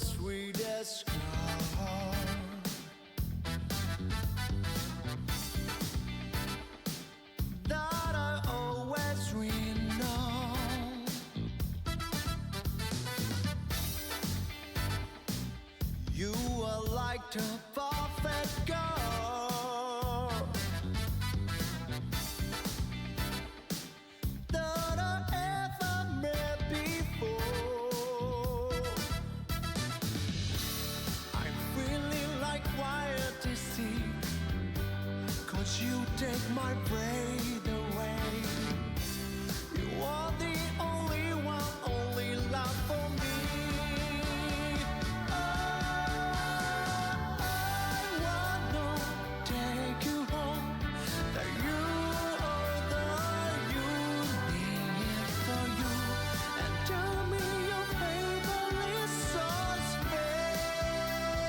sweetest scar that I always dreamed of. You are like the perfect girl that I ever met before. I'm feeling like quiet to see, 'cause you take my breath away. You are the only one, only love for me. I wanna take you home, that you are the unique for you, and tell me your favorite songs, babe.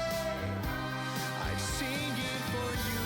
I sing it for you.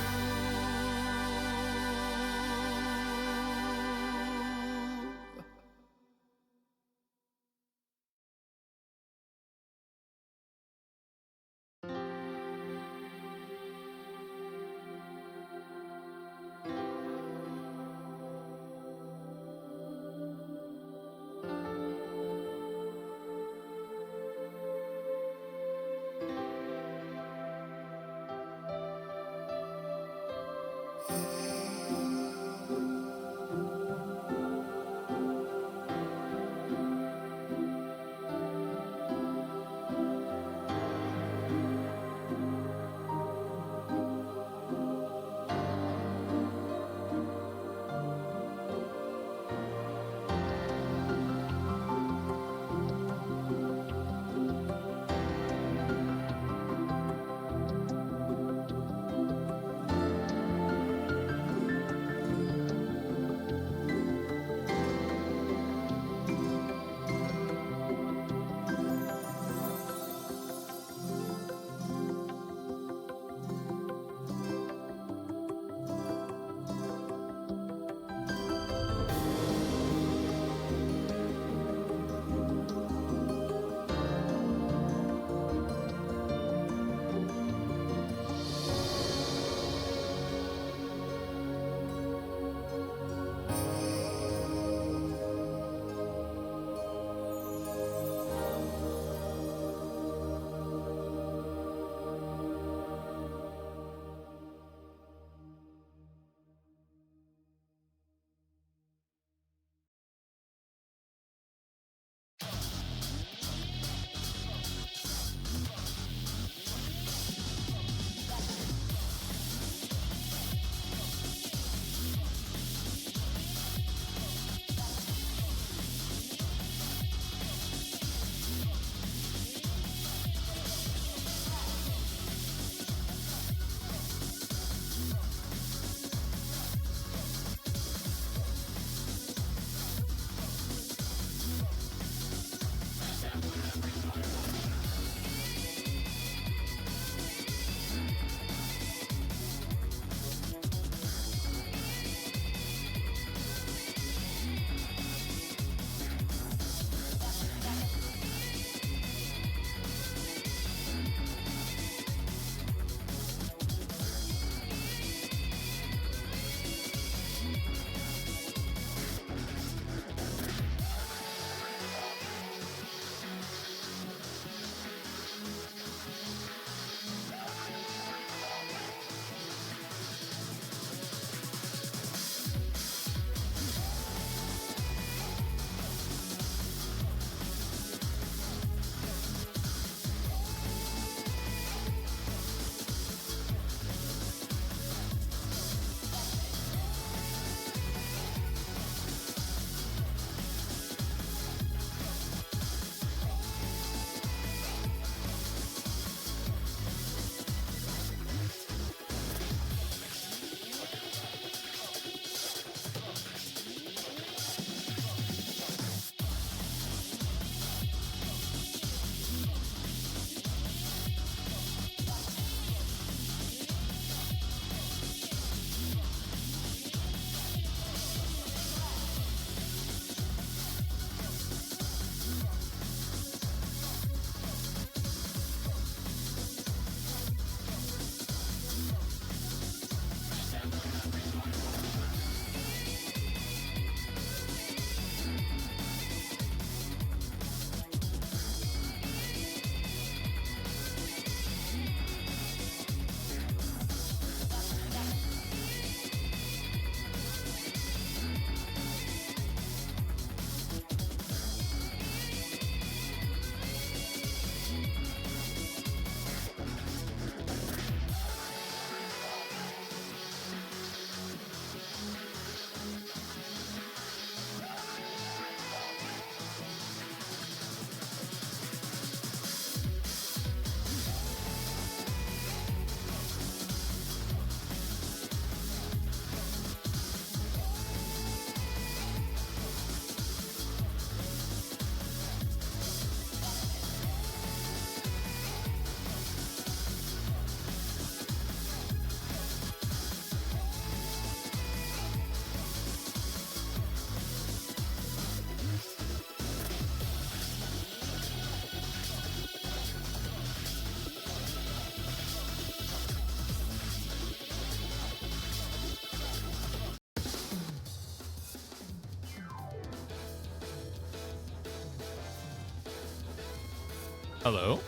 Hello.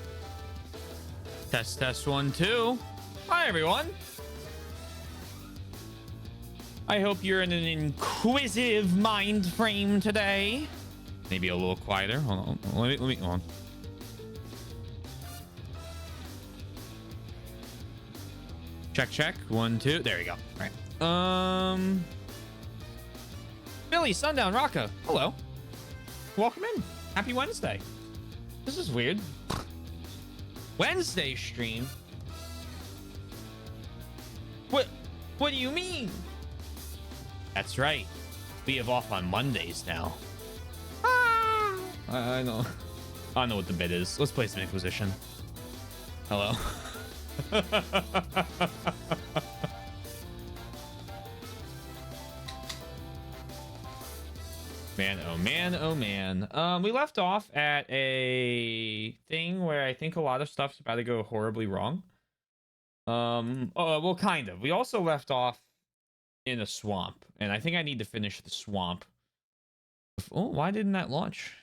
Test, test, 1, 2. Hi, everyone. I hope you're in an inquisitive mind frame today. Maybe a little quieter. Hold on. Let me hold on. Check, check. 1, 2. There we go. All right. Billy, Sundown, Rocco. Hello. Welcome in. Happy Wednesday. This is weird. Wednesday stream? What do you mean? That's right. We have off on Mondays now. Ah! I know. I know what the bit is. Let's play some Inquisition. Hello. Man, oh man, oh man. We left off at a thing where I think a lot of stuff's about to go horribly wrong. Well, kind of. We also left off in a swamp, and I think I need to finish the swamp. Oh, why didn't that launch?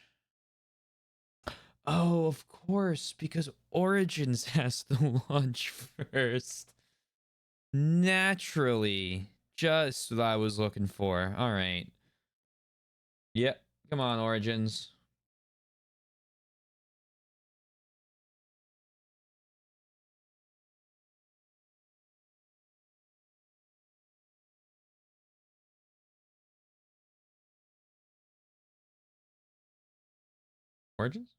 Oh, of course, because Origins has to launch first. Naturally. Just what I was looking for. All right. Yep. Come on, Origins. Origins?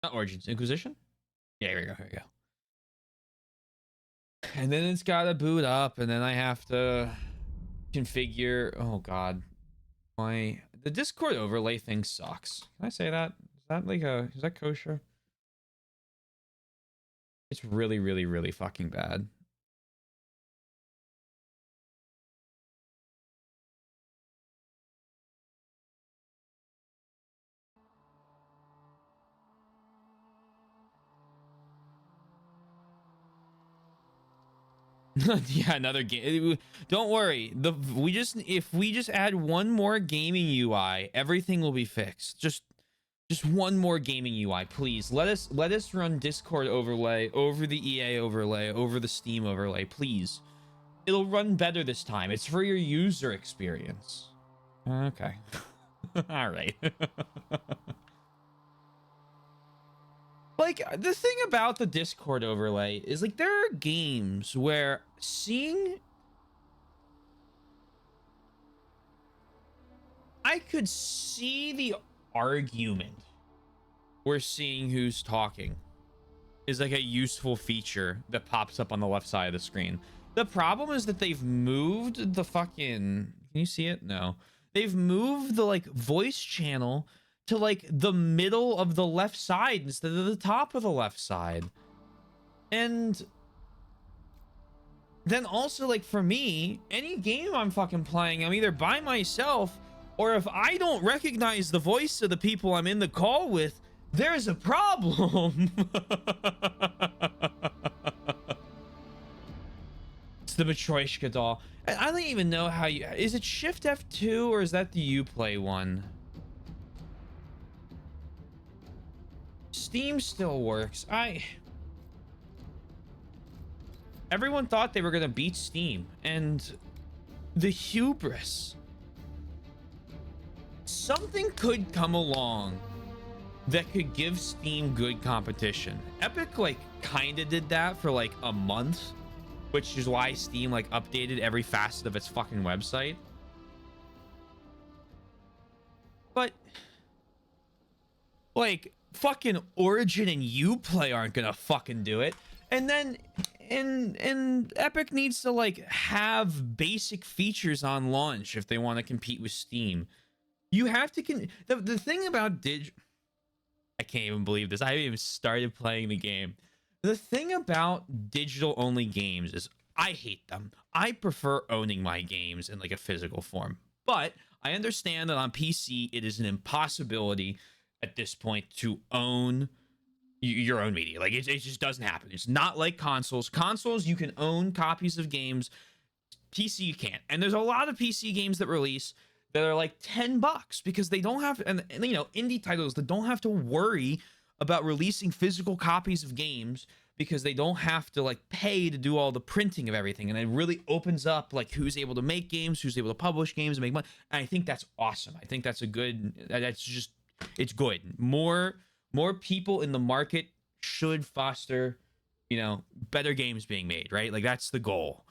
Not Origins. Inquisition? Yeah, here we go. Here we go. And then it's got to boot up, and then I have to configure. Oh, God. The Discord overlay thing sucks. Can I say that? Is that kosher? It's really, really, really fucking bad. Yeah, another game. Don't worry. If we just add one more gaming UI, everything will be fixed. Just one more gaming UI, please. Let us run Discord overlay over the EA overlay, over the Steam overlay, please. It'll run better this time. It's for your user experience. Okay. All right. Like, the thing about the Discord overlay is, like, there are games where I could see the argument where seeing who's talking is, like, a useful feature that pops up on the left side of the screen. The problem is that they've moved the fucking... Can you see it? No. They've moved the, like, voice channel to, like, the middle of the left side instead of the top of the left side. And then also, like, for me, any game I'm fucking playing, I'm either by myself, or if I don't recognize the voice of the people I'm in the call with, there's a problem. It's the Matryoshka doll. I don't even know how you... Is it Shift F2 or is that the Uplay one? Steam still works. Everyone thought they were gonna beat Steam, and the hubris. Something could come along that could give Steam good competition. Epic, like, kind of did that for, like, a month, which is why Steam, like, updated every facet of its fucking website. But, like, fucking Origin and Uplay aren't gonna fucking do it. And then and Epic needs to, like, have basic features on launch if they want to compete with Steam. You have to the thing about I can't even believe this. I haven't even started playing the game. The thing about digital only games is I hate them. I prefer owning my games in, like, a physical form. But I understand that on PC it is an impossibility at this point to own your own media. Like, it just doesn't happen. It's not like consoles. Consoles, you can own copies of games. PC, you can't. And there's a lot of PC games that release that are like $10 because they don't have, and you know, indie titles that don't have to worry about releasing physical copies of games because they don't have to like pay to do all the printing of everything, and it really opens up like who's able to make games, who's able to publish games and make money. And I think that's awesome. I think that's a good, that's just, it's good. More people in the market should foster, you know, better games being made, right? Like that's the goal.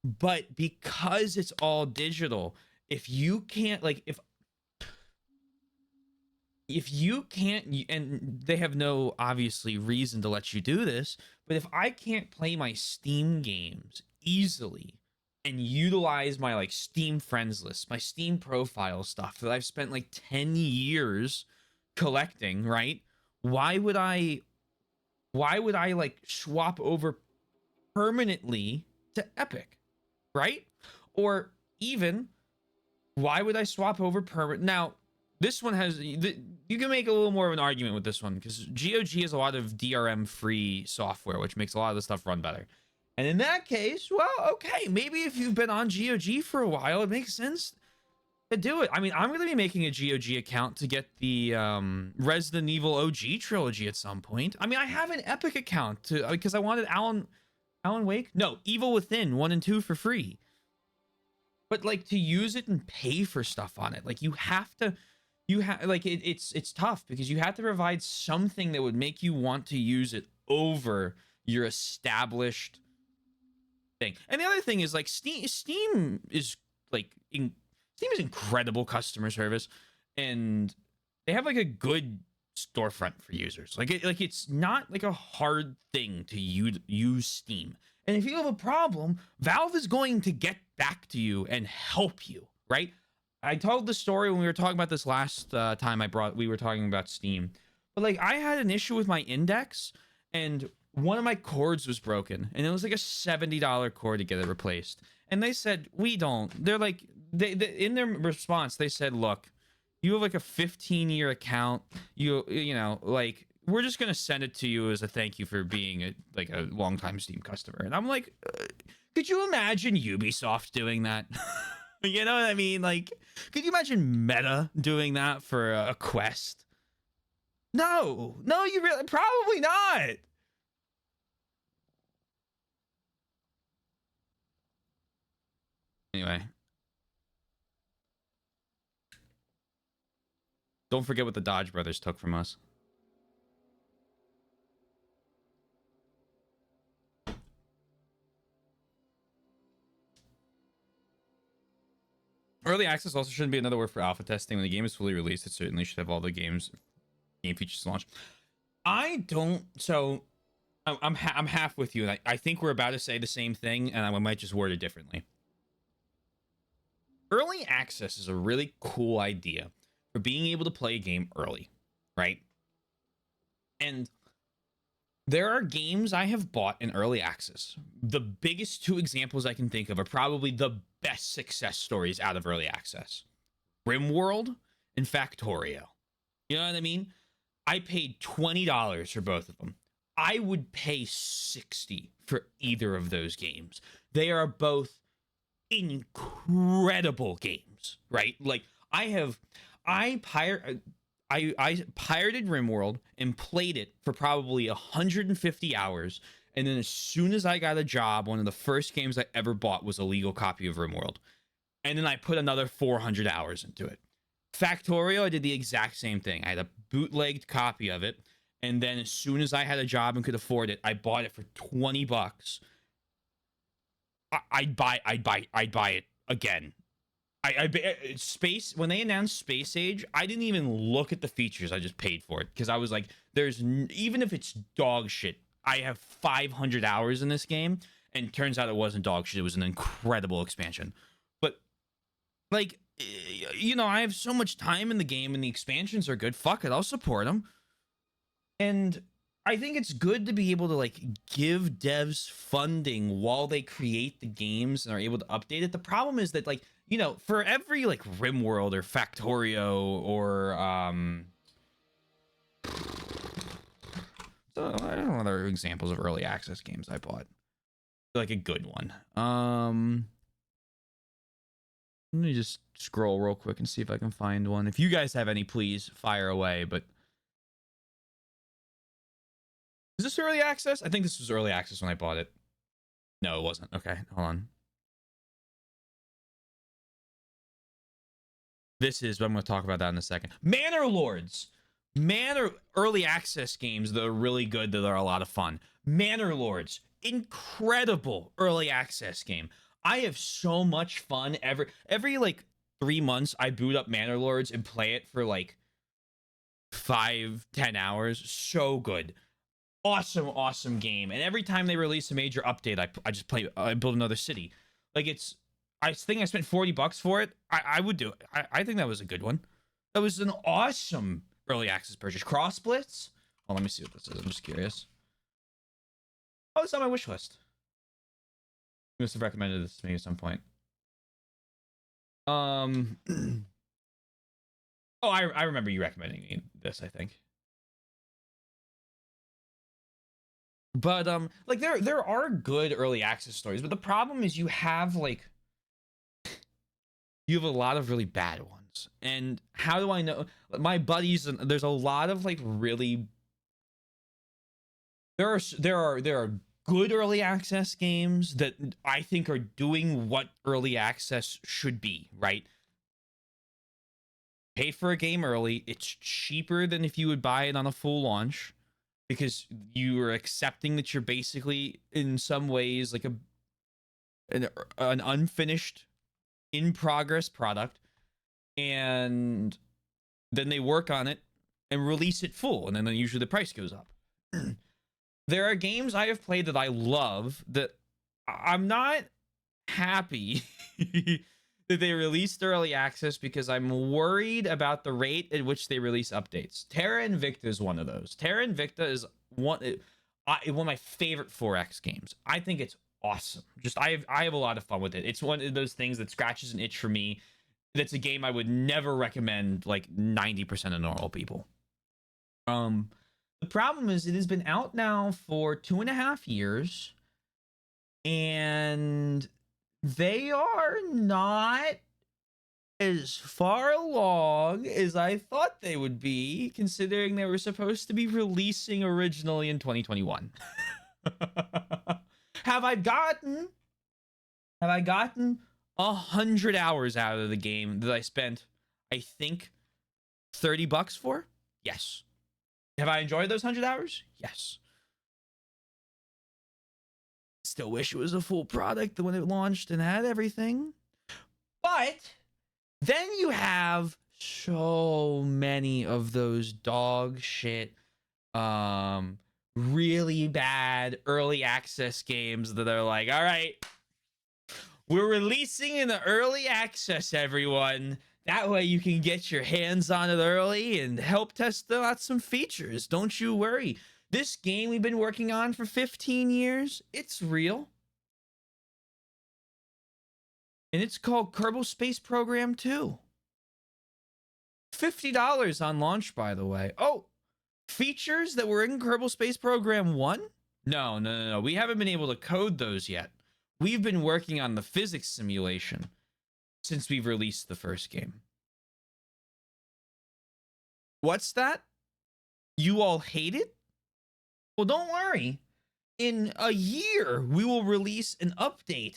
But because it's all digital, if you can't, like, if you can't, and they have no obviously reason to let you do this, but if I can't play my Steam games easily and utilize my like Steam friends list, my Steam profile stuff that I've spent like 10 years collecting, right? Why would I like swap over permanently to Epic? Right? Or even, why would I swap over permanent? Now, this one has, you can make a little more of an argument with this one because GOG has a lot of DRM free software, which makes a lot of the stuff run better. And in that case, well, okay, maybe if you've been on GOG for a while, it makes sense to do it. I mean, I'm going to be making a GOG account to get the Resident Evil OG trilogy at some point. I mean, I have an Epic account because I wanted Alan Wake? No, Evil Within 1 and 2 for free. But like to use it and pay for stuff on it, like it's tough because you have to provide something that would make you want to use it over your established thing. And the other thing is like Steam is like Steam is incredible customer service, and they have like a good storefront for users. Like it's not like a hard thing to use Steam. And if you have a problem, Valve is going to get back to you and help you, right? I told the story when we were talking about this last time we were talking about Steam. But like I had an issue with my index and one of my cords was broken, and it was like a $70 cord to get it replaced. And they said, they're like, they in their response, they said, look, you have like a 15-year account. You know, like we're just gonna send it to you as a thank you for being a longtime Steam customer. And I'm like, could you imagine Ubisoft doing that? You know what I mean? Like, could you imagine Meta doing that for a Quest? No, you really probably not. Anyway. Don't forget what the Dodge brothers took from us. Early access also shouldn't be another word for alpha testing. When the game is fully released, it certainly should have all the game features launched. I don't. So I'm half with you, and I think we're about to say the same thing, and I might just word it differently. Early access is a really cool idea for being able to play a game early, right? And there are games I have bought in early access. The biggest two examples I can think of are probably the best success stories out of early access. RimWorld and Factorio. You know what I mean? I paid $20 for both of them. I would pay $60 for either of those games. They are both incredible games, right? Like I pirated RimWorld and played it for probably 150 hours, and then as soon as I got a job, one of the first games I ever bought was a legal copy of RimWorld, and then I put another 400 hours into it. Factorio, I did the exact same thing. I had a bootlegged copy of it, and then as soon as I had a job and could afford it, I bought it for $20. I'd buy it again. Space, when they announced Space Age, I didn't even look at the features. I just paid for it because I was like, even if it's dog shit, I have 500 hours in this game, and turns out it wasn't dog shit. It was an incredible expansion. But like, you know, I have so much time in the game, and the expansions are good. Fuck it, I'll support them. And I think it's good to be able to like give devs funding while they create the games and are able to update it. The problem is that, like, you know, for every like RimWorld or Factorio or I don't know other examples of early access games I bought. Like a good one. Let me just scroll real quick and see if I can find one. If you guys have any, please fire away. But is this early access? I think this was early access when I bought it. No, it wasn't. Okay, hold on. This is, but I'm going to talk about that in a second. Manor Lords. Manor early access games that are really good, that are a lot of fun. Manor Lords. Incredible early access game. I have so much fun every like 3 months. I boot up Manor Lords and play it for like 5-10 hours. So good. Awesome game. And every time they release a major update, I just play, I build another city. Like, it's, I think I spent $40 for it. I would do it. I think that was a good one. That was an awesome early access purchase. Cross splits. Oh, let me see what this is. I'm just curious. Oh, it's on my wish list. You must have recommended this to me at some point. Oh, I remember you recommending me this, I think. But like there are good early access stories, but the problem is you have like you have a lot of really bad ones. And how do I know? My buddies, there's a lot of like really there are good early access games that I think are doing what early access should be, right? Pay for a game early. It's cheaper than if you would buy it on a full launch, because you are accepting that you're basically in some ways like an unfinished in progress product, and then they work on it and release it full, and then usually the price goes up. There are games I have played that I love that I'm not happy that they released early access, because I'm worried about the rate at which they release updates. Terra Invicta is one of those. Terra Invicta is one of my favorite 4X games. I think it's awesome. Just I have a lot of fun with it. It's one of those things that scratches an itch for me. That's a game I would never recommend like 90% of normal people. The problem is it has been out now for 2.5 years, and they are not as far along as I thought they would be, considering they were supposed to be releasing originally in 2021. Have I gotten 100 hours out of the game that I spent, I think, $30 for? Yes. Have I enjoyed those 100 hours? Yes. Still wish it was a full product when it launched and had everything. But then you have so many of those dog shit, really bad early access games that are like, all right, we're releasing in the early access, everyone. That way you can get your hands on it early and help test out some features. Don't you worry. This game we've been working on for 15 years, it's real. And it's called Kerbal Space Program 2. $50 on launch, by the way. Oh, features that were in Kerbal Space Program 1? No. We haven't been able to code those yet. We've been working on the physics simulation since we've released the first game. What's that? You all hate it? Well, don't worry. In a year, we will release an update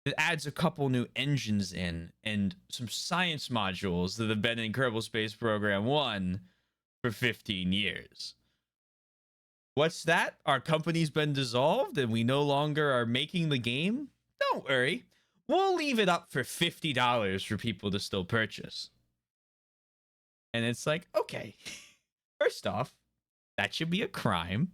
that adds a couple new engines in and some science modules that have been in Kerbal Space Program 1 for 15 years. What's that? Our company's been dissolved and we no longer are making the game? Don't worry. We'll leave it up for $50 for people to still purchase. And it's like, okay. First off, that should be a crime.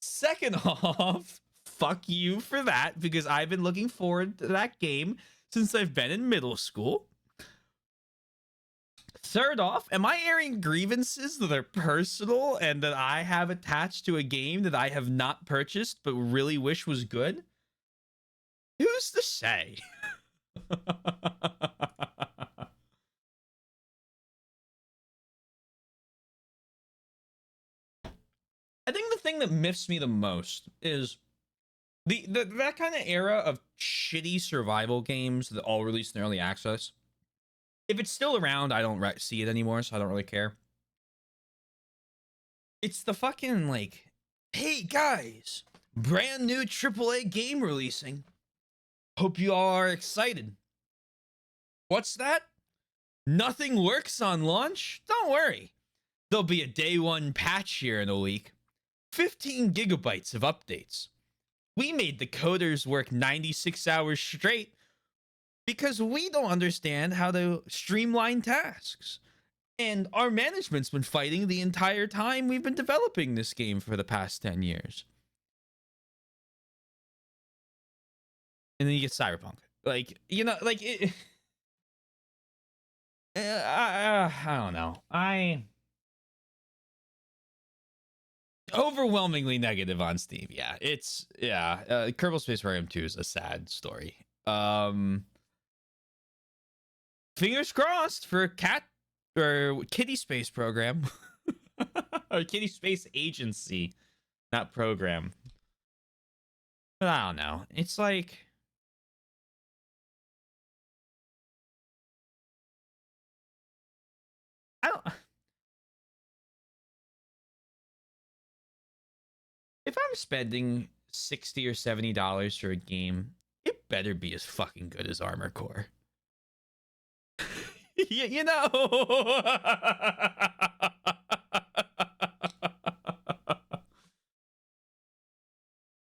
Second off, fuck you for that, because I've been looking forward to that game since I've been in middle school. Third off, am I airing grievances that are personal and that I have attached to a game that I have not purchased but really wish was good? Who's to say? I think the thing that miffs me the most is That kind of era of shitty survival games that all released in early access. If it's still around, I don't see it anymore, so I don't really care. It's the fucking like, hey guys, brand new AAA game releasing. Hope you all are excited. What's that? Nothing works on launch? Don't worry. There'll be a day one patch here in a week. 15 gigabytes of updates. We made the coders work 96 hours straight because we don't understand how to streamline tasks. And our management's been fighting the entire time we've been developing this game for the past 10 years. And then you get Cyberpunk. Like, you know, like it. I don't know. Overwhelmingly negative on Steam. Yeah, it's Kerbal Space Program 2 is a sad story. Fingers crossed for cat or kitty space program or kitty space agency, not program. But I don't know. It's like I don't. If I'm spending $60 or $70 for a game, it better be as fucking good as Armor Core. you know.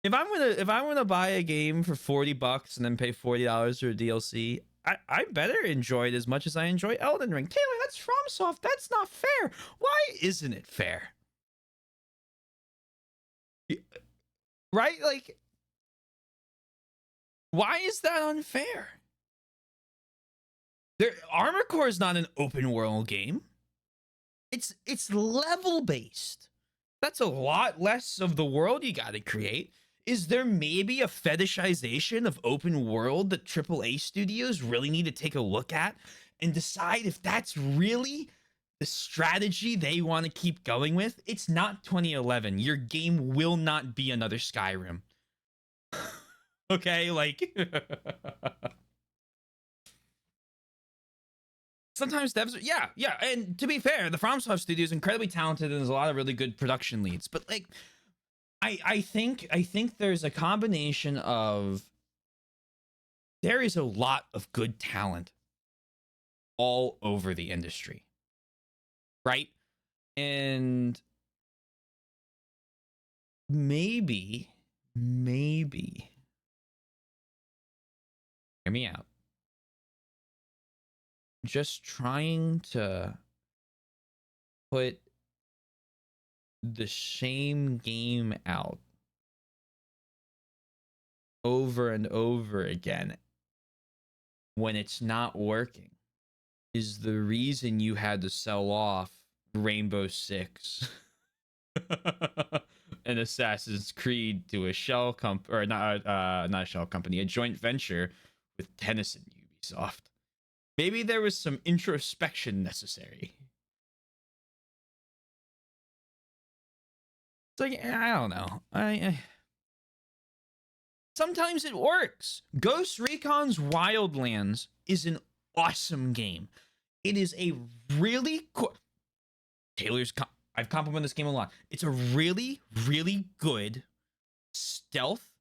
If I'm gonna buy a game for $40 and then pay $40 for a DLC, I better enjoy it as much as I enjoy Elden Ring. Taylor, that's FromSoft. That's not fair. Why isn't it fair? Right? Like, why is that unfair? Armor Core is not an open world game. It's level based. That's a lot less of the world you got to create. Is there maybe a fetishization of open world that AAA studios really need to take a look at and decide if that's really the strategy they want to keep going with? It's not 2011. Your game will not be another Skyrim. Okay, like sometimes devs, yeah, and to be fair, the FromSoft studio is incredibly talented and there's a lot of really good production leads, but like I think there's a combination of there is a lot of good talent all over the industry, right? And maybe hear me out. Just trying to put the same game out over and over again when it's not working is the reason you had to sell off Rainbow Six and Assassin's Creed to a shell company, or not a shell company, a joint venture with Tennyson Ubisoft. Maybe there was some introspection necessary. It's like, I don't know. Sometimes it works. Ghost Recon's Wildlands is an awesome game. It is a really cool. I've complimented this game a lot. It's a really, really good stealth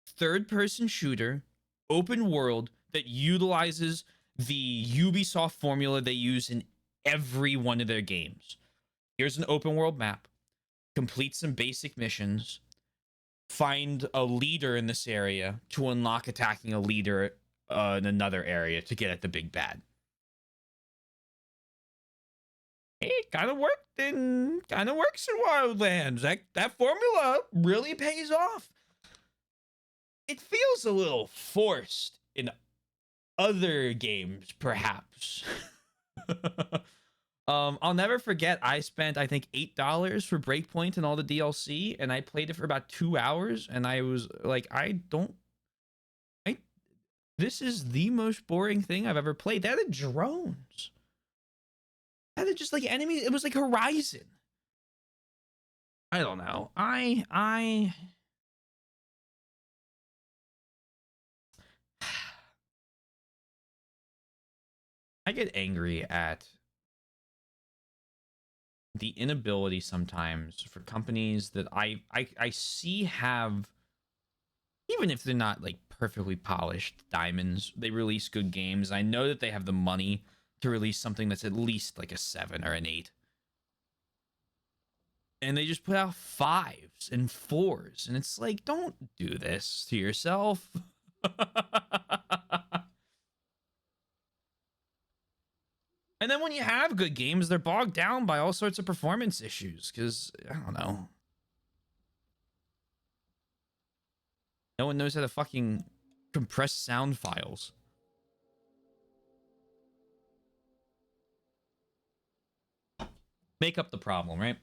third-person shooter, open world that utilizes the Ubisoft formula they use in every one of their games. Here's an open world map. Complete some basic missions. Find a leader in this area to unlock attacking a leader in another area to get at the big bad. It kind of worked and kind of works in Wildlands. That formula really pays off. It feels a little forced in other games, perhaps. I'll never forget, I spent, I think, $8 for Breakpoint and all the DLC, and I played it for about 2 hours, and I was like, this is the most boring thing I've ever played. They had drones. They had just like enemies. It was like Horizon. I don't know. I get angry at the inability sometimes for companies that I see have, even if they're not like perfectly polished diamonds, they release good games. I know that they have the money to release something that's at least like a 7 or an 8. And they just put out 5s and 4s. And it's like, don't do this to yourself. And then when you have good games, they're bogged down by all sorts of performance issues. Because, I don't know. No one knows how to fucking compress sound files. Make up the problem, right?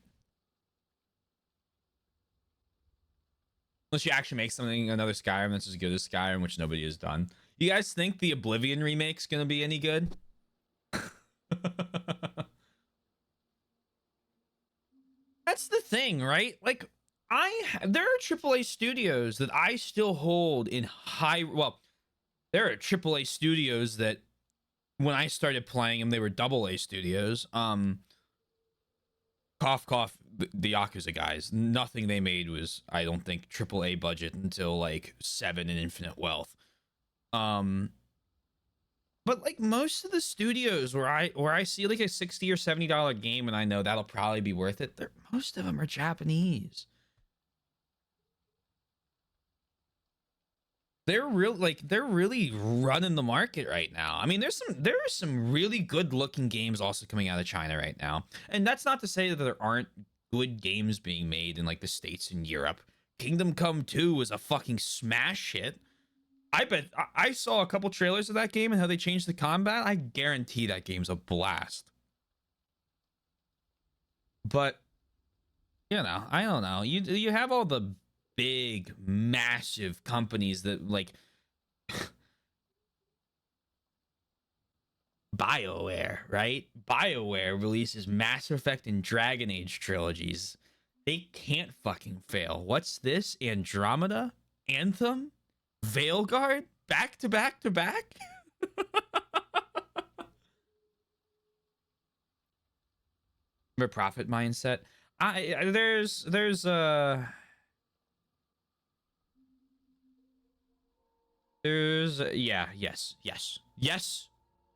Unless you actually make something, another Skyrim that's as good as Skyrim, which nobody has done. You guys think the Oblivion remake's gonna be any good? That's the thing, right? Like, there are AAA studios that I still hold in high. Well, there are AAA studios that when I started playing them, they were AA studios. Cough, cough. The Yakuza guys. Nothing they made was, I don't think, AAA budget until like 7 and Infinite Wealth. But like most of the studios where I see like a $60 or $70 game and I know that'll probably be worth it, most of them are Japanese. They're really running the market right now. I mean, there are some really good looking games also coming out of China right now. And that's not to say that there aren't good games being made in like the States and Europe. Kingdom Come 2 was a fucking smash hit. I bet I saw a couple trailers of that game and how they changed the combat. I guarantee that game's a blast. But you know, I don't know. You have all the big, massive companies that like BioWare, right? BioWare releases Mass Effect and Dragon Age trilogies. They can't fucking fail. What's this? Andromeda? Anthem? Veilguard? Back to back to back? Remember profit mindset? Yes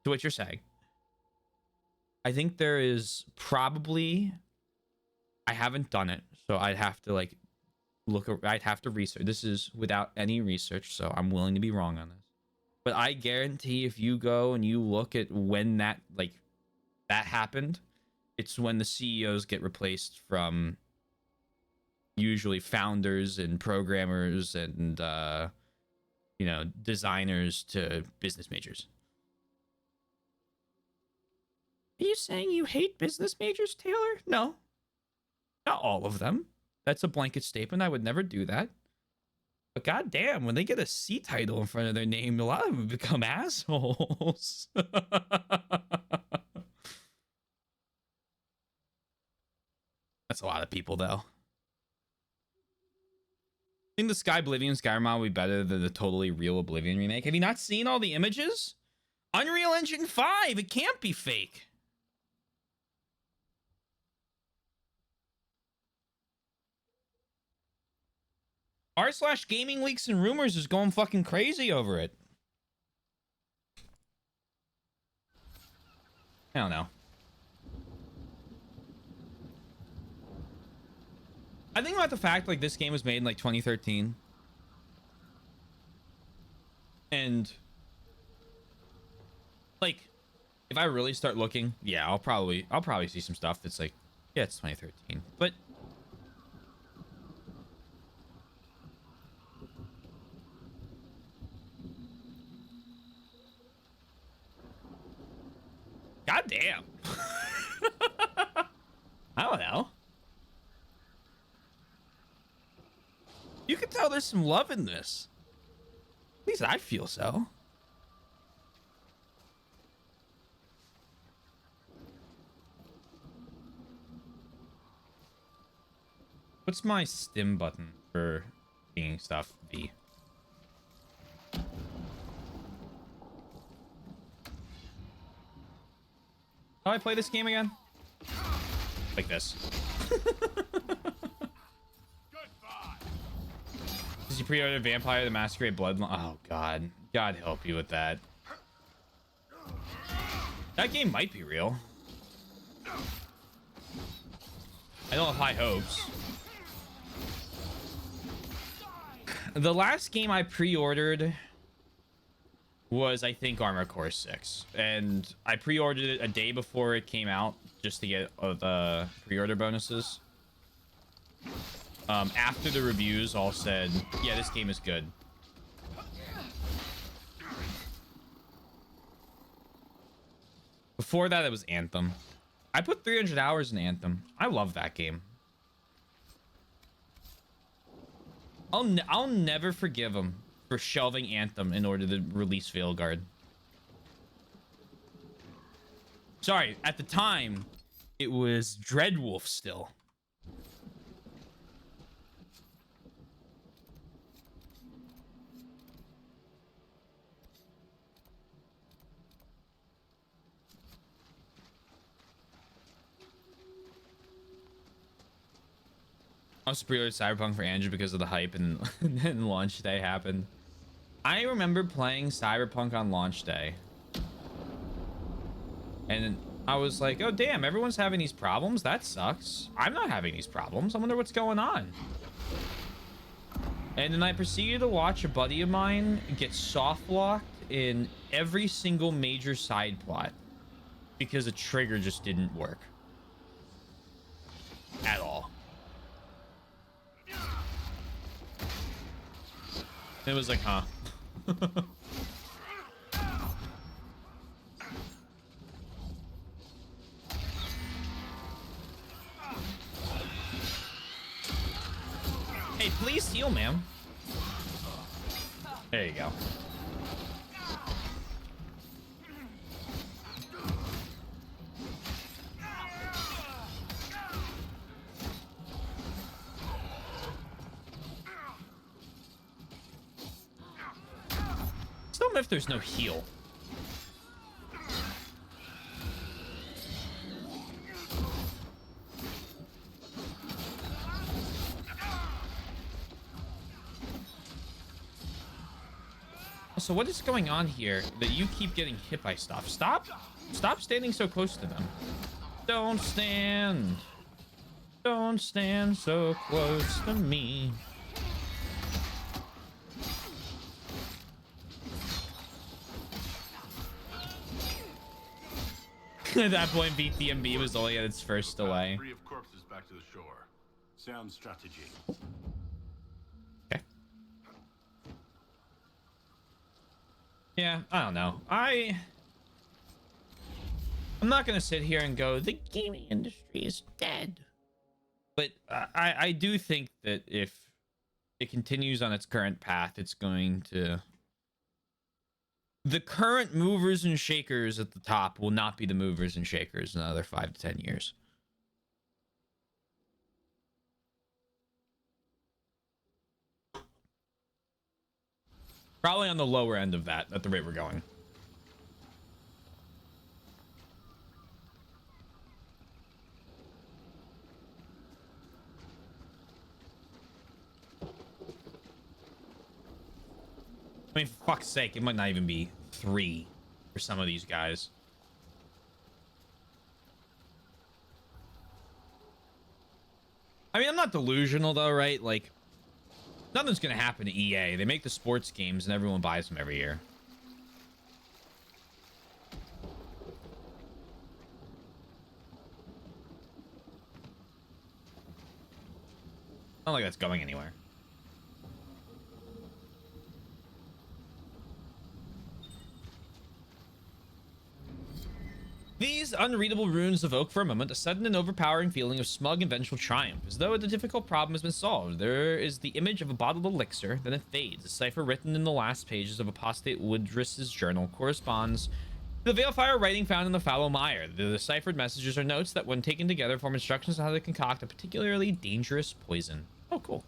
to what you're saying. I think there is probably, I haven't done it, so I'd have to like I'd have to research. This is without any research, so I'm willing to be wrong on this. But I guarantee if you go and you look at when that happened, it's when the CEOs get replaced from usually founders and programmers and designers to business majors. Are you saying you hate business majors, Taylor? No. Not all of them. That's a blanket statement. I would never do that. But goddamn, when they get a C title in front of their name, a lot of them become assholes. That's a lot of people, though. I think the Sky Oblivion Skyrim will be better than the totally real Oblivion remake. Have you not seen all the images? Unreal Engine 5, it can't be fake. r/gaming leaks and rumors is going fucking crazy over it. I don't know. I think about the fact like this game was made in like 2013. And like if I really start looking, yeah, I'll probably see some stuff that's like, yeah, it's 2013. But goddamn. I don't know. You can tell there's some love in this. At least I feel so. What's my stim button for seeing stuff? V. How do I play this game again? Like this. Did you pre-order Vampire the Masquerade Bloodline? Oh god. God help you with that. That game might be real. I don't have high hopes. The last game I pre-ordered was, I think, Armored Core 6. And I pre-ordered it a day before it came out just to get the pre-order bonuses. After the reviews all said, yeah, this game is good. Before that, it was Anthem. I put 300 hours in Anthem. I love that game. I'll never forgive him for shelving Anthem in order to release Veilguard. Sorry, at the time, it was Dreadwolf still. I was pre-ordered Cyberpunk for Andrew because of the hype, and then launch day happened. I remember playing Cyberpunk on launch day, and I was like, oh damn, everyone's having these problems. That sucks. I'm not having these problems. I wonder what's going on. And then I proceeded to watch a buddy of mine get soft locked in every single major side plot because a trigger just didn't work at all. It was like, huh. Hey, please heal, ma'am. There you go. Still if there's no heal. So what is going on here that you keep getting hit by stuff? Stop standing so close to them. Don't stand so close to me. At that point, BTMB was only at its first delay. Three of corpses back to the shore. Sound strategy. Okay. Yeah, I don't know. I'm not gonna sit here and go, the gaming industry is dead. But I do think that if it continues on its current path, it's going to... The current movers and shakers at the top will not be the movers and shakers in another 5 to 10 years. Probably on the lower end of that, at the rate we're going. I mean, for fuck's sake, it might not even be 3 for some of these guys. I mean, I'm not delusional though, right? Like, nothing's gonna happen to EA. They make the sports games and everyone buys them every year. Not like that's going anywhere. These unreadable runes evoke for a moment a sudden and overpowering feeling of smug and vengeful triumph, as though the difficult problem has been solved. There is the image of a bottled elixir, then it fades. A cipher written in the last pages of apostate Woodris's journal corresponds to the Veilfire writing found in the fallow mire. The deciphered messages are notes that, when taken together, form instructions on how to concoct a particularly dangerous poison. Oh, cool.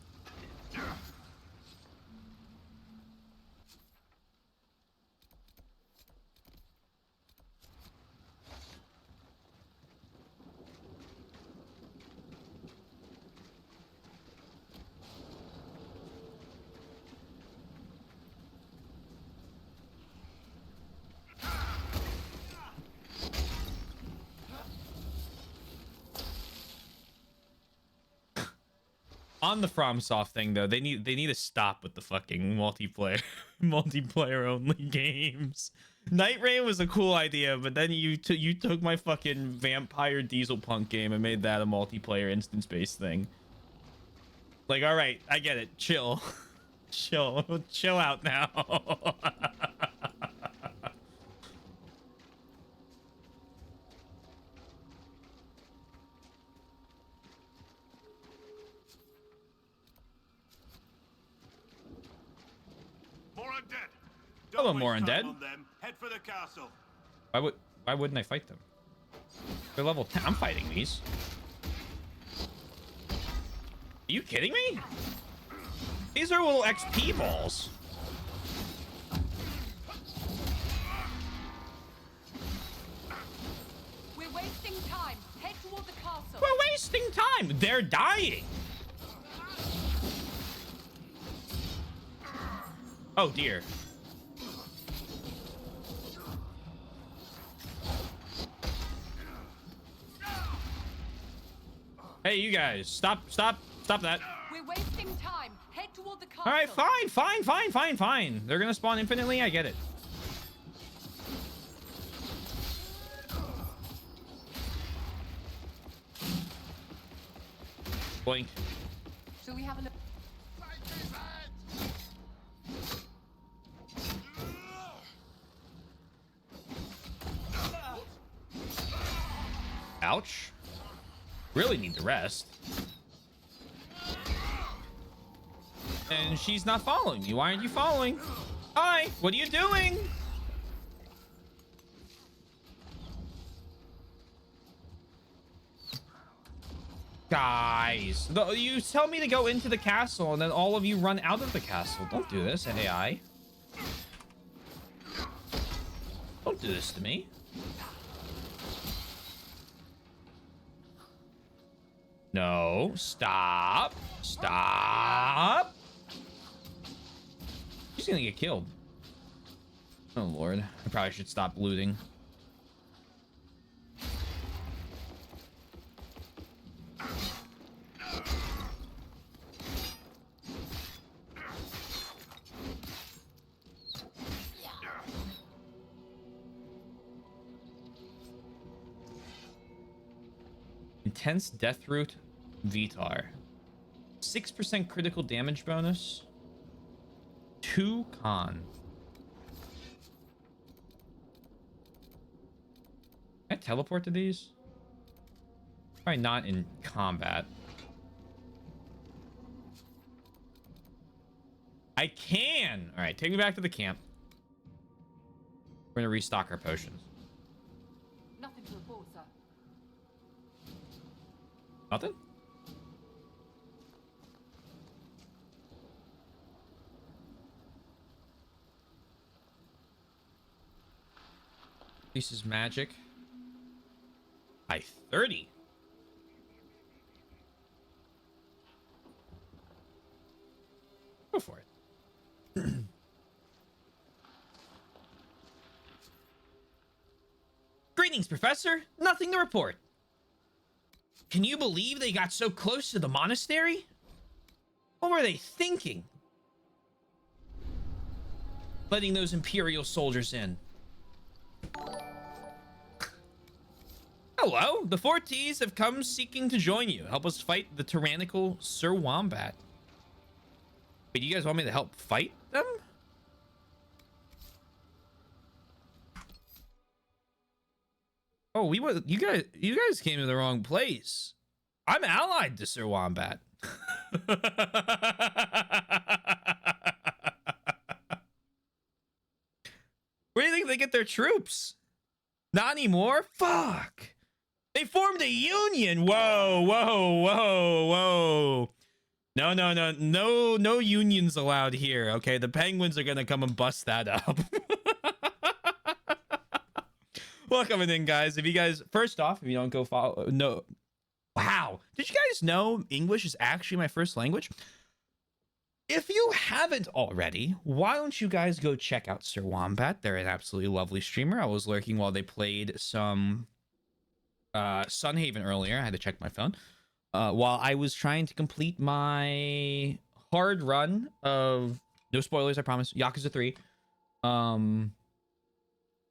On the FromSoft thing though, they need to stop with the fucking multiplayer only games. Night Rain was a cool idea, but then you took my fucking Vampire Diesel Punk game and made that a multiplayer instance based thing. Like, all right, I get it. Chill, chill out now. More undead. Hello, Don't more waste time undead. on them. Head for the castle. Why wouldn't I fight them? They're level 10. I'm fighting these. Are you kidding me? These are little XP balls. We're wasting time. Head toward the castle. We're wasting time. They're dying. Oh dear. Hey, you guys, stop that. We're wasting time. Head toward the castle. All right, fine. They're gonna spawn infinitely. I get it. Blink. Shall we have a look? Ouch. Really need to rest. And she's not following me. Why aren't you following? Hi, what are you doing? Guys, you tell me to go into the castle and then all of you run out of the castle. Don't do this, AI. Don't do this to me. No, stop. She's gonna get killed. Oh lord, I probably should stop looting. Intense Death Root Vitar. 6% critical damage bonus. 2 con. Can I teleport to these? Probably not in combat. I can! Alright, take me back to the camp. We're gonna restock our potions. Nothing to report, sir. Nothing? This is magic. By 30. Go for it. Greetings, Professor. Nothing to report. Can you believe they got so close to the monastery? What were they thinking? Letting those Imperial soldiers in. Hello, the 4Ts have come seeking to join you. Help us fight the tyrannical Sir Wombat. Wait, you guys want me to help fight them? Oh, you guys came to the wrong place. I'm allied to Sir Wombat. Where do you think they get their troops? Not anymore? Fuck. They formed a union. Whoa. No unions allowed here. Okay, the penguins are gonna come and bust that up. Welcome in, guys. If you guys, first off, if you don't go follow, no. Wow. Did you guys know English is actually my first language? If you haven't already, why don't you guys go check out Sir Wombat? They're an absolutely lovely streamer. I was lurking while they played some Sunhaven earlier. I had to check my phone. while I was trying to complete my hard run of, no spoilers, I promise, Yakuza 3.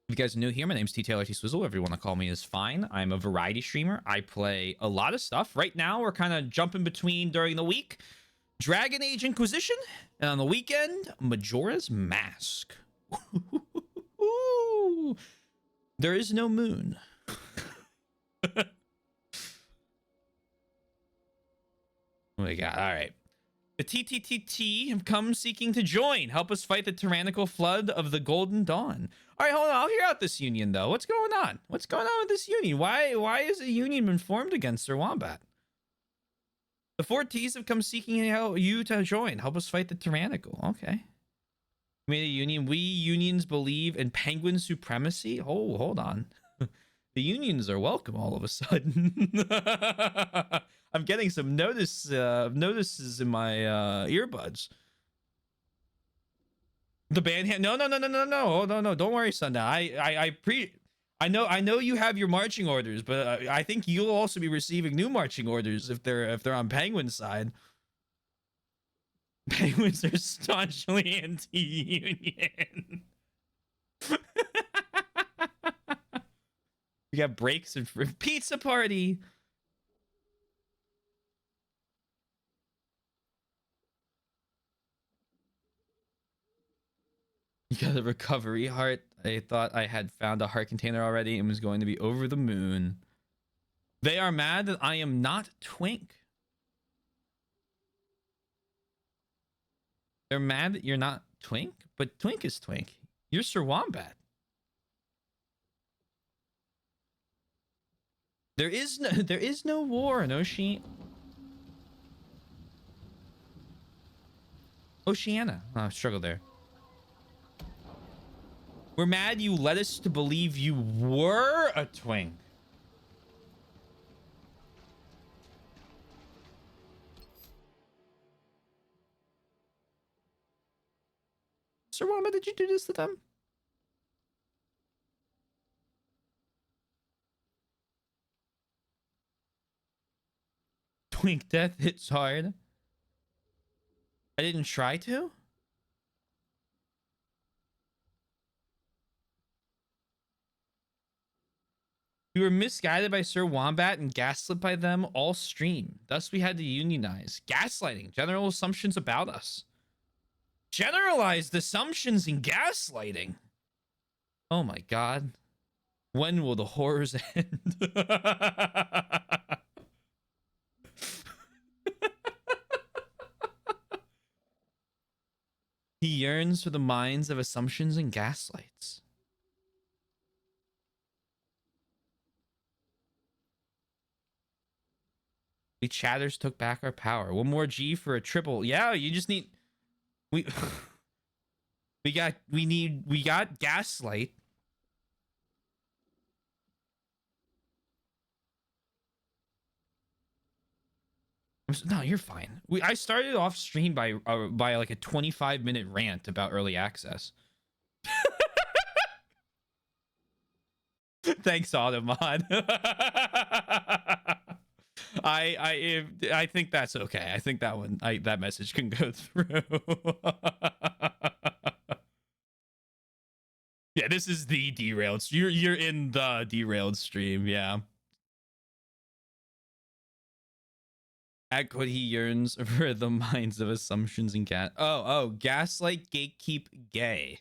If you guys are new here, my name's T Taylor T Swizzle. Whatever you want to call me is fine. I'm a variety streamer. I play a lot of stuff. Right now, we're kind of jumping between during the week Dragon Age Inquisition, and on the weekend, Majora's Mask. There is no moon. Oh my god, alright. The TTTT have come seeking to join. Help us fight the tyrannical flood of the Golden Dawn. Alright, hold on. I'll hear out this union, though. What's going on? What's going on with this union? Why is a union been formed against Sir Wombat? The 4Ts have come seeking you to join. Help us fight the tyrannical. Okay. We made a union. We unions believe in penguin supremacy. Oh, hold on. The unions are welcome all of a sudden. I'm getting some notices in my earbuds. The band hand. No. Oh, no. Don't worry, Sundown. I know you have your marching orders, but I think you'll also be receiving new marching orders if they're on Penguin's side. Penguins are staunchly anti-union. We got breaks and pizza party. You got a recovery heart. I thought I had found a heart container already and was going to be over the moon. They are mad that I am not Twink. They're mad that you're not Twink, but Twink is Twink. You're Sir Wombat. There is no war in Oceania. Oh, struggle there. We're mad you led us to believe you were a Twink. Sir Wombat, did you do this to them? Twink death hits hard. I didn't try to? We were misguided by Sir Wombat and gaslit by them all stream. Thus we had to unionize. Gaslighting. General assumptions about us. Generalized assumptions and gaslighting. Oh my god. When will the horrors end? He yearns for the minds of assumptions and gaslights. We chatters took back our power. One more G for a triple. Yeah, you just need... We got gaslight. No, you're fine. I started off stream by like a 25-minute rant about early access. Thanks, Automod. I think that's okay. I think that one, that message can go through. Yeah, this is the derailed. You're in the derailed stream. Yeah. Act what he yearns for the minds of assumptions and gas. Oh, gaslight, gatekeep, gay.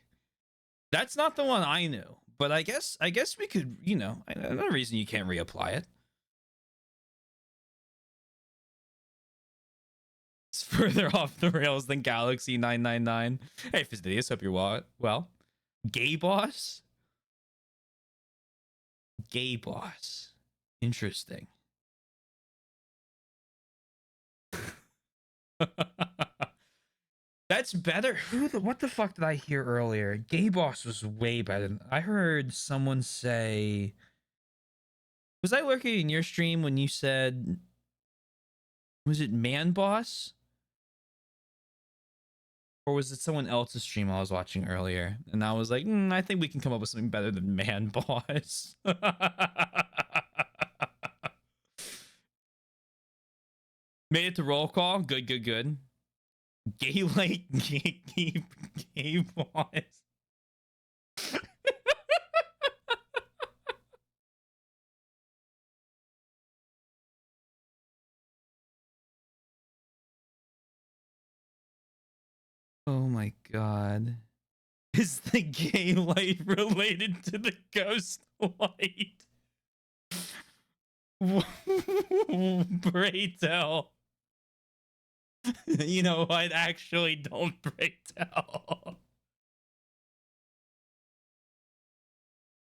That's not the one I knew, but I guess we could, you know, another reason you can't reapply it. It's further off the rails than Galaxy 999. Hey, Fastidious, hope you're well. Gay boss? Gay boss. Interesting. That's better. What the fuck did I hear earlier? Gay boss was way better. I heard someone say... Was I lurking in your stream when you said... Was it man boss? Or was it someone else's stream I was watching earlier? And I was like, I think we can come up with something better than man boss. Made it to roll call. Good, good, good. Gay light, gay boys. Oh my god. Is the gay light related to the ghost light? Pray tell. You know what? Actually, don't pray tell.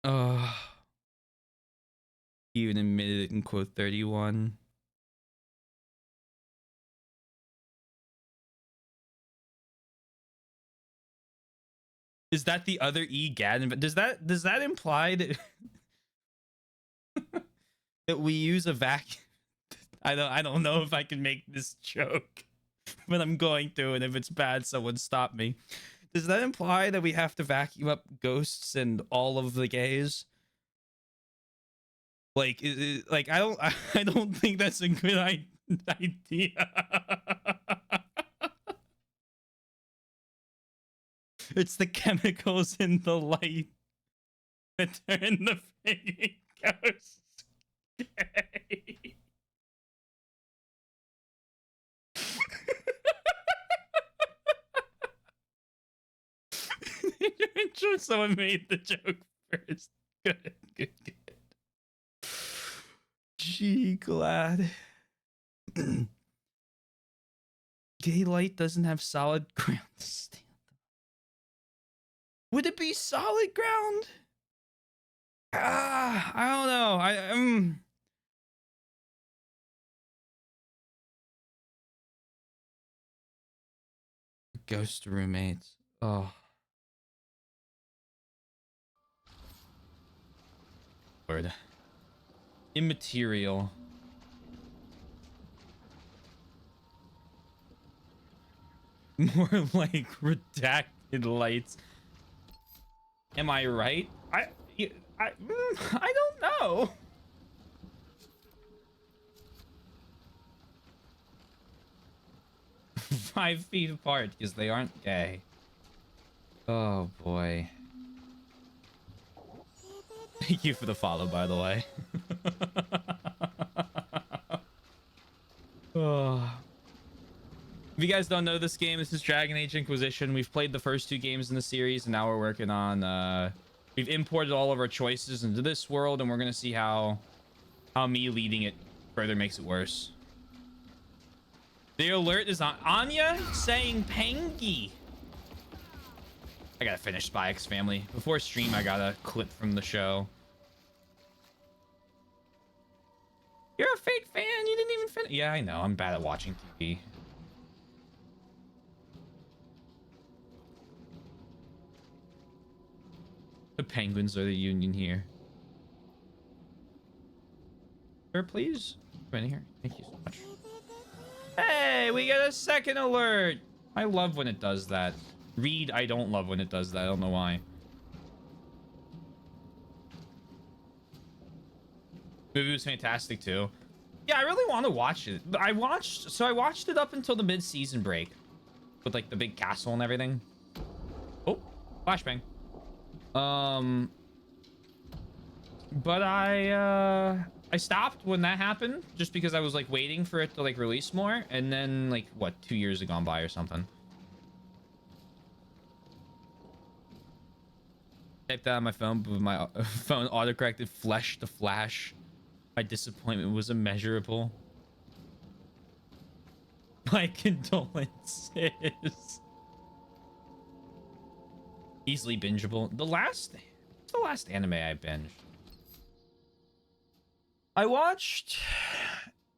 Oh. He even admitted it in quote 31. Is that the other E Gad? Does that imply that that we use a vacuum? I don't know if I can make this joke, but I'm going to, and if it's bad, someone stop me. Does that imply that we have to vacuum up ghosts and all of the gays? Like, like I don't think that's a good idea. It's the chemicals in the light that turn the freaking ghosts gay. I'm sure someone made the joke first. Good, good, good. Gee, glad. Gay light doesn't have solid ground to stand. Would it be solid ground? I don't know. Ghost roommates. Oh. Lord. Immaterial. More like redacted lights. Am I right? I don't know. Five feet apart because they aren't gay. Oh boy. Thank you for the follow, by the way. Oh. If you guys don't know this game, this is Dragon Age Inquisition. We've played the first two games in the series, and now we're working on we've imported all of our choices into this world, and we're gonna see how me leading it further makes it worse. The alert is on Anya saying Pengy. I gotta finish Spy X Family. Before stream, I got a clip from the show. You're a fake fan. You didn't even finish. Yeah, I know. I'm bad at watching TV. The penguins are the union here. Sir, please. Come in here. Thank you so much. Hey, we get a second alert. I love when it does that. Read, I don't love when it does that. I don't know why. Movie was fantastic too. Yeah, I really want to watch it. I watched it up until the mid-season break with like the big castle and everything. Oh, flashbang. But I stopped when that happened just because I was like waiting for it to like release more, and then like what, 2 years had gone by or something. Typed that on my phone, but my phone autocorrected flesh to flash. My disappointment was immeasurable. My condolences. Easily bingeable. The last anime I binged. I watched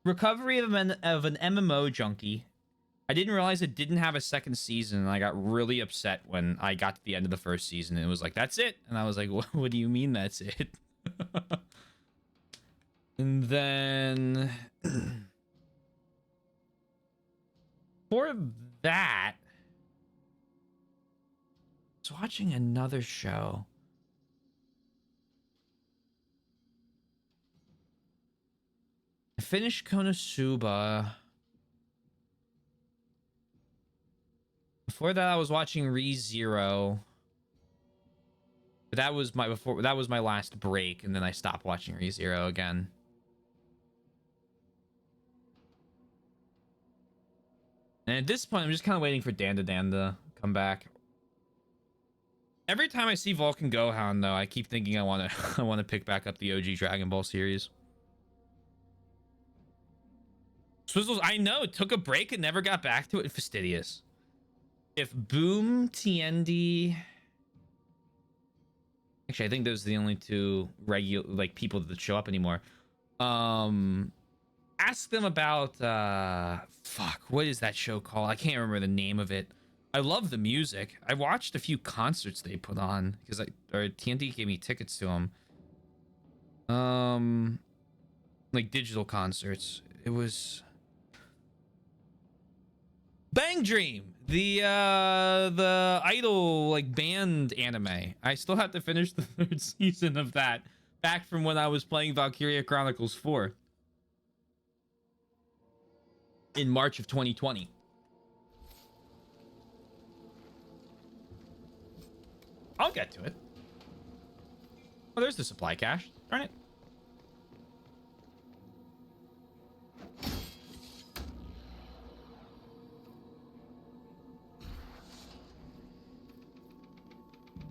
Recovery of an MMO Junkie. I didn't realize it didn't have a second season, and I got really upset when I got to the end of the first season and it was like, that's it. And I was like, what do you mean that's it? And then for that, I was watching another show. I finished Konosuba. Before that, I was watching ReZero. But that was my last break, and then I stopped watching ReZero again. And at this point, I'm just kind of waiting for Dan to come back. Every time I see Vulcan Gohan, though, I keep thinking I want to pick back up the OG Dragon Ball series. Swizzles, I know, took a break and never got back to it. Fastidious. If Boom, TND... Actually, I think those are the only two regular, like, people that show up anymore. Ask them about, fuck, what is that show called? I can't remember the name of it. I love the music. I watched a few concerts they put on because TNT gave me tickets to them. Like digital concerts. It was Bang Dream, the idol like band anime. I still have to finish the 3rd season of that, back from when I was playing Valkyria Chronicles 4 in March of 2020. I'll get to it. Oh, there's the supply cache. Darn it.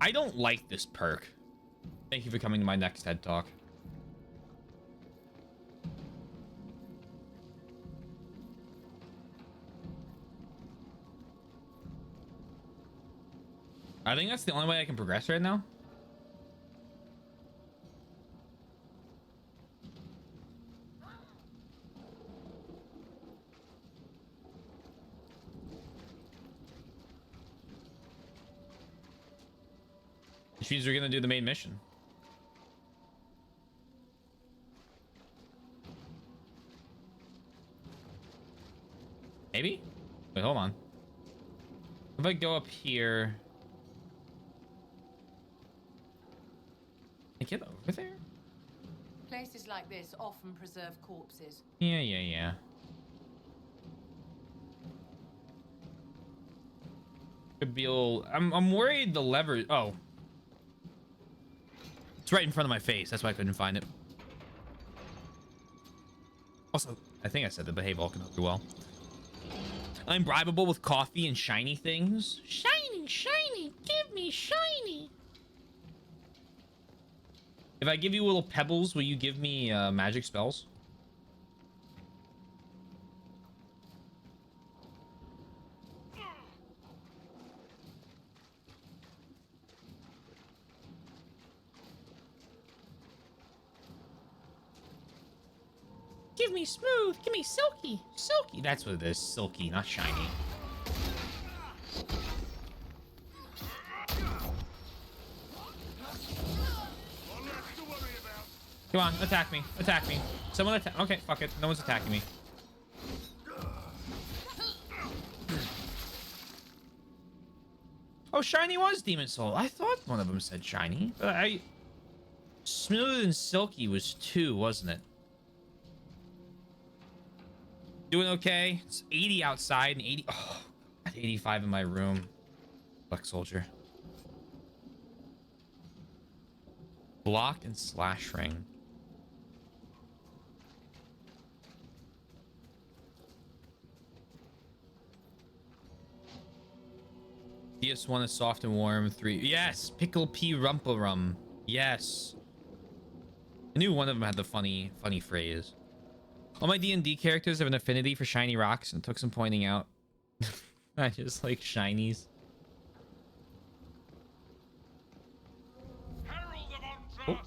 I don't like this perk. Thank you for coming to my next TED Talk. I think that's the only way I can progress right now. Which means we're gonna do the main mission. Maybe? Wait, hold on. If I go up here... I get over there? Places like this often preserve corpses. Yeah. Could be a little... I'm worried the lever... Oh. It's right in front of my face. That's why I couldn't find it. Also, I think I said the behave Vulcan pretty well. I'm bribable with coffee and shiny things. Shiny. Give me shiny. If I give you little pebbles, will you give me magic spells? Give me smooth. Give me silky. Silky. That's what it is. Silky, not shiny. Come on, attack me. Attack me. Someone attack. Okay, fuck it. No one's attacking me. Oh, shiny was Demon Soul. I thought one of them said shiny. Smooth and silky was 2, wasn't it? Doing okay. It's 80 outside and 80. Oh, I had 85 in my room. Black Soldier. Block and slash ring. DS1 is soft and warm. 3. Yes. Pickle P Rumpa Rum. Yes. I knew one of them had the funny phrase. All my D&D characters have an affinity for shiny rocks, and it took some pointing out. I just like shinies. Herald of Andraste!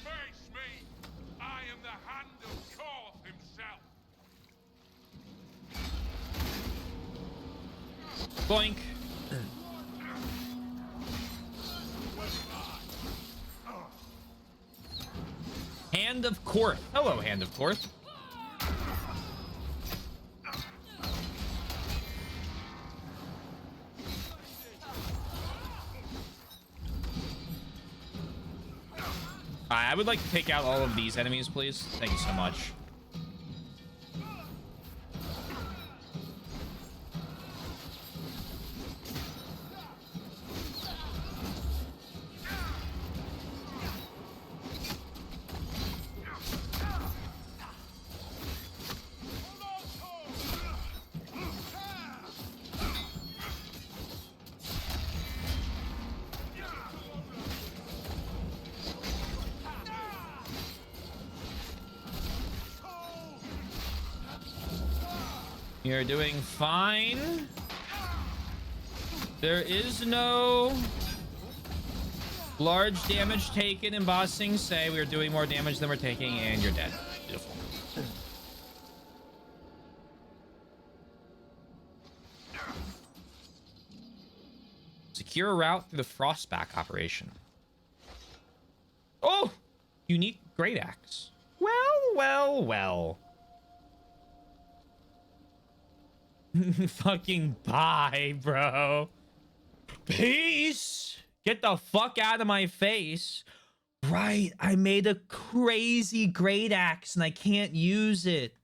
Face me! I am the hand of Korth himself! Boink. Hand of Korth. Hello, Hand of Korth. I would like to take out all of these enemies, please. Thank you so much. You're doing fine. There is no large damage taken in Ba Sing Se. We are doing more damage than we're taking, and you're dead. Beautiful. Secure a route through the Frostback operation. Oh! Unique Great Axe. Well. Fucking bye, bro. Peace. Get the fuck out of my face. Right, I made a crazy Great Axe and I can't use it.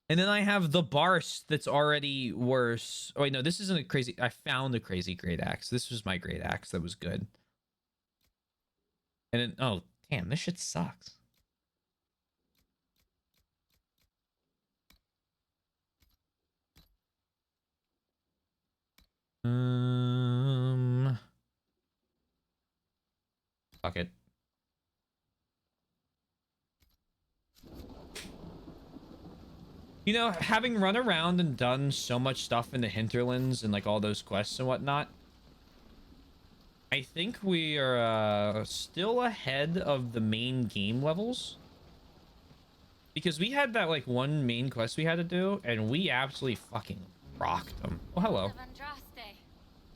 And then I have the Barst that's already worse. Oh wait, no, this isn't a crazy. I found a crazy Great Axe. This was my Great Axe that was good. And then, oh damn, this shit sucks. Fuck it. You know, having run around and done so much stuff in the hinterlands and like all those quests and whatnot, I think we are still ahead of the main game levels. Because we had that like one main quest we had to do, and we absolutely fucking rocked them. Oh, hello.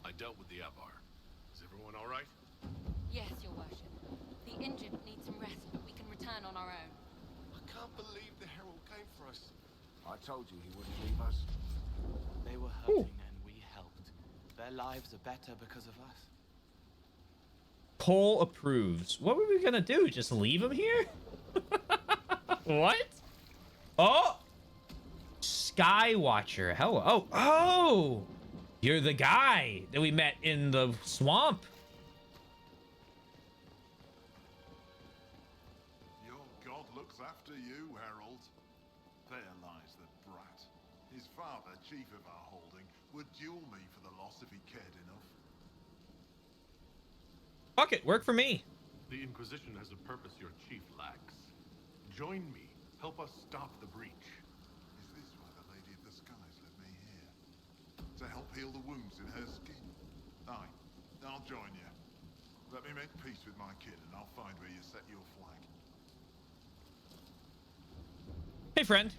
I dealt with the Avar. Is everyone all right? Yes, your worship. The injured need some rest, but we can return on our own. I can't believe the Herald came for us. I told you he wouldn't leave us. They were hurting and we helped. Their lives are better because of us. Cole approves. What were we gonna do? Just leave him here? What? Oh! Skywatcher. Hello. Oh! You're the guy that we met in the swamp. Your god looks after you, Herald. There lies the brat. His father, chief of our holding, would duel me for the loss if he cared enough. Fuck it. Work for me. The Inquisition has a purpose your chief lacks. Join me. Help us stop the breach. Is this why the Lady of the Skies led me here? To help heal the wounds in her skin? Aye, I'll join you. Let me make peace with my kid and I'll find where you set your flag. Hey, friend.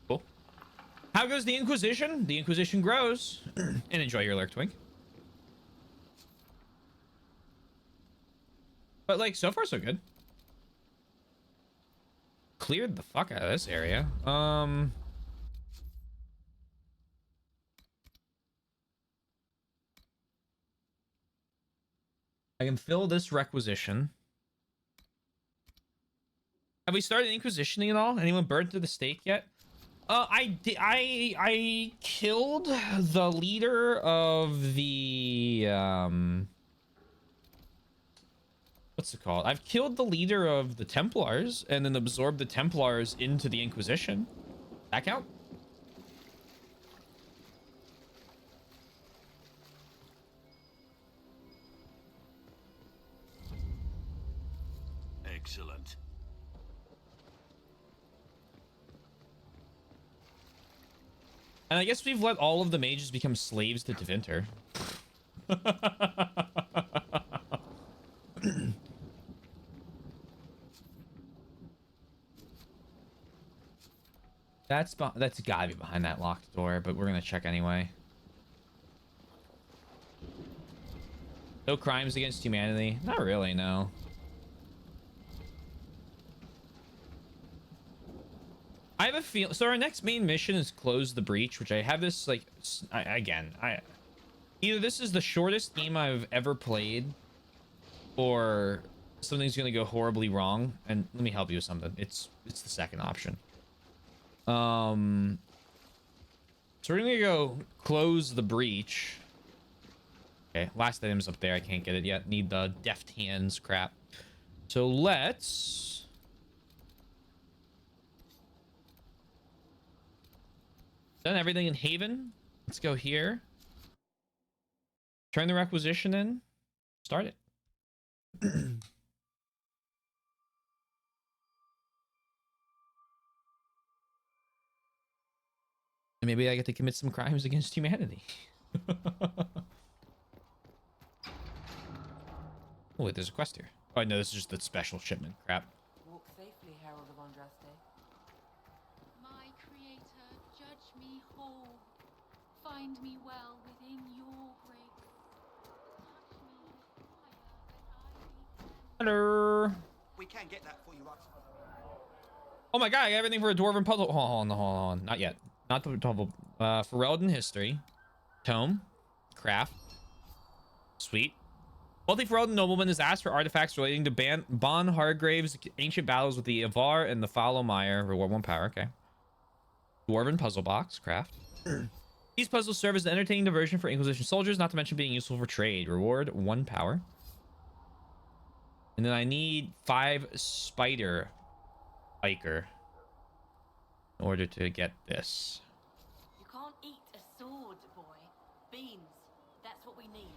Cool. How goes the Inquisition? The Inquisition grows. And enjoy your lurk, Twink. But, like, so far, so good. Cleared the fuck out of this area. I can fill this requisition. Have we started inquisitioning at all? Anyone burned to the stake yet? I killed the leader of the what's it called? I've killed the leader of the Templars and then absorbed the Templars into the Inquisition. That count? Excellent. And I guess we've let all of the mages become slaves to Tevinter. That's gotta be behind that locked door, but we're gonna check anyway. No crimes against humanity? Not really, no. I have a feel. So our next main mission is close the breach, which I have this like either this is the shortest game I've ever played, or something's gonna go horribly wrong. And let me help you with something. It's the second option. So we're gonna go close the breach. Okay, last item's up there. I can't get it yet. Need the deft hands crap. So let's Done everything in Haven. Let's go here. Turn the requisition in. Start it. And maybe I get to commit some crimes against humanity. Oh, wait, there's a quest here. Oh, no, this is just the special shipment. Crap. Walk safely, Herald of Andraste. My creator, judge me whole. Find me well within your grace. Touch me with fire that I may Hello. We can get that for you, Rox. Oh my god, I got everything for a dwarven puzzle. Hold on. Not yet. Not the double. For relevant history. Tome. Craft. Sweet. Wealthy Ferelden nobleman has asked for artifacts relating to Bon Hargrave's ancient battles with the Avar and the Followmire. Reward 1 power. Okay. Dwarven puzzle box. Craft. These puzzles serve as an entertaining diversion for Inquisition soldiers, not to mention being useful for trade. Reward 1 power. And then I need 5 spider biker in order to get this. You can't eat a sword, boy. Beans. That's what we need.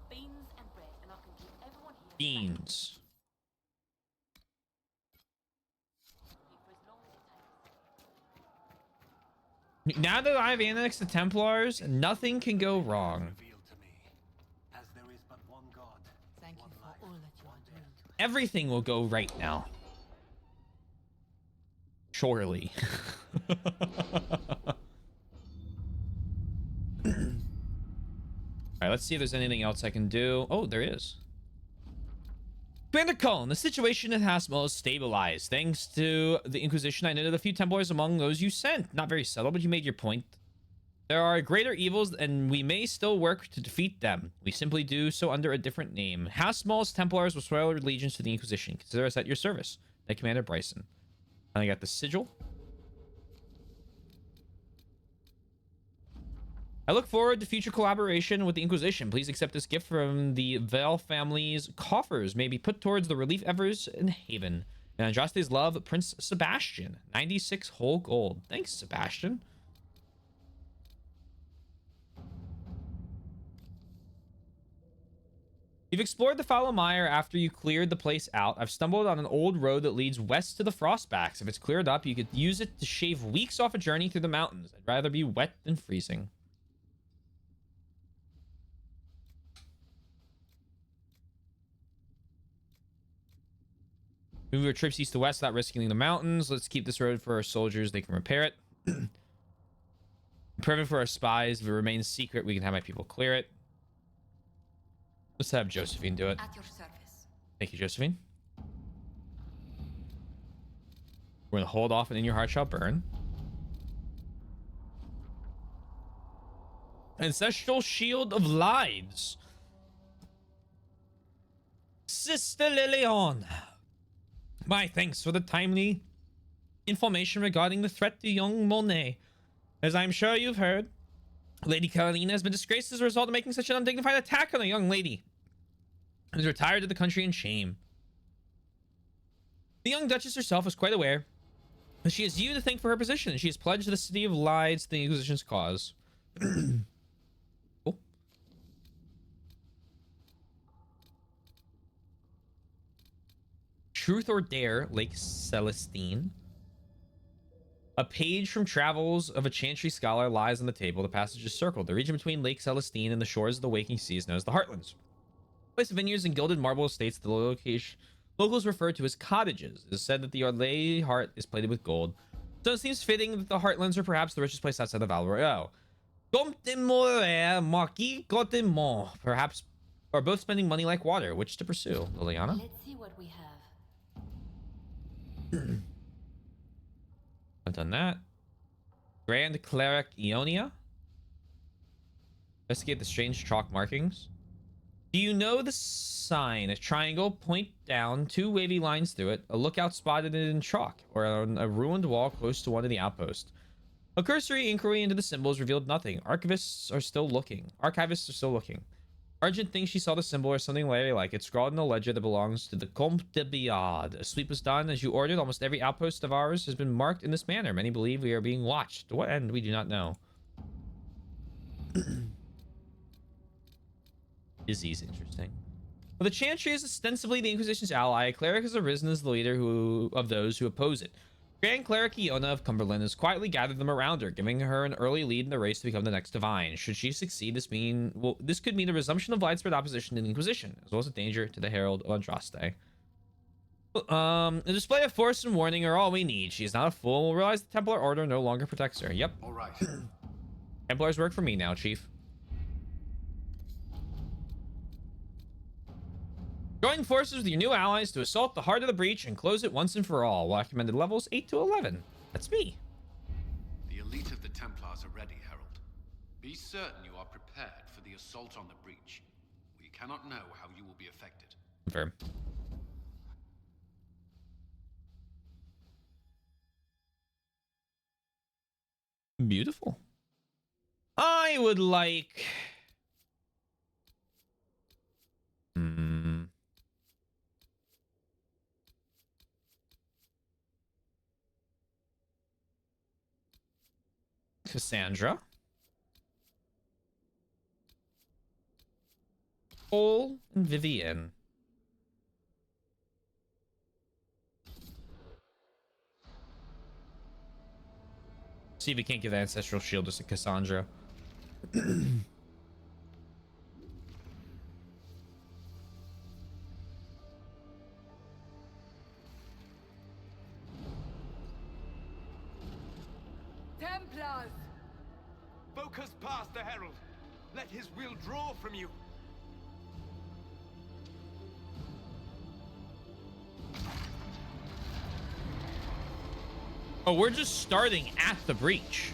Beans and bread, and I can keep everyone here. Beans. Keep for as long as it takes. Now that I've annexed the Templars, nothing can go wrong. Revealed to me, as there is but one God. Thank you for all that you are doing. Everything will go right now. Surely. Alright, let's see if there's anything else I can do. Oh, there is. Commander Cullen, the situation at Hasmel is stabilized. Thanks to the Inquisition, I noted a few Templars among those you sent. Not very subtle, but you made your point. There are greater evils, and we may still work to defeat them. We simply do so under a different name. Hasmel's Templars will swear allegiance to the Inquisition. Consider us at your service. Knight Commander Bryson. And I got the sigil. I look forward to future collaboration with the Inquisition. Please accept this gift from the Val family's coffers. May be put towards the relief efforts in Haven. And Andraste's love, Prince Sebastian. 96 whole gold. Thanks, Sebastian. You've explored the Followmire after you cleared the place out. I've stumbled on an old road that leads west to the Frostbacks. If it's cleared up, you could use it to shave weeks off a journey through the mountains. I'd rather be wet than freezing. Move your trips east to west without risking the mountains. Let's keep this road for our soldiers. They can repair it. Prevent for our spies. If it remains secret, we can have my people clear it. Let's have Josephine do it. At your service. Thank you, Josephine. We're going to hold off and In Your Heart Shall Burn. Ancestral Shield of Lives. Sister Lilian. My thanks for the timely information regarding the threat to young Monet. As I'm sure you've heard, Lady Carolina has been disgraced as a result of making such an undignified attack on a young lady who is retired to the country in shame. The young Duchess herself is quite aware that she has you to thank for her position, and she has pledged the City of Lides to the Inquisition's cause. Cool. Truth or Dare, Lake Celestine. A page from Travels of a Chantry Scholar lies on the table. The passage is circled. The region between Lake Celestine and the shores of the Waking Sea is known as the Heartlands. Place of vineyards and gilded marble estates the locals refer to as cottages. It is said that the Orlais heart is plated with gold. So it seems fitting that the Heartlands are perhaps the richest place outside of Val Royeaux. Marquis Cotemont, perhaps, are both spending money like water. Which to pursue, Liliana? Let's see what we have. I've done that. Grand Cleric Ionia. Investigate the strange chalk markings. Do you know the sign? A triangle, point down, 2 wavy lines through it, a lookout spotted in chalk, or on a ruined wall close to one of the outposts. A cursory inquiry into the symbols revealed nothing. Archivists are still looking. Argent thinks she saw the symbol or something like it scrawled in a ledger that belongs to the Comte de Biard. A sweep was done as you ordered. Almost every outpost of ours has been marked in this manner. Many believe we are being watched. To what end, we do not know. Disease, interesting. Well, the Chantry is ostensibly the Inquisition's ally. A cleric has arisen as the leader of those who oppose it. Grand Cleric Iona of Cumberland has quietly gathered them around her, giving her an early lead in the race to become the next divine. Should she succeed, this could mean a resumption of widespread opposition to the Inquisition, as well as a danger to the Herald of Andraste. A display of force and warning are all we need. She is not a fool and will realize the Templar Order no longer protects her. Yep. All right. Templars work for me now, Chief. Join forces with your new allies to assault the heart of the breach and close it once and for all. Recommended levels 8 to 11. That's me. The elite of the Templars are ready, Herald. Be certain you are prepared for the assault on the breach. We cannot know how you will be affected. Confirm. Beautiful. I would like... Cassandra. Cole and Vivian. See if we can't give the Ancestral Shield just to Cassandra. Templars! Focus past the Herald. Let his will draw from you. Oh, we're just starting at the breach.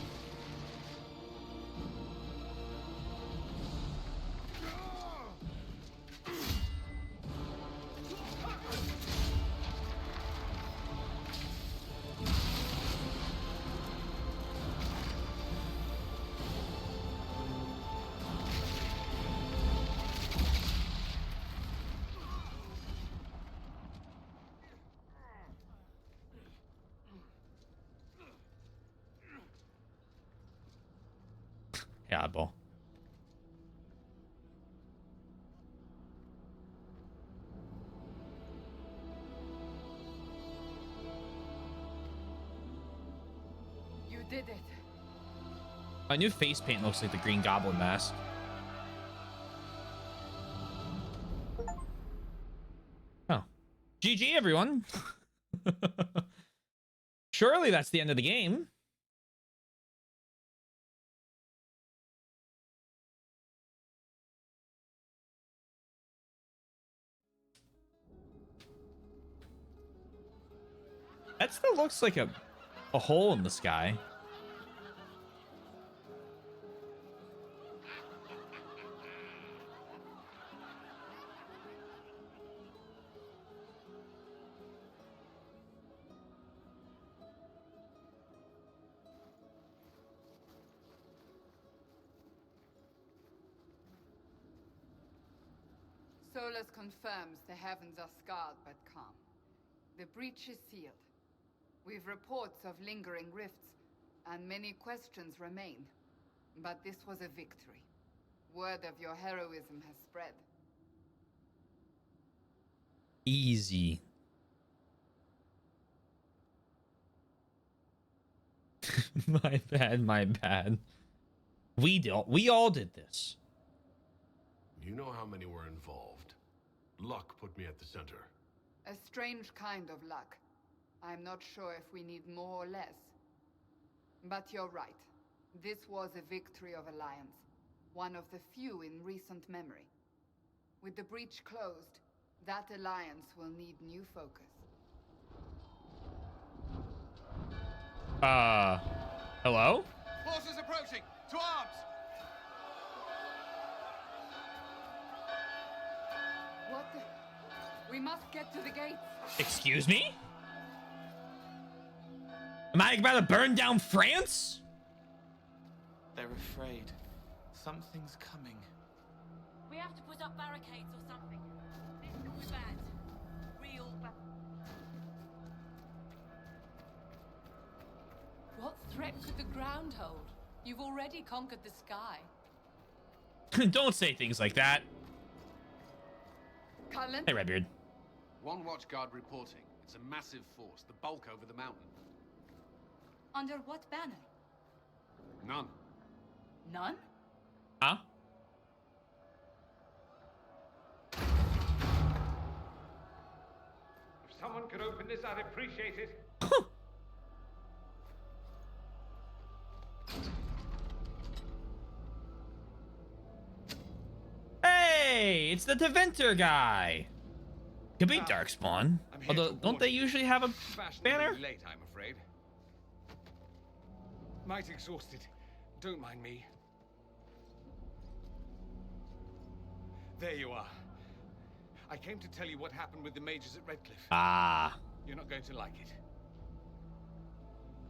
Yeah, ball. You did it. My new face paint looks like the Green Goblin mask. Oh. GG, everyone. Surely that's the end of the game. That still looks like a hole in the sky. Solus confirms the heavens are scarred but calm. The breach is sealed. We've reports of lingering rifts, and many questions remain. But this was a victory. Word of your heroism has spread. Easy. My bad, my bad. We all did this. You know how many were involved. Luck put me at the center. A strange kind of luck. I'm not sure if we need more or less. But you're right. This was a victory of Alliance. One of the few in recent memory. With the breach closed, that alliance will need new focus. Hello? Forces approaching! To arms! What the... We must get to the gates. Excuse me? Am I about to burn down France? They're afraid. Something's coming. We have to put up barricades or something. This could be bad. Real bad. What threat could the ground hold? You've already conquered the sky. Don't say things like that. Cullen? Hey, Redbeard. One watchguard reporting. It's a massive force, the bulk over the mountain. Under what banner? None. None? Huh? If someone could open this, I'd appreciate it. Hey, it's the Deventer guy. Could be Darkspawn. I'm here Although, to don't warn they you. usually have a Fashionably banner? late, I'm afraid. Might exhausted. Don't mind me. There you are. I came to tell you what happened with the mages at Redcliffe. Ah. You're not going to like it.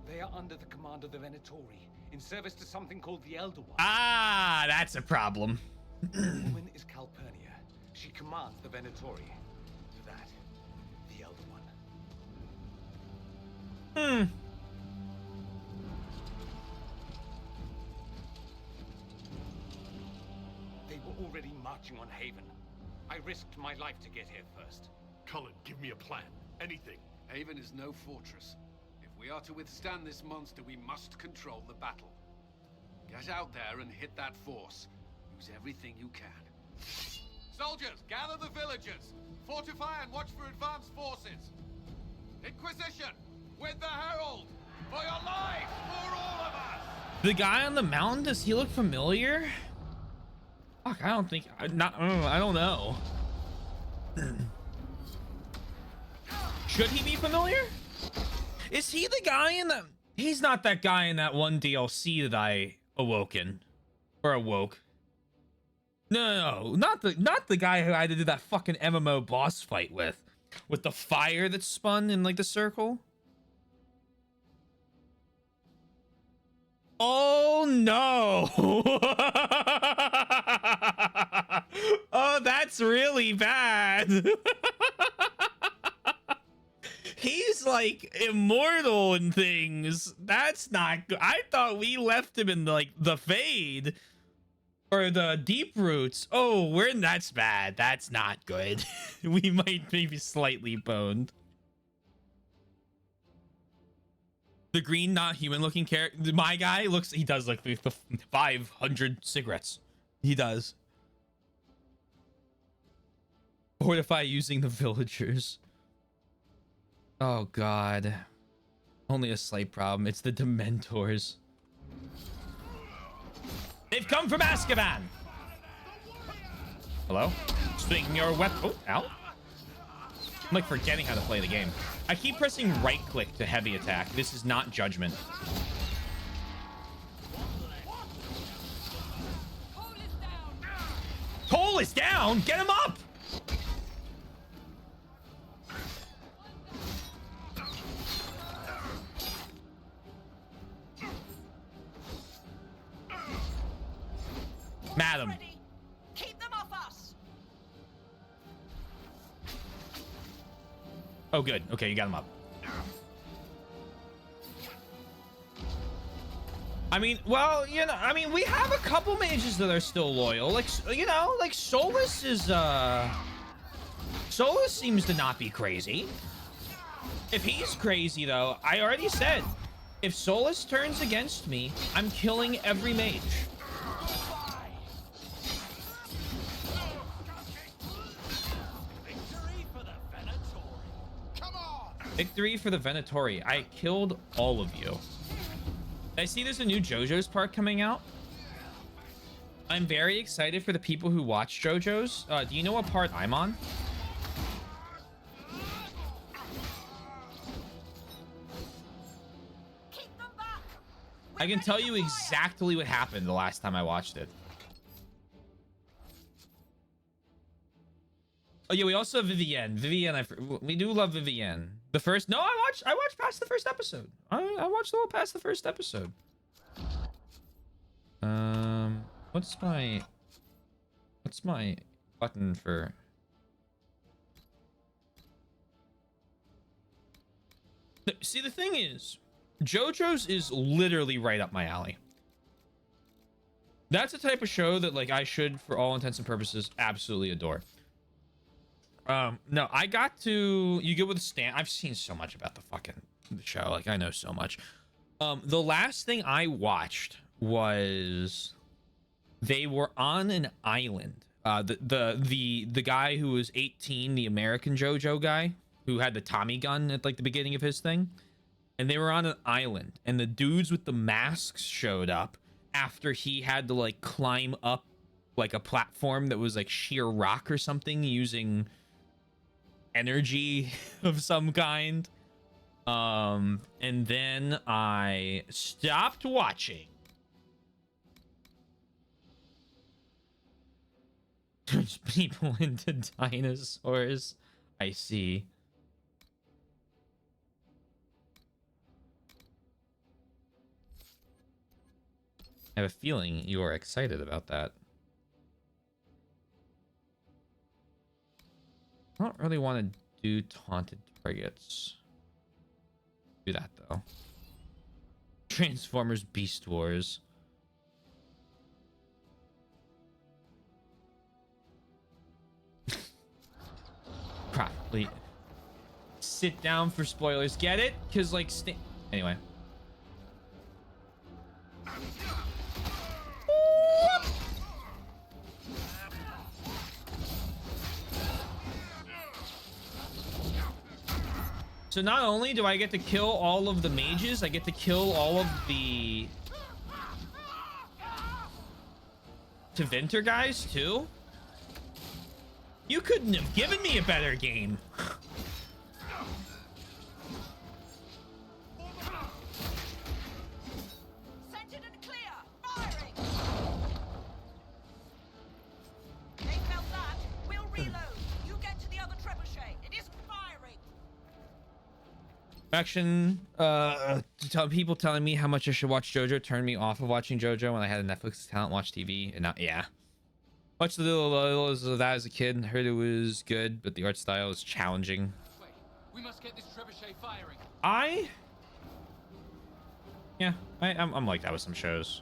They are under the command of the Venatori, in service to something called the Elder One. Ah, that's a problem. The woman is Calpurnia. She commands the Venatori. To that, the Elder One. They were already marching on Haven. I risked my life to get here first. Cullen, give me a plan. Anything. Haven is no fortress. If we are to withstand this monster, we must control the battle. Get out there and hit that force. Use everything you can. Soldiers, gather the villagers. Fortify and watch for advanced forces. Inquisition, with the Herald! For your life! For all of us! The guy on the mountain, does he look familiar? Fuck, I don't think. I don't know. Should he be familiar? Is he the guy in the... He's not that guy in that one DLC that I awoken. Or awoke. No, not the guy who I had to do that fucking MMO boss fight with. With the fire that spun in like the circle. Oh no. Oh, that's really bad. He's like immortal and things. That's not good. I thought we left him in like the Fade or the Deep Roots. Oh, that's bad. That's not good. We might maybe slightly boned. The green, not human looking character. My guy looks, he does look like the 500 cigarettes. He does. Fortify using the villagers. Oh god. Only a slight problem. It's the Dementors. They've come from Azkaban. Hello? Swing your weapon. Oh, ow. I'm like forgetting how to play the game. I keep pressing right click to heavy attack. This is not judgment. Cole is down. Get him up. Madam. Keep them off us. Oh, good. Okay, you got him up. I mean, well, you know, I mean, we have a couple mages that are still loyal. Like, you know, like Solus is, Solus seems to not be crazy. If he's crazy, though, I already said, if Solus turns against me, I'm killing every mage. Victory for the Venatori. I killed all of you. I see there's a new JoJo's part coming out. I'm very excited for the people who watch JoJo's. Do you know what part I'm on? I can tell you exactly what happened the last time I watched it. Oh yeah, we also have Vivienne. Vivienne, we do love Vivienne. The first, no, I watched past the first episode. I watched all past the first episode. What's What's my button for? See, the thing is, JoJo's is literally right up my alley. That's the type of show that like I should, for all intents and purposes, absolutely adore. No, I got to, you get with Stan. I've seen so much about the fucking show. Like, I know so much. The last thing I watched was they were on an island. The guy who was 18, the American JoJo guy who had the Tommy gun at like the beginning of his thing, and they were on an island, and the dudes with the masks showed up after he had to like climb up like a platform that was like sheer rock or something using energy of some kind. And then I stopped watching. There's people into dinosaurs. I see. I have a feeling you are excited about that. I don't really want to do taunted targets. Do that though. Transformers Beast Wars. Probably sit down for spoilers. Get it? Because like anyway. So not only do I get to kill all of the mages, I get to kill all of the Tevinter guys too. You couldn't have given me a better game. Centered and clear. Firing. They felt that. We'll reload. You get to the other trebuchet. It isn't firing. Action. People telling me how much I should watch JoJo turned me off of watching JoJo when I had a Netflix account, watch TV, and not. Yeah. Watched the little of that as a kid. Heard it was good, but the art style is challenging. Wait, we must get this trebuchet firing. I'm like that with some shows.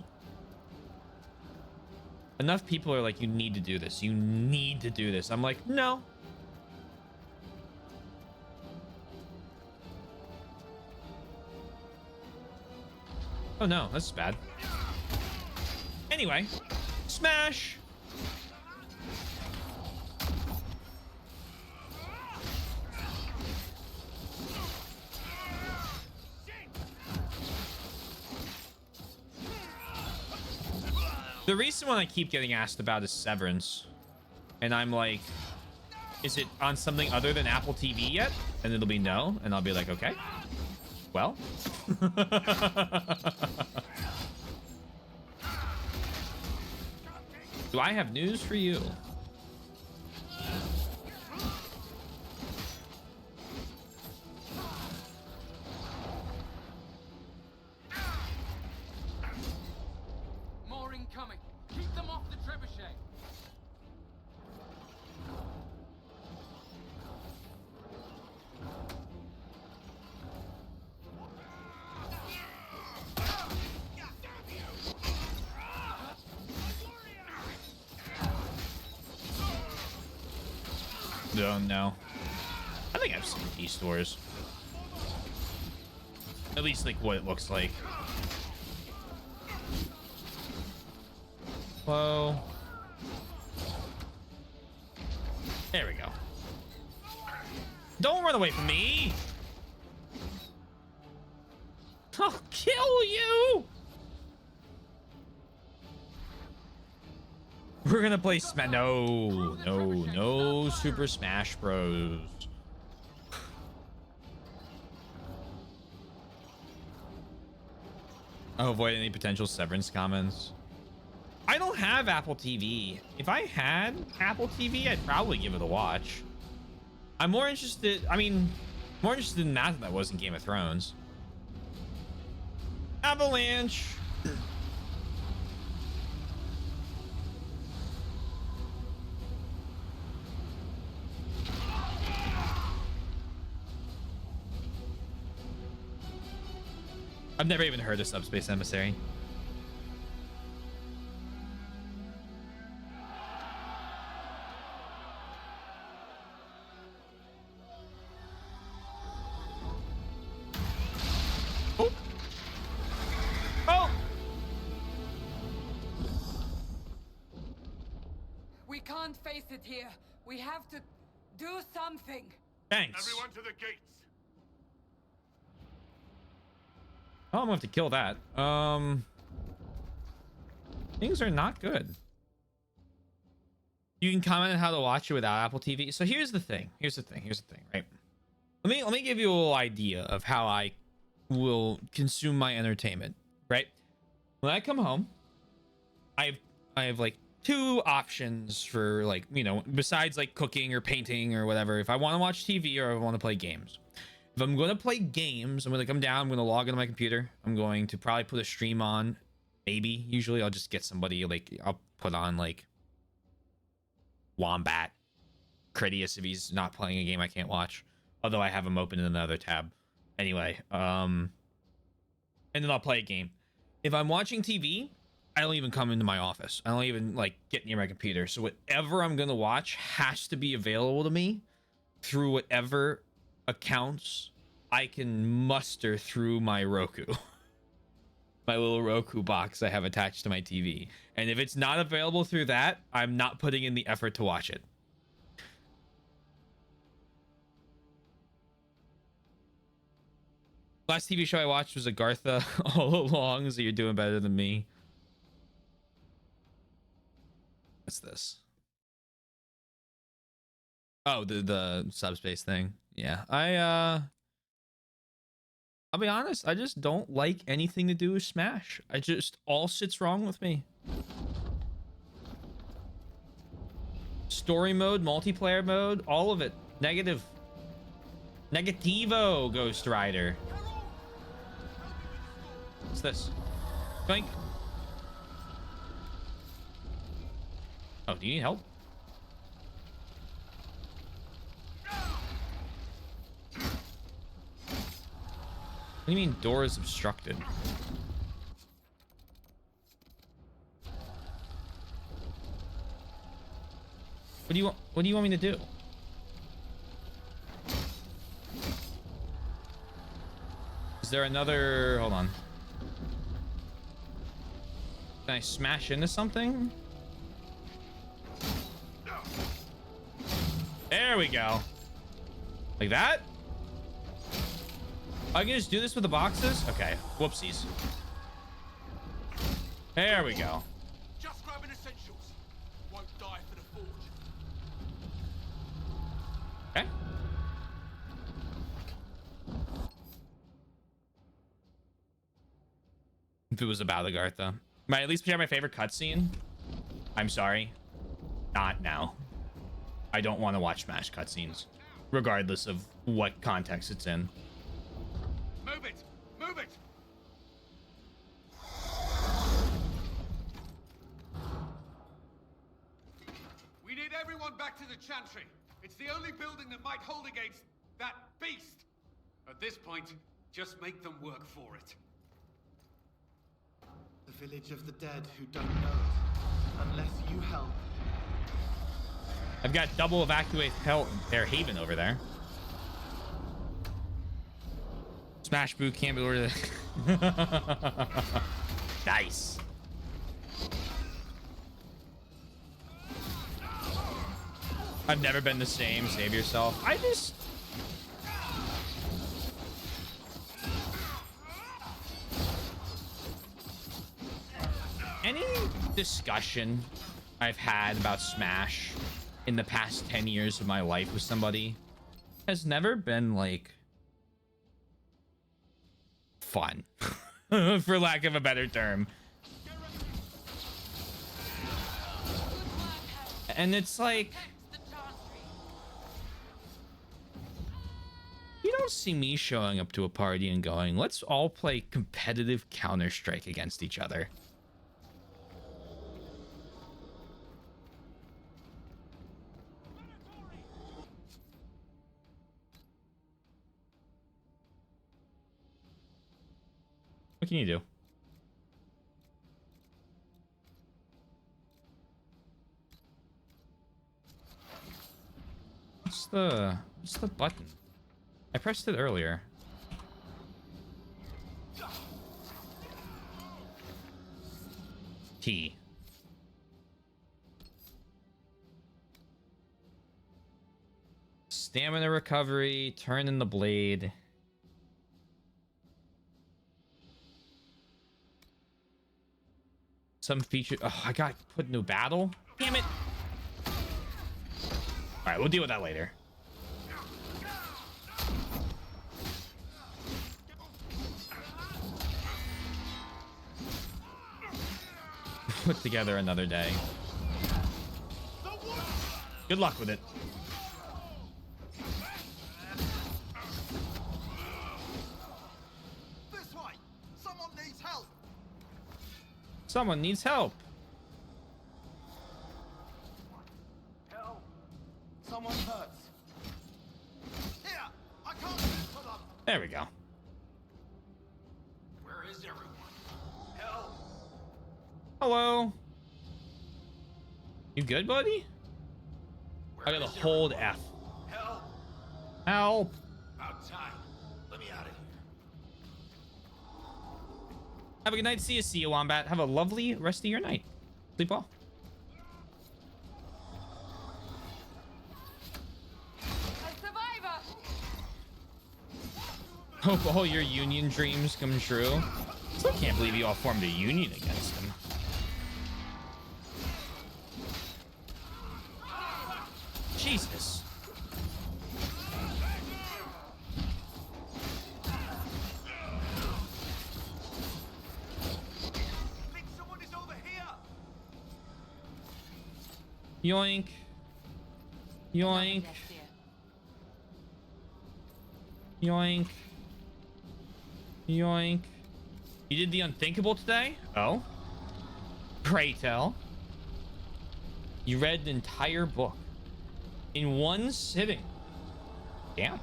Enough people are like, you need to do this. You need to do this. I'm like, no. Oh no, that's bad. Anyway, smash. The recent one I keep getting asked about is Severance. And I'm like, is it on something other than Apple TV yet? And it'll be no. And I'll be like, okay. Well. Do I have news for you? More incoming. Keep them off the trebuchet. Oh no. I think I've seen Beast Wars. At least like what it looks like. Whoa. There we go. Don't run away from me. I'll kill you. We're gonna play no Super Smash Bros. I'll avoid any potential Severance comments. I don't have Apple TV. If I had Apple TV, I'd probably give it a watch. I'm more interested, more interested in that than I was in Game of Thrones. Avalanche. I've never even heard of Subspace Emissary. Oh. Oh. We can't face it here. We have to do something. Thanks. Everyone to the gates. Oh, I'm gonna have to kill that. Things are not good. You can comment on how to watch it without Apple TV. So here's the thing. Here's the thing, right? Let me give you a little idea of how I will consume my entertainment, right? When I come home, I have like two options for, like, you know, besides like cooking or painting or whatever. If I want to watch TV or I want to play games. If I'm going to play games, I'm going to come down, I'm going to log into my computer. I'm going to probably put a stream on. Maybe. Usually I'll just get somebody, like, I'll put on, like, Wombat. Critias if he's not playing a game I can't watch. Although I have him open in another tab. Anyway, and then I'll play a game. If I'm watching TV, I don't even come into my office. I don't even, like, get near my computer. So whatever I'm going to watch has to be available to me through whatever accounts I can muster through my Roku. My little Roku box I have attached to my TV. And if it's not available through that, I'm not putting in the effort to watch it. Last TV show I watched was Agartha all along, so you're doing better than me. What's this? Oh, the subspace thing. Yeah, I'll be honest, I just don't like anything to do with Smash. I just, all sits wrong with me. Story mode, multiplayer mode, all of it. Negative. Negativo, Ghost Rider. What's this? Boink. Oh, do you need help? What do you mean door is obstructed? What do you want me to do? Is there another, hold on. Can I smash into something? There we go. Like that? I can just do this with the boxes? Okay. Whoopsies. There we go. Just grabbing essentials. Won't die for the forge. Okay. If it was about Agartha. Might at least share my favorite cutscene. I'm sorry. Not now. I don't want to watch Smash cutscenes. Regardless of what context it's in. Move it! Move it! We need everyone back to the Chantry. It's the only building that might hold against that beast. At this point, just make them work for it. The village of the dead who don't know it. Unless you help. I've got double evacuate their haven over there. Smash boot can't be ordered. Nice. I've never been the same. Save yourself. I just... Any discussion I've had about Smash in the past 10 years of my life with somebody has never been, like, fun, for lack of a better term. And it's like, you don't see me showing up to a party and going, let's all play competitive Counter-Strike against each other. What can you do? What's the button? I pressed it earlier. T. Stamina recovery, turn in the blade. Some feature. Oh, I got put into battle. Damn it. All right, we'll deal with that later. Put together another day. Good luck with it. This way! Someone needs help! Someone needs help. Help! Someone hurts. Here! I can't do for them! There we go. Where is everyone? Help! Hello. You good, buddy? I gotta hold F. Help! Help. About time. Let me out of here. Have a good night. See you, Wombat. Have a lovely rest of your night. Sleep well. A survivor! Hope all your union dreams come true. Still can't believe you all formed a union against him. Jesus. Think someone is over here! Yoink. Yoink. Yoink. Yoink. You did the unthinkable today? Oh? Pray tell. You read the entire book in one sitting. Damn.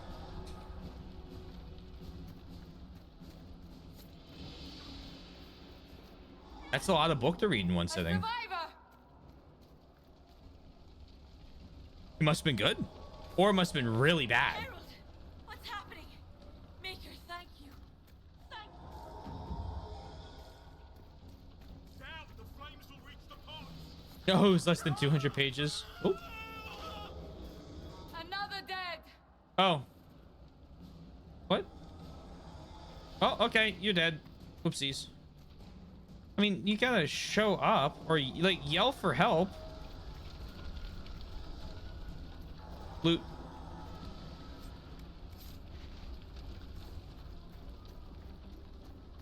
That's a lot of book to read in one sitting. Survivor! It must have been good. Or it must have been really bad. Harold, what's happening? Maker, thank you. Thank Down! The flames will reach the pond! Oh, it was less than 200 pages. Oh. Another dead! Oh. What? Oh, okay. You're dead. Whoopsies. I mean, you gotta show up or like yell for help. Loot.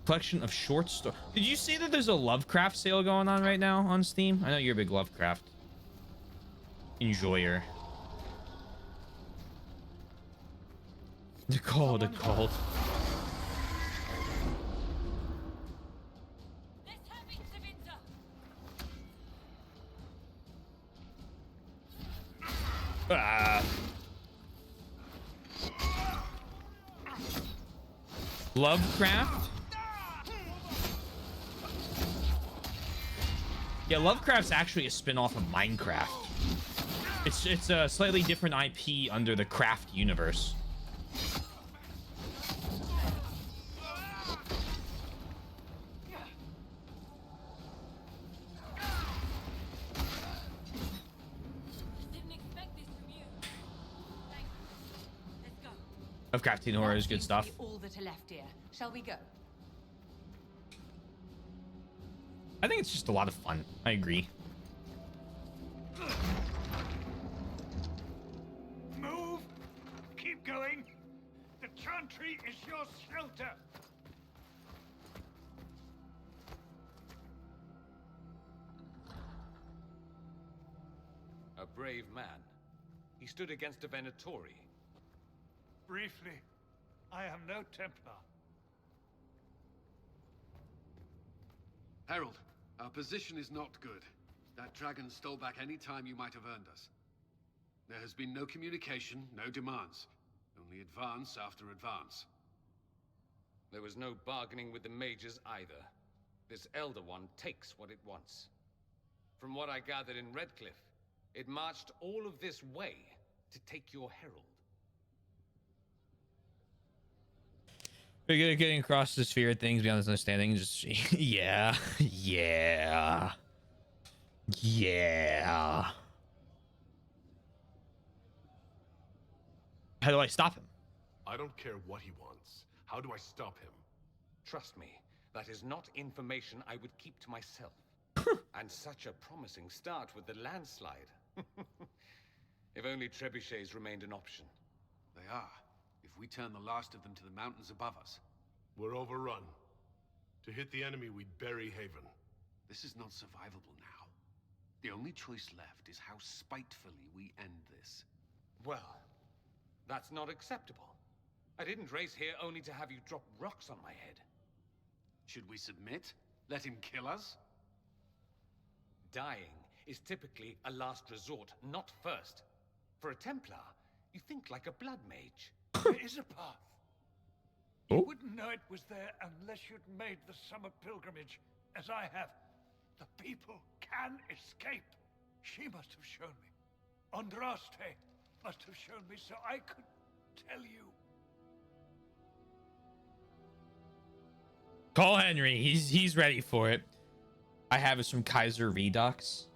Collection of short stories. Did you see that there's a Lovecraft sale going on right now on Steam? I know you're a big Lovecraft enjoyer. The call. Let's have it, Savinza. Lovecraft? Yeah, Lovecraft's actually a spin-off of Minecraft. It's a slightly different IP under the Craft universe. Didn't expect this from you. Thank you. Let's go. Lovecraftian horror is good stuff. All that are left here. Shall we go? I think it's just a lot of fun. I agree. Move! Keep going! The chantry is your shelter! A brave man. He stood against a Venatori. Briefly, I am no Templar. Herald, our position is not good. That dragon stole back any time you might have earned us. There has been no communication, no demands. Only advance after advance. There was no bargaining with the mages either. This Elder One takes what it wants. From what I gathered in Redcliffe, it marched all of this way to take your herald. We're getting across the sphere of things beyond this understanding. Just yeah, yeah, yeah. How do I stop him? I don't care what he wants. How do I stop him? Trust me, that is not information I would keep to myself. And such a promising start with the landslide. If only trebuchets remained an option. They are, if we turn the last of them to the mountains above us. We're overrun. To hit the enemy, we'd bury Haven. This is not survivable now. The only choice left is how spitefully we end this. Well, that's not acceptable. I didn't race here only to have you drop rocks on my head. Should we submit? Let him kill us? Dying is typically a last resort, not first. For a Templar, you think like a blood mage. There is a path. Oh. You wouldn't know it was there unless you'd made the summer pilgrimage, as I have. The people can escape. She must have shown me. Andraste must have shown me so I could tell you. Call Henry. He's ready for it. I have it from Kaiser Redux.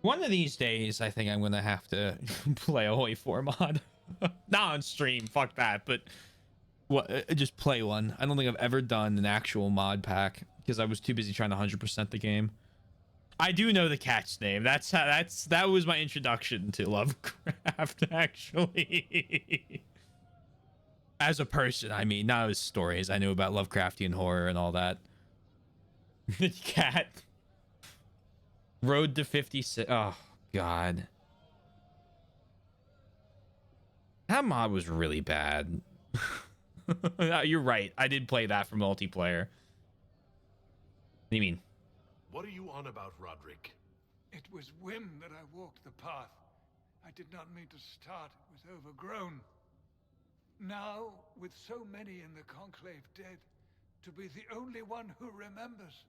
One of these days, I think I'm gonna have to play a Hoi 4 mod. Not on stream, fuck that. But what? Just play one. I don't think I've ever done an actual mod pack because I was too busy trying to 100% the game. I do know the cat's name. That was my introduction to Lovecraft, actually. As a person, I mean, not as stories. I knew about Lovecraftian horror and all that. The cat. Road to 56. Oh, God. That mod was really bad. You're right. I did play that for multiplayer. What do you mean? What are you on about, Roderick? It was whim that I walked the path. I did not mean to start. It was overgrown. Now, with so many in the Conclave dead, to be the only one who remembers.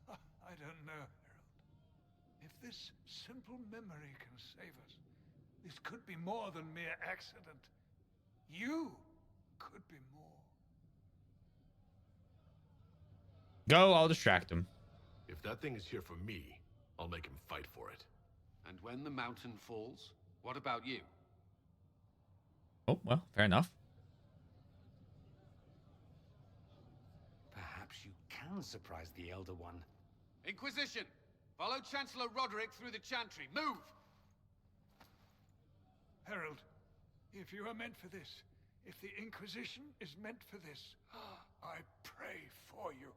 I don't know, Herald. If this simple memory can save us, this could be more than mere accident. You could be more. Go, I'll distract him. If that thing is here for me, I'll make him fight for it. And when the mountain falls, what about you? Oh, well, fair enough. Perhaps you can surprise the Elder One. Inquisition! Follow Chancellor Roderick through the Chantry. Move! Herald, if you are meant for this, if the Inquisition is meant for this, I pray for you.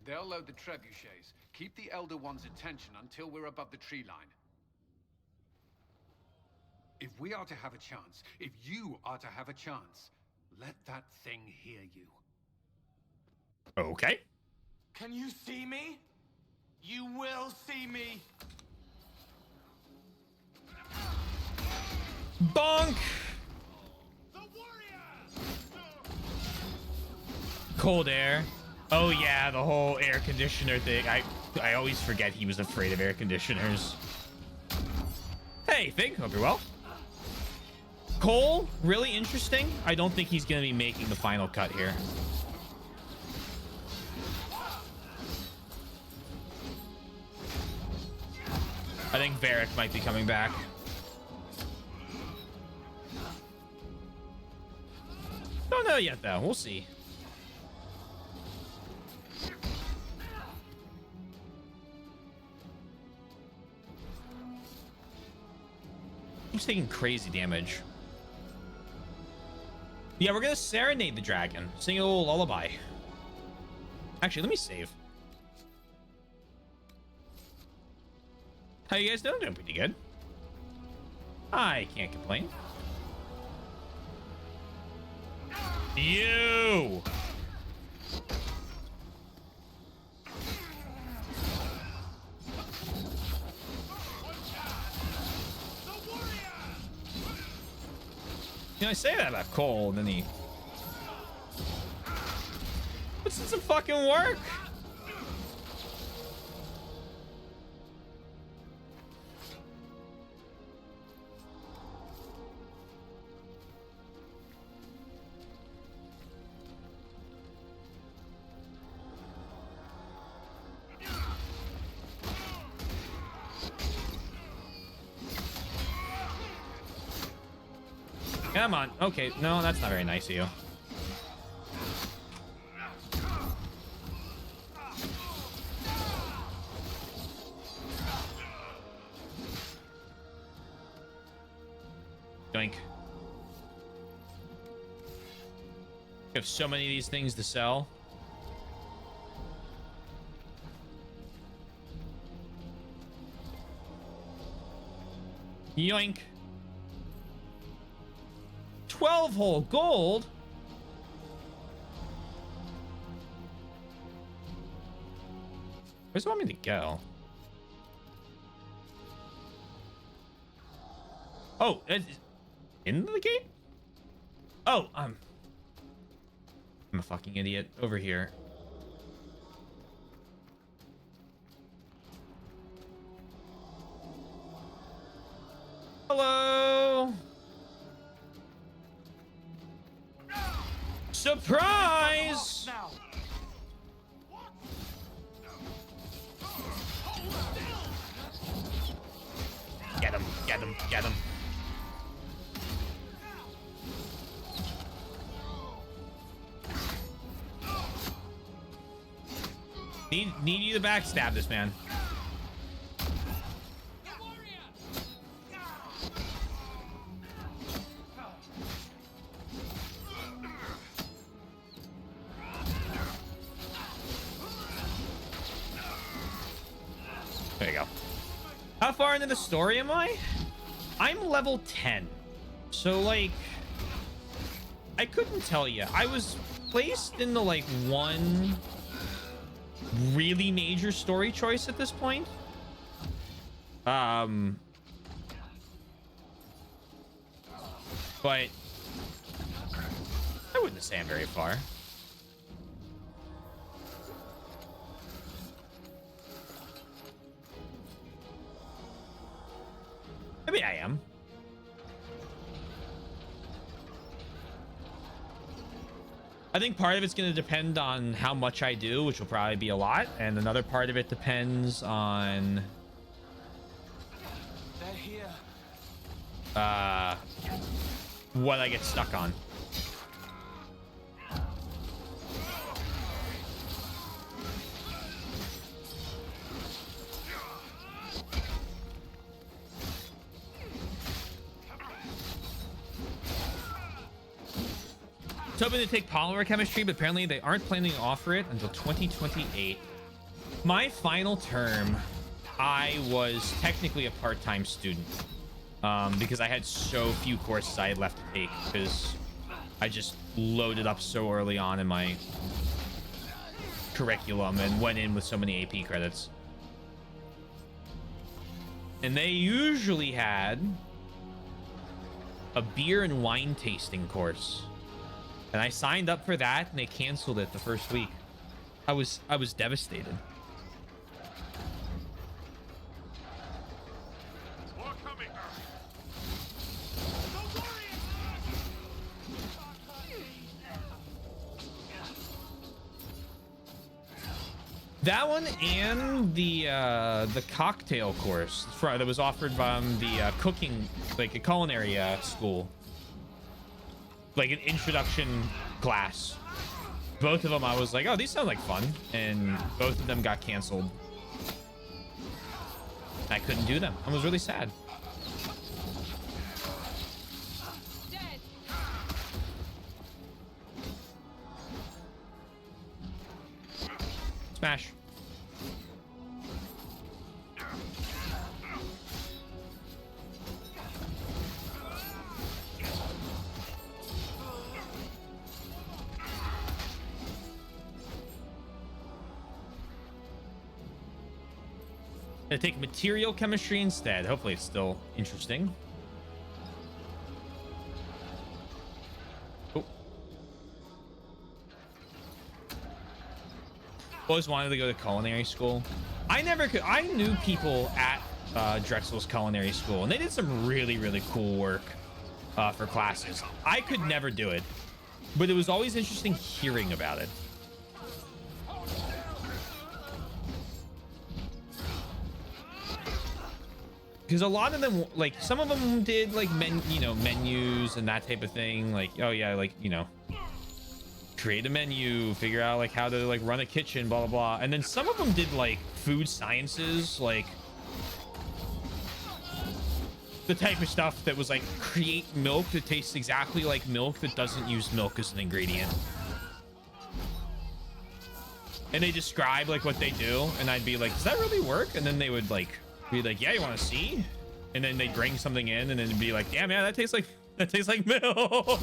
They'll load the trebuchets. Keep the Elder One's attention until we're above the tree line. If we are to have a chance, if you are to have a chance, let that thing hear you. Okay. Can you see me? You will see me. Bonk! Cold air. Oh yeah, the whole air conditioner thing. I always forget he was afraid of air conditioners. Hey, Fig, hope you're well. Cole, really interesting. I don't think he's going to be making the final cut here. I think Varric might be coming back. Don't know yet, though. We'll see. He's taking crazy damage. Yeah, we're gonna serenade the dragon. Sing a little lullaby. Actually, let me save. How you guys doing? Doing pretty good. I can't complain. You! You know, I say that about Cole, and then he puts in some fucking work. Come on. Okay, no, that's not very nice of you. Doink. We have so many of these things to sell. Yoink. 12 whole gold. Where's it want me to go? Oh, in the gate? Oh, I'm a fucking idiot. Over here. Hello. Surprise! Get him, get him, get him. Need you to backstab this man. There you go. How far into the story am I? I'm level 10. So, like, I couldn't tell you. I was placed in the, like, one really major story choice at this point. But I wouldn't say I'm very far. Maybe I am. I think part of it's going to depend on how much I do, which will probably be a lot. And another part of it depends on... They're here. what I get stuck on. Hoping to take polymer chemistry, but apparently they aren't planning to offer it until 2028. My final term, I was technically a part-time student because I had so few courses I had left to take because I just loaded up so early on in my curriculum and went in with so many AP credits. And they usually had a beer and wine tasting course. And I signed up for that, and they canceled it the first week. I was devastated. That one and the cocktail course that was offered by the cooking, like a culinary school. Like an introduction class. Both of them I was like, oh, these sound like fun, and both of them got canceled. I couldn't do them. I was really sad. Smash. I take material chemistry instead. Hopefully it's still interesting. Always wanted to go to culinary school. I never could. I knew people at Drexel's culinary school, and they did some really, really cool work for classes. I could never do it, but it was always interesting hearing about it. Because a lot of them, like some of them did like menus and that type of thing. Like, oh yeah, like, you know, create a menu, figure out like how to like run a kitchen, blah, blah, blah. And then some of them did like food sciences, like the type of stuff that was like create milk that tastes exactly like milk that doesn't use milk as an ingredient. And they describe like what they do, and I'd be like, does that really work? And then they would like be like, yeah, you want to see? And then they'd bring something in, and then it'd be like, damn, yeah, that tastes like milk.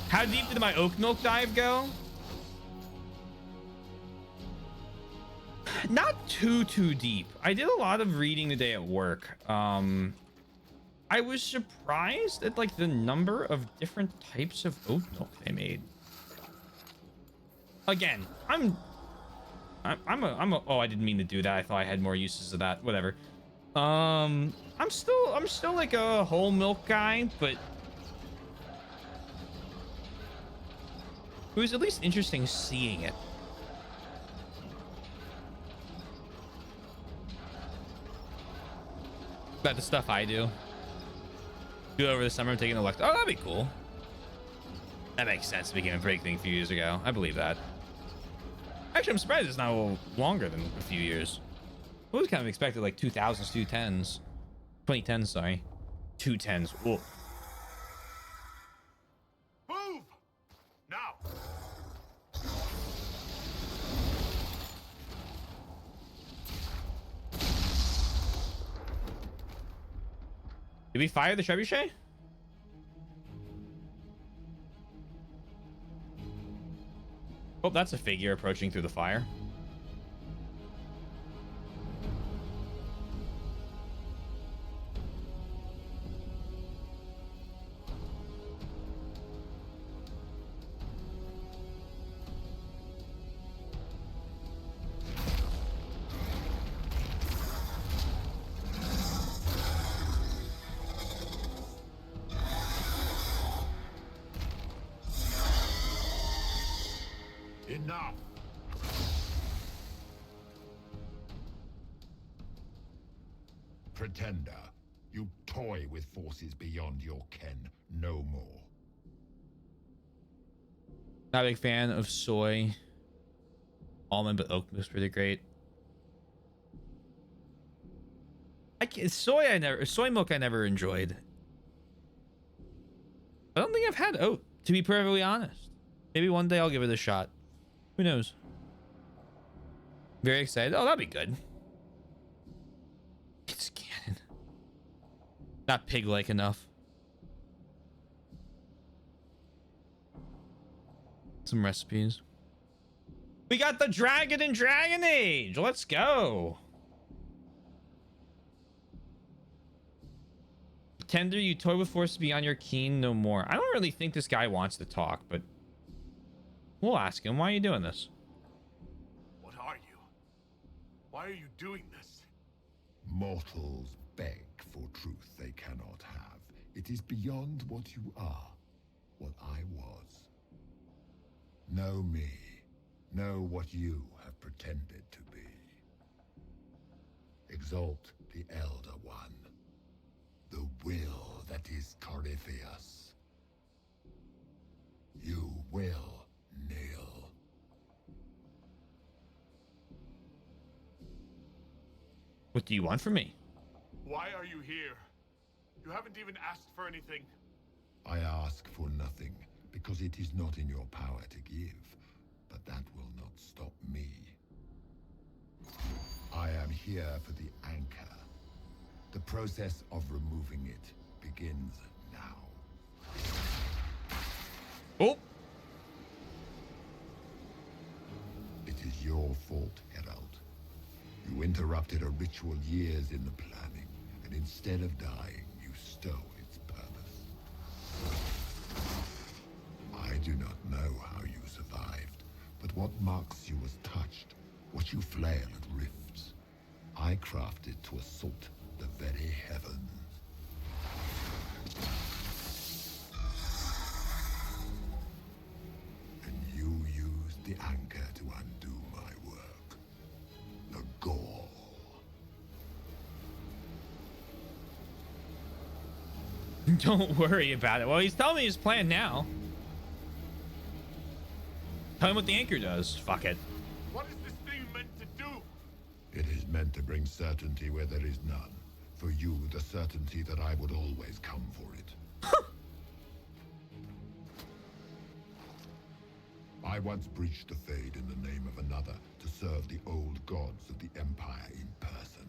How deep did my oak milk dive go? Not too deep. I did a lot of reading today at work. I was surprised at like the number of different types of oat milk they made. Again, I'm a oh, I didn't mean to do that. I thought I had more uses of that. Whatever. I'm still like a whole milk guy, but it was at least interesting seeing it. About the stuff I do over the summer. I'm taking a look. Oh, that'd be cool. That makes sense. It became a break thing a few years ago. I believe that. Actually, I'm surprised it's not a little longer than a few years. I was kind of expected like 2000s, 2010s. 2010s, sorry. 210s. Ooh. Move! Now! Did we fire the trebuchet? Oh, that's a figure approaching through the fire. Enough! Pretender, you toy with forces beyond your ken no more. Not a big fan of soy. Almond, but oat was pretty great. Soy milk I never enjoyed. I don't think I've had oat, to be perfectly honest. Maybe one day I'll give it a shot. Who knows? Very excited. Oh, that'd be good. It's canon. Not pig-like enough. Some recipes. We got the dragon in Dragon Age. Let's go. Tender, you toy with forces beyond your keen no more. I don't really think this guy wants to talk, but we'll ask him. Why are you doing this? What are you? Why are you doing this? Mortals beg for truth they cannot have. It is beyond what you are, what I was. Know me. Know what you have pretended to be. Exalt the Elder One. The will that is Corypheus. You will kneel. What do you want from me? Why are you here? You haven't even asked for anything. I ask for nothing, because it is not in your power to give. But that will not stop me. I am here for the anchor. The process of removing it begins now. Oh! It is your fault, Herald. You interrupted a ritual years in the planning, and instead of dying, you stole its purpose. I do not know how you survived, but what marks you as touched, what you flail at rifts, I crafted to assault the very heavens. And you used the anchor to undo my work. The gall. Don't worry about it. Well, he's telling me his plan now. Tell him what the anchor does. Fuck it. What is this thing meant to do? It is meant to bring certainty where there is none. For you, the certainty that I would always come for it. I once breached the Fade in the name of another to serve the old gods of the Empire in person.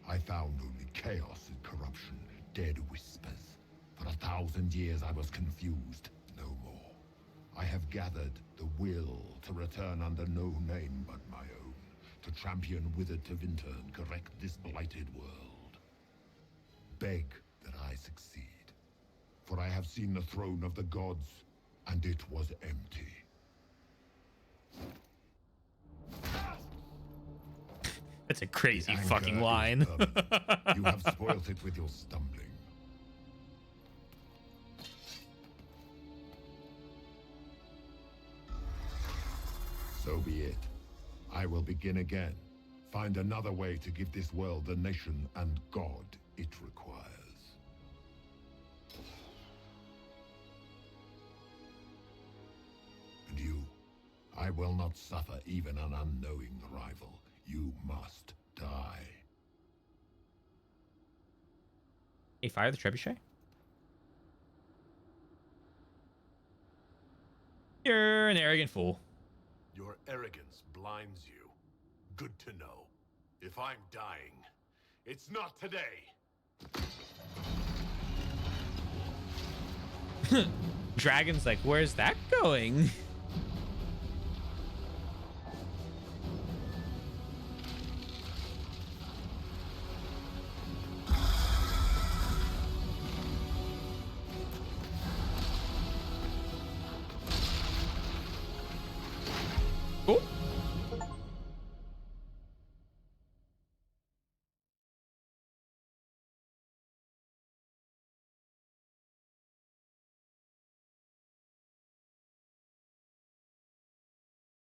I found only chaos and corruption, dead whispers. For 1,000 years I was confused, no more. I have gathered the will to return under no name but my own, to champion withered to Vinter and correct this blighted world. Beg that I succeed, for I have seen the throne of the gods, and it was empty. That's a crazy The anchor fucking is line. permanent. You have spoilt it with your stumbling. So be it. I will begin again. Find another way to give this world the nation and God it requires. And you, I will not suffer even an unknowing rival. You must die. Hey, fire the trebuchet. You're an arrogant fool. Your arrogance blinds you. Good to know. If I'm dying, it's not today. Dragon's like, where's that going? Oh.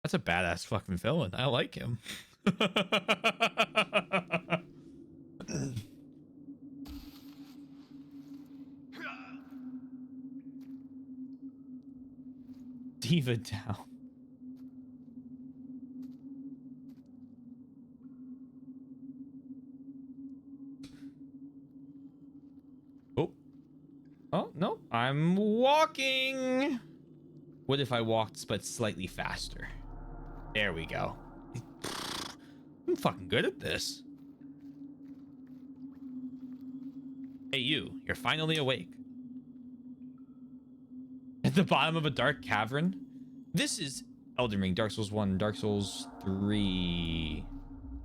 That's a badass fucking villain. I like him. Diva down. Oh. Oh, no. I'm walking. What if I walked but slightly faster? There we go. I'm fucking good at this. Hey, you're finally awake. At the bottom of a dark cavern? This is Elden Ring, Dark Souls 1, Dark Souls 3,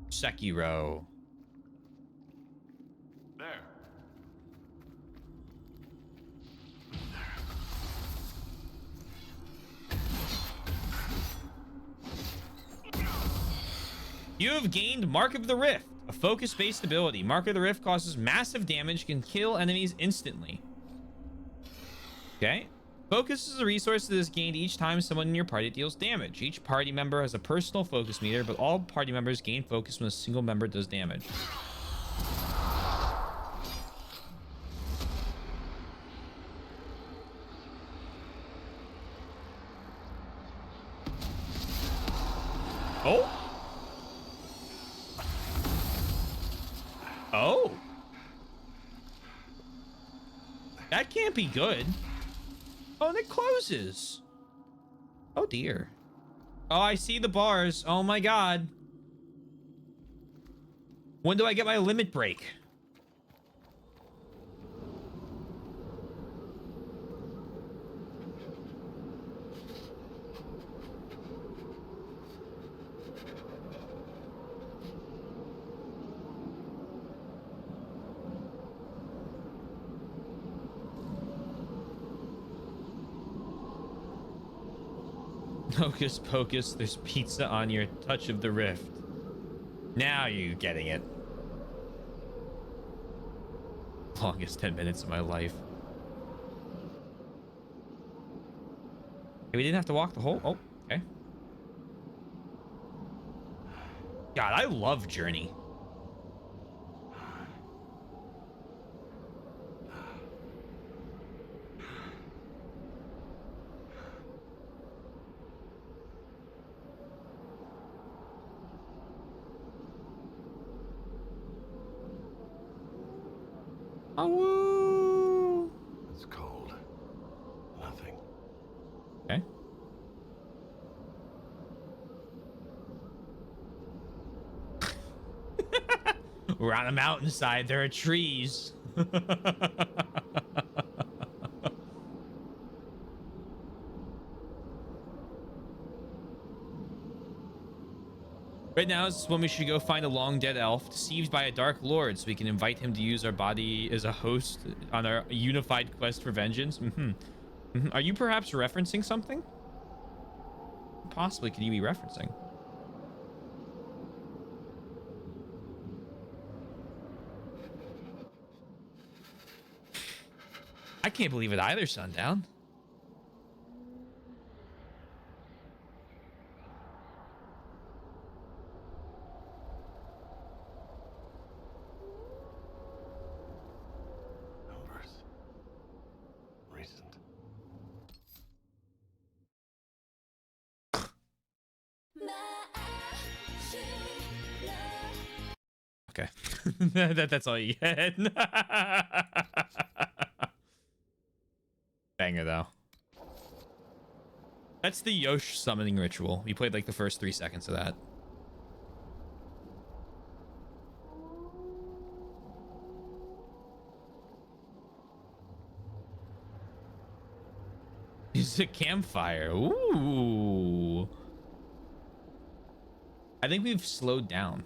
Sekiro. There. You have gained Mark of the Rift, a focus-based ability. Mark of the Rift causes massive damage, can kill enemies instantly. Okay. Focus is a resource that is gained each time someone in your party deals damage. Each party member has a personal focus meter, but all party members gain focus when a single member does damage. Oh. Oh. That can't be good. Oh, and it closes. Oh, dear. Oh, I see the bars. Oh, my God. When do I get my limit break? Hocus pocus, there's pizza on your touch of the rift. Now you're getting it. Longest 10 minutes of my life. We didn't have to walk the whole... Oh, okay. God, I love Journey. Oh, It's cold. Nothing. okay. We're on a mountainside. There are trees. Right now is when we should go find a long dead elf deceived by a dark lord so we can invite him to use our body as a host on our unified quest for vengeance. Are you perhaps referencing something? Possibly could you be referencing? I can't believe it either, Sundown. Numbers. Recent. Okay. That's all you get. Banger, though. That's the Yosh summoning ritual. We played like the first 3 seconds of that. It's a campfire. Ooh. I think we've slowed down.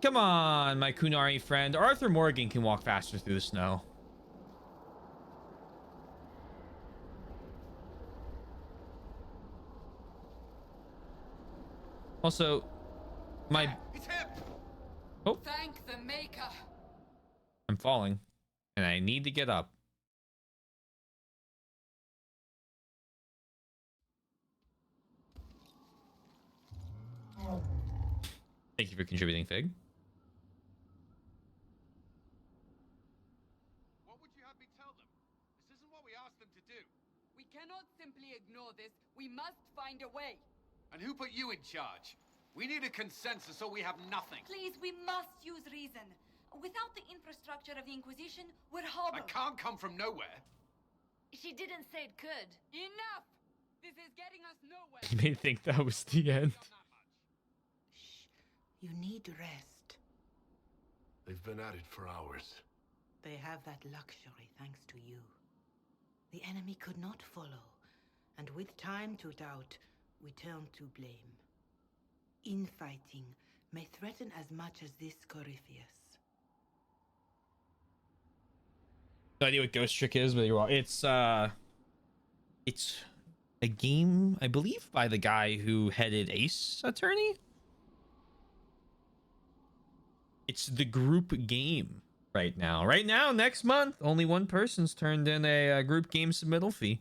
Come on, my Kunari friend. Arthur Morgan can walk faster through the snow. Also, my... It's him! Oh, Thank the Maker. I'm falling. And I need to get up. Thank you for contributing, Fig. What would you have me tell them? This isn't what we asked them to do. We cannot simply ignore this. We must find a way. And who put you in charge? We need a consensus or we have nothing. Please, we must use reason. Without the infrastructure of the Inquisition, we're hollow. I can't come from nowhere. She didn't say it could. Enough! This is getting us nowhere. You may think that was the end. You need rest. They've been at it for hours. They have that luxury thanks to you. The enemy could not follow, and with time to doubt, we turn to blame. Infighting may threaten as much as this Corypheus. No idea what Ghost Trick is, but you're wrong. It's a game, I believe, by the guy who headed Ace Attorney. It's the group game right now. Right now, next month, only one person's turned in a group game submittal fee.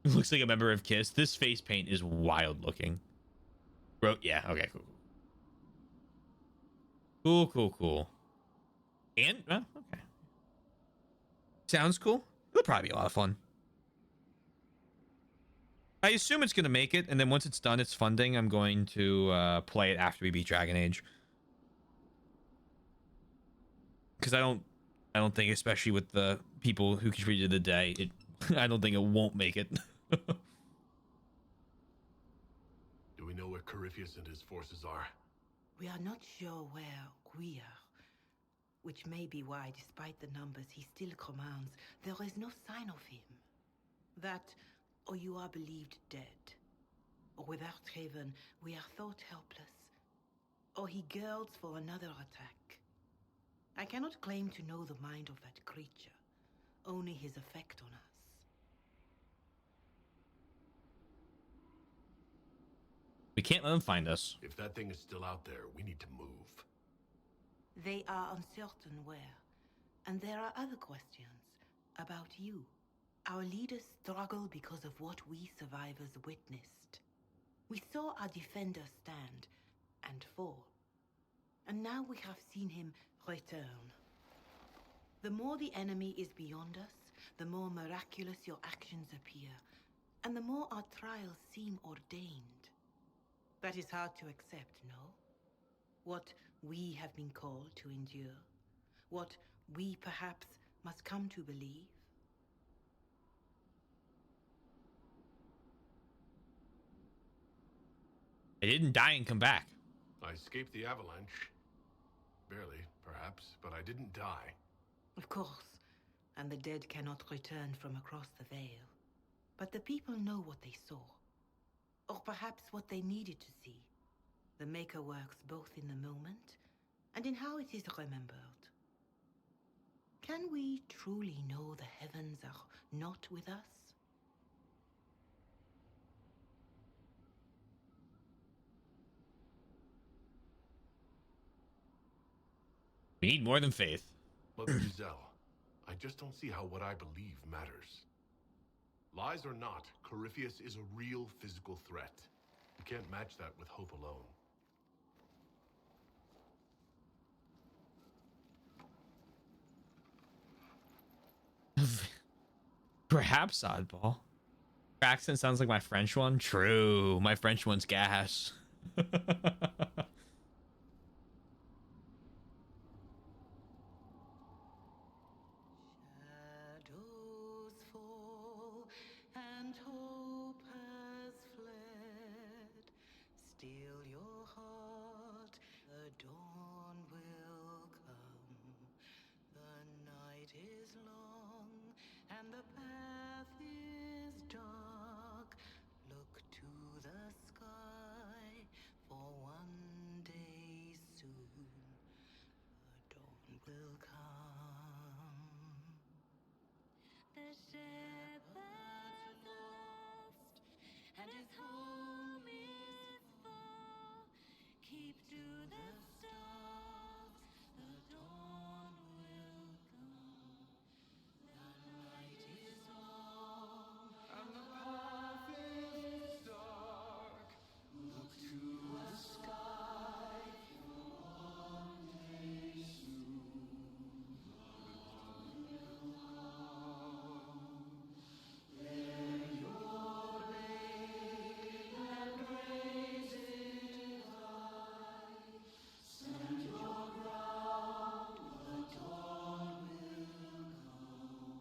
Looks like a member of KISS. This face paint is wild looking. Bro, yeah, okay, cool. And, well, okay. Sounds cool. It'll probably be a lot of fun. I assume it's going to make it, and then once it's done its funding, I'm going to play it after we beat Dragon Age. Because I don't think, especially with the people who contributed the day, I don't think it won't make it. Do we know where Corypheus and his forces are? We are not sure where we are, which may be why, despite the numbers he still commands, there is no sign of him. That, or you are believed dead, or without Haven, we are thought helpless, or he girds for another attack. I cannot claim to know the mind of that creature, only his effect on us. We can't let them find us. If that thing is still out there, we need to move. They are uncertain where. And there are other questions about you. Our leaders struggle because of what we survivors witnessed. We saw our defender stand and fall. And now we have seen him return. The more the enemy is beyond us, the more miraculous your actions appear, and the more our trials seem ordained. That is hard to accept, no? What we have been called to endure, what we perhaps must come to believe. They didn't die and come back. I escaped the avalanche. Barely, perhaps, but I didn't die. Of course, and the dead cannot return from across the veil. But the people know what they saw, or perhaps what they needed to see. The Maker works both in the moment and in how it is remembered. Can we truly know the heavens are not with us? We need more than faith. Mother Giselle, I just don't see how what I believe matters. Lies or not, Corypheus is a real physical threat. You can't match that with hope alone. Perhaps, oddball. Your accent sounds like my French one. True. My French one's gas. Shadows fall and hope has fled. Still your heart, the dawn will come. The night is long and the path is dark. Look to the sky, for one day soon the dawn will come. The shepherd's lost, and his home is far. Keep to the stars, the dawn will come. The night is long, and the path is dark. Look to the sky, for one day soon the dawn will come. Let your name and raise it high. Stand your ground, the dawn will come.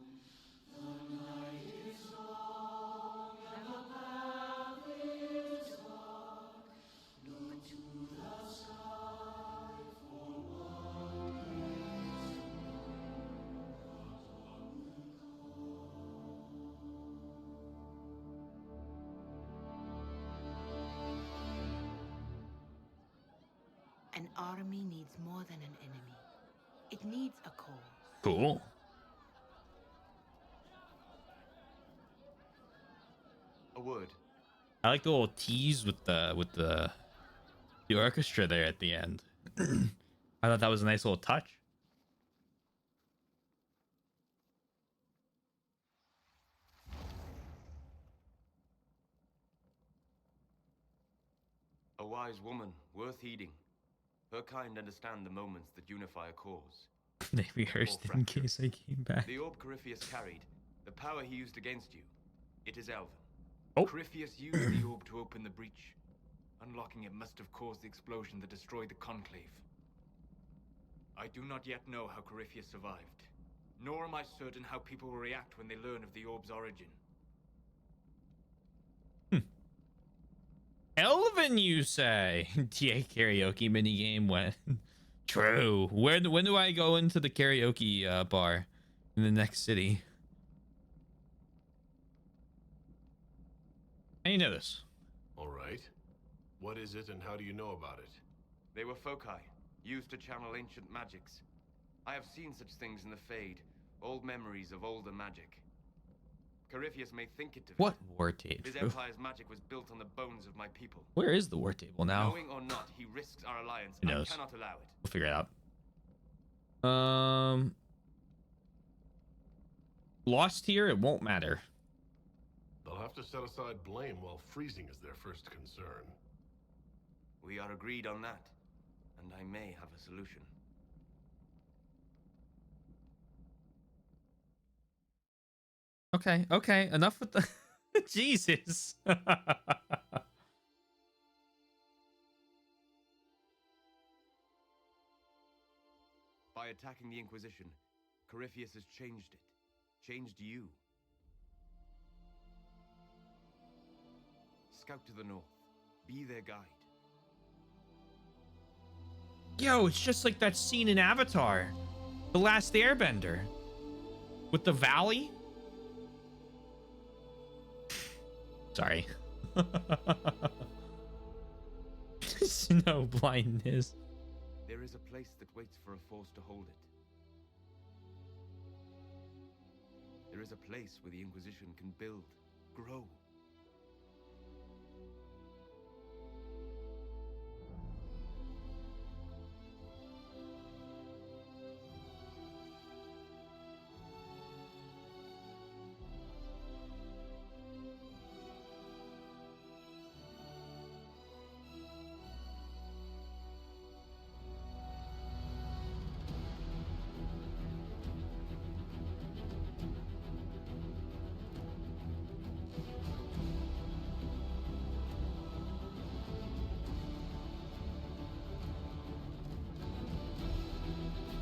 The night is long and the path is dark. Look to the sky, for one day soon the dawn will An army needs more than an enemy. It needs a cause. Cool. A word. I like the little tease with the orchestra there at the end. I thought that was a nice little touch. A wise woman, worth heeding. Her kind understand the moments that unify a cause. They rehearsed Or in fracture. case I came back. The orb Corypheus carried, the power he used against you, it is Elven. Oh. Corypheus used the orb to open the breach. Unlocking it must have caused the explosion that destroyed the Conclave. I do not yet know how Corypheus survived, nor am I certain how people will react when they learn of the orb's origin. Elven, you say? TA karaoke minigame when? True. When do I go into the karaoke bar in the next city? How do you know this? All right. What is it and how do you know about it? They were foci, used to channel ancient magics. I have seen such things in the Fade, Old memories of older magic. Corypheus may think it to be. What war table? His empire's magic was built on the bones of my people. Where is the war table now? Knowing or not, he risks our alliance. Who knows? I cannot allow it. We'll figure it out. Lost here, it won't matter. They'll have to set aside blame while freezing is their first concern. We are agreed on that, and I may have a solution. Okay, okay, enough with the Jesus. By attacking the Inquisition, Corypheus has changed it. Changed you. Scout to the north. Be their guide. Yo, it's just like that scene in Avatar. The Last Airbender. With the valley. Sorry. Snow blindness. There is a place that waits for a force to hold it. There is a place where the Inquisition can build, grow.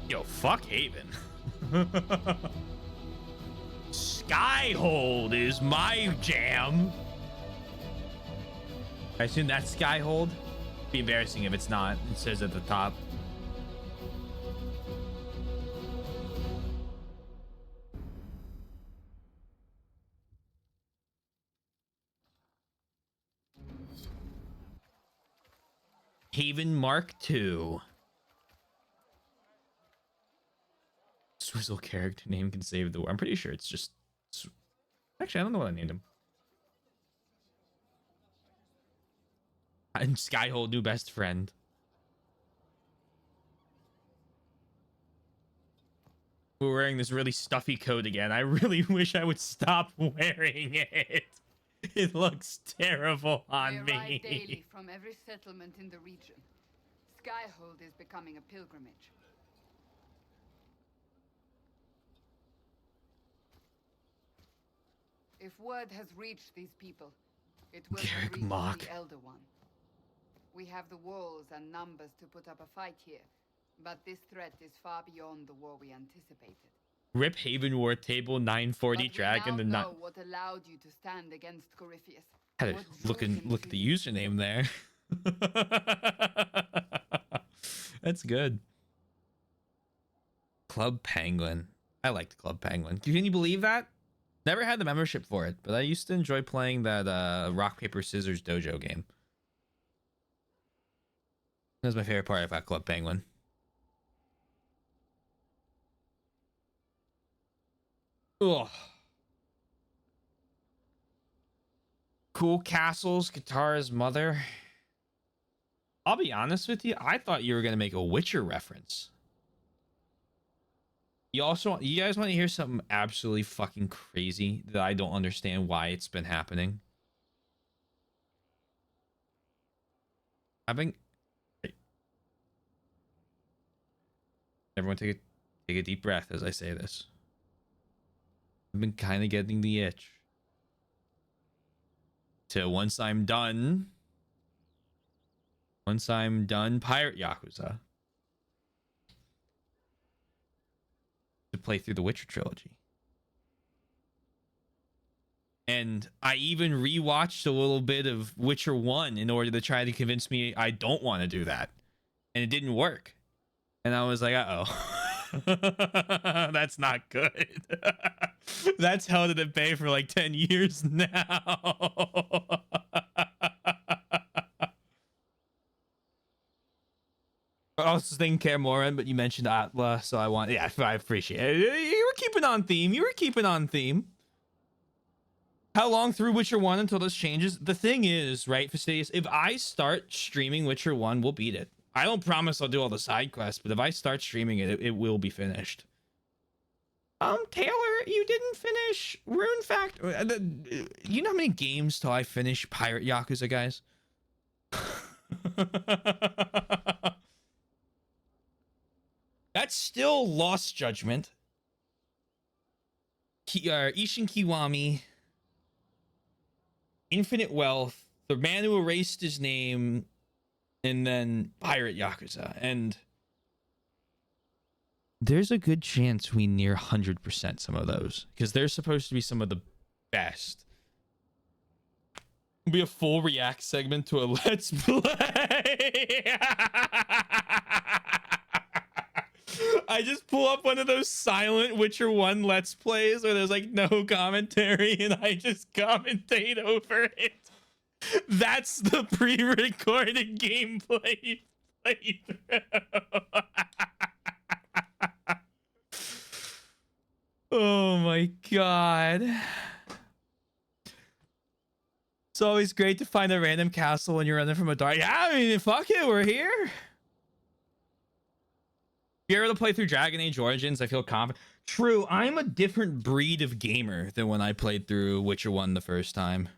Yo, fuck Haven. Skyhold is my jam. I assume that's Skyhold. Be embarrassing if it's not. It says at the top. Haven Mark II. Swizzle character name can save the war. I'm pretty sure it's just... Actually, I don't know what I named him. And Skyhold, new best friend. We're wearing this really stuffy coat again. I really wish I would stop wearing it. It looks terrible on They arrive me. daily from every settlement in the region. Skyhold is becoming a pilgrimage. If word has reached these people, it will have reached Mock. the Elder One. We have the walls and numbers to put up a fight here, but this threat is far beyond the war we anticipated. Rip Haven War Table 940 But Dragon. we The now not know what allowed you to stand against Corypheus. had to What look drew him at to the you. username there. That's good. Club Penguin. I liked Club Penguin. Can you believe that? Never had the membership for it, but I used to enjoy playing that rock paper scissors dojo game. That was my favorite part about Club Penguin. Ugh. Cool Castles, Katara's mother. I'll be honest with you. I thought you were going to make a Witcher reference. You guys want to hear something absolutely fucking crazy that I don't understand why it's been happening? Everyone take a deep breath as I say this. I've been kind of getting the itch. To once I'm done Pirate Yakuza, to play through the Witcher trilogy. And I even rewatched a little bit of Witcher 1 in order to try to convince me I don't want to do that. And it didn't work. And I was like, uh-oh. That's not good. That's held in the bay for like 10 years now. I also didn't care more, but you mentioned Atla, so I appreciate it. You were keeping keeping on theme. You were keeping on theme. How long through Witcher 1 until this changes? The thing is, right, Fastidious, if I start streaming Witcher 1, we'll beat it. I don't promise I'll do all the side quests, but if I start streaming it, it will be finished. Taylor, you didn't finish Rune Factory. You know how many games till I finish Pirate Yakuza, guys? That's still Lost Judgment. Ishin Kiwami. Infinite Wealth, The Man Who Erased His Name, and then Pirate Yakuza. And there's a good chance we near 100% some of those, because they're supposed to be some of the best. It'll be a full react segment to a Let's Play. I just pull up one of those silent Witcher 1 Let's Plays where there's like no commentary and I just commentate over it. That's the pre-recorded gameplay playthrough. Oh my god. It's always great to find a random castle when you're running from a dark. Yeah, I mean, fuck it, we're here. If you're able to play through Dragon Age Origins, I feel confident. True, I'm a different breed of gamer than when I played through Witcher 1 the first time.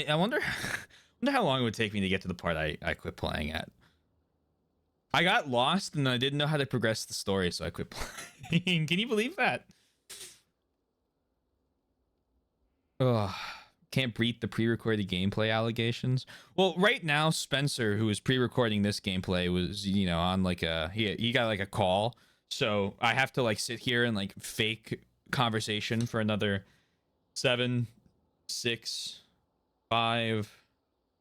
I wonder how long it would take me to get to the part I quit playing at. I got lost and I didn't know how to progress the story, so I quit playing. Can you believe that? Ugh. Can't beat the pre-recorded gameplay allegations. Well, right now, Spencer, who was pre-recording this gameplay, was, you know, on like a... He got like a call. So I have to like sit here and like fake conversation for another 7, 6... 5,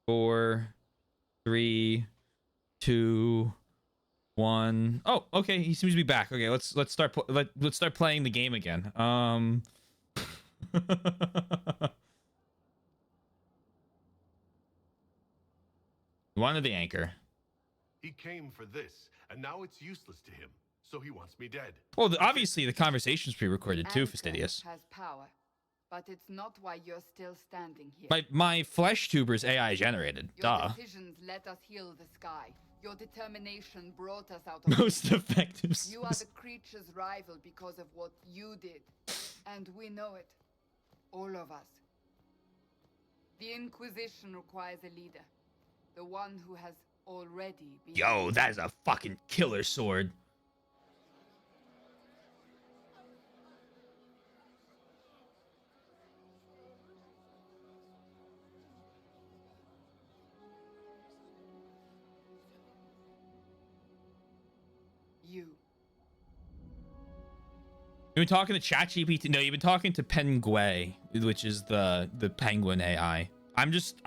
4, 3, 2, 1. Oh, okay. He seems to be back. Okay, let's start playing the game again. One of the anchor. He came for this, and now it's useless to him. So he wants me dead. Well, obviously the conversation's pre-recorded too, Fastidious. Has power. But it's not why you're still standing here. My flesh tuber's AI generated. Your Duh. decisions let us heal the sky. Your determination brought us out of most effective. You are the creature's rival because of what you did. And we know it. All of us. The Inquisition requires a leader. The one who has already been... Yo, that is a fucking killer sword. You've been talking to ChatGPT. No, you've been talking to Penguay, which is the penguin AI. I'm just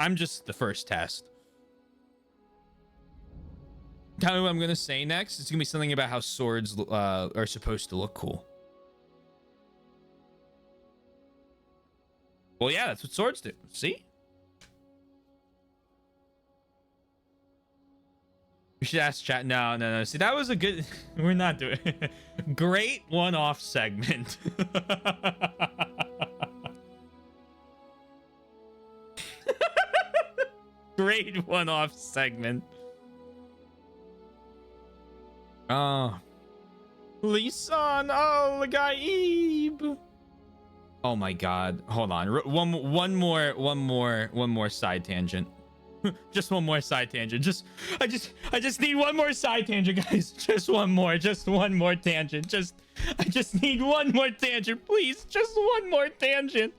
the first test. Tell me what I'm gonna say next. It's gonna be something about how swords are supposed to look cool. Well, yeah, that's what swords do. See? We should ask chat. No. See, that was a good... We're not doing... Great one-off segment. Great one-off segment. Oh. Lisan al-Gaib. Oh my god. Hold on. One more side tangent. Just one more side tangent. I just need one more side tangent, guys. Just one more tangent. I just need one more tangent, please. Just one more tangent.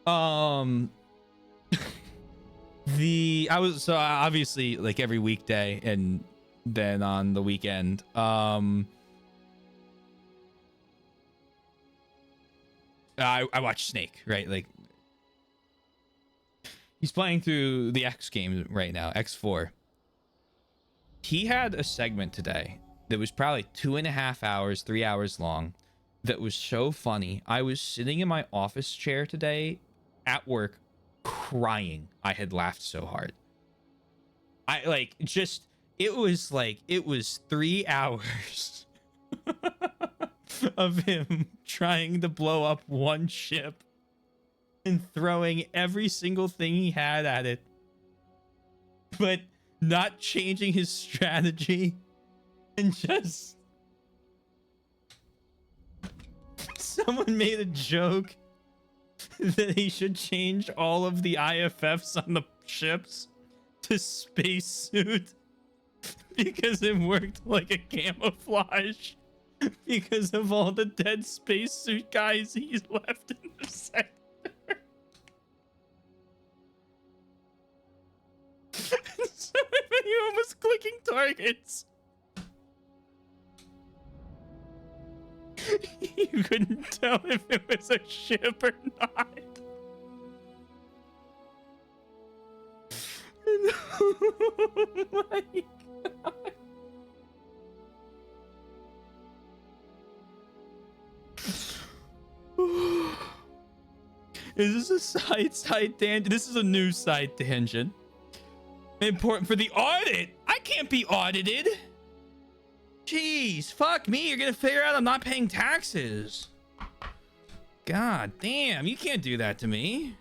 I was so obviously like every weekday and then on the weekend. I watch Snake, right? Like he's playing through the X game right now, X4. He had a segment today that was probably 2.5 hours, 3 hours long. That was so funny. I was sitting in my office chair today at work crying. I had laughed so hard. I like just it was 3 hours of him trying to blow up one ship and throwing every single thing he had at it, but not changing his strategy, and just someone made a joke that he should change all of the IFFs on the ships to spacesuit because it worked like a camouflage because of all the dead spacesuit guys he's left in the sector. So if anyone was clicking targets, you couldn't tell if it was a ship or not. Oh my god. Is this a side tangent? This is a new side tangent. Important for the audit. I can't be audited. Jeez, fuck me. You're gonna figure out I'm not paying taxes. God damn, you can't do that to me.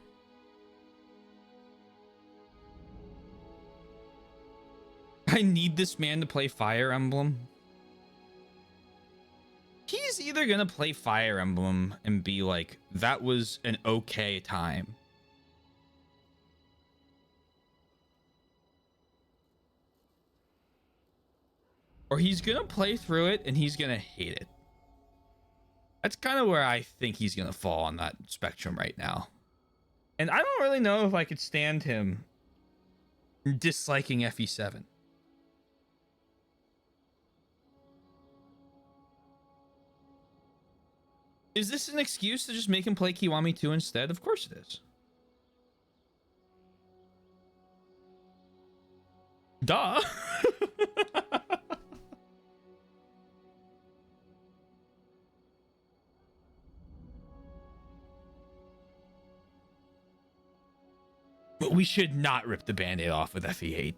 I need this man to play Fire Emblem. He's either gonna play Fire Emblem and be like, that was an okay time, or he's gonna play through it and he's gonna hate it. That's kind of where I think he's gonna fall on that spectrum right now. And I don't really know if I could stand him disliking FE7. Is this an excuse to just make him play Kiwami 2 instead? Of course it is. Duh. But we should not rip the Band-Aid off with FE8.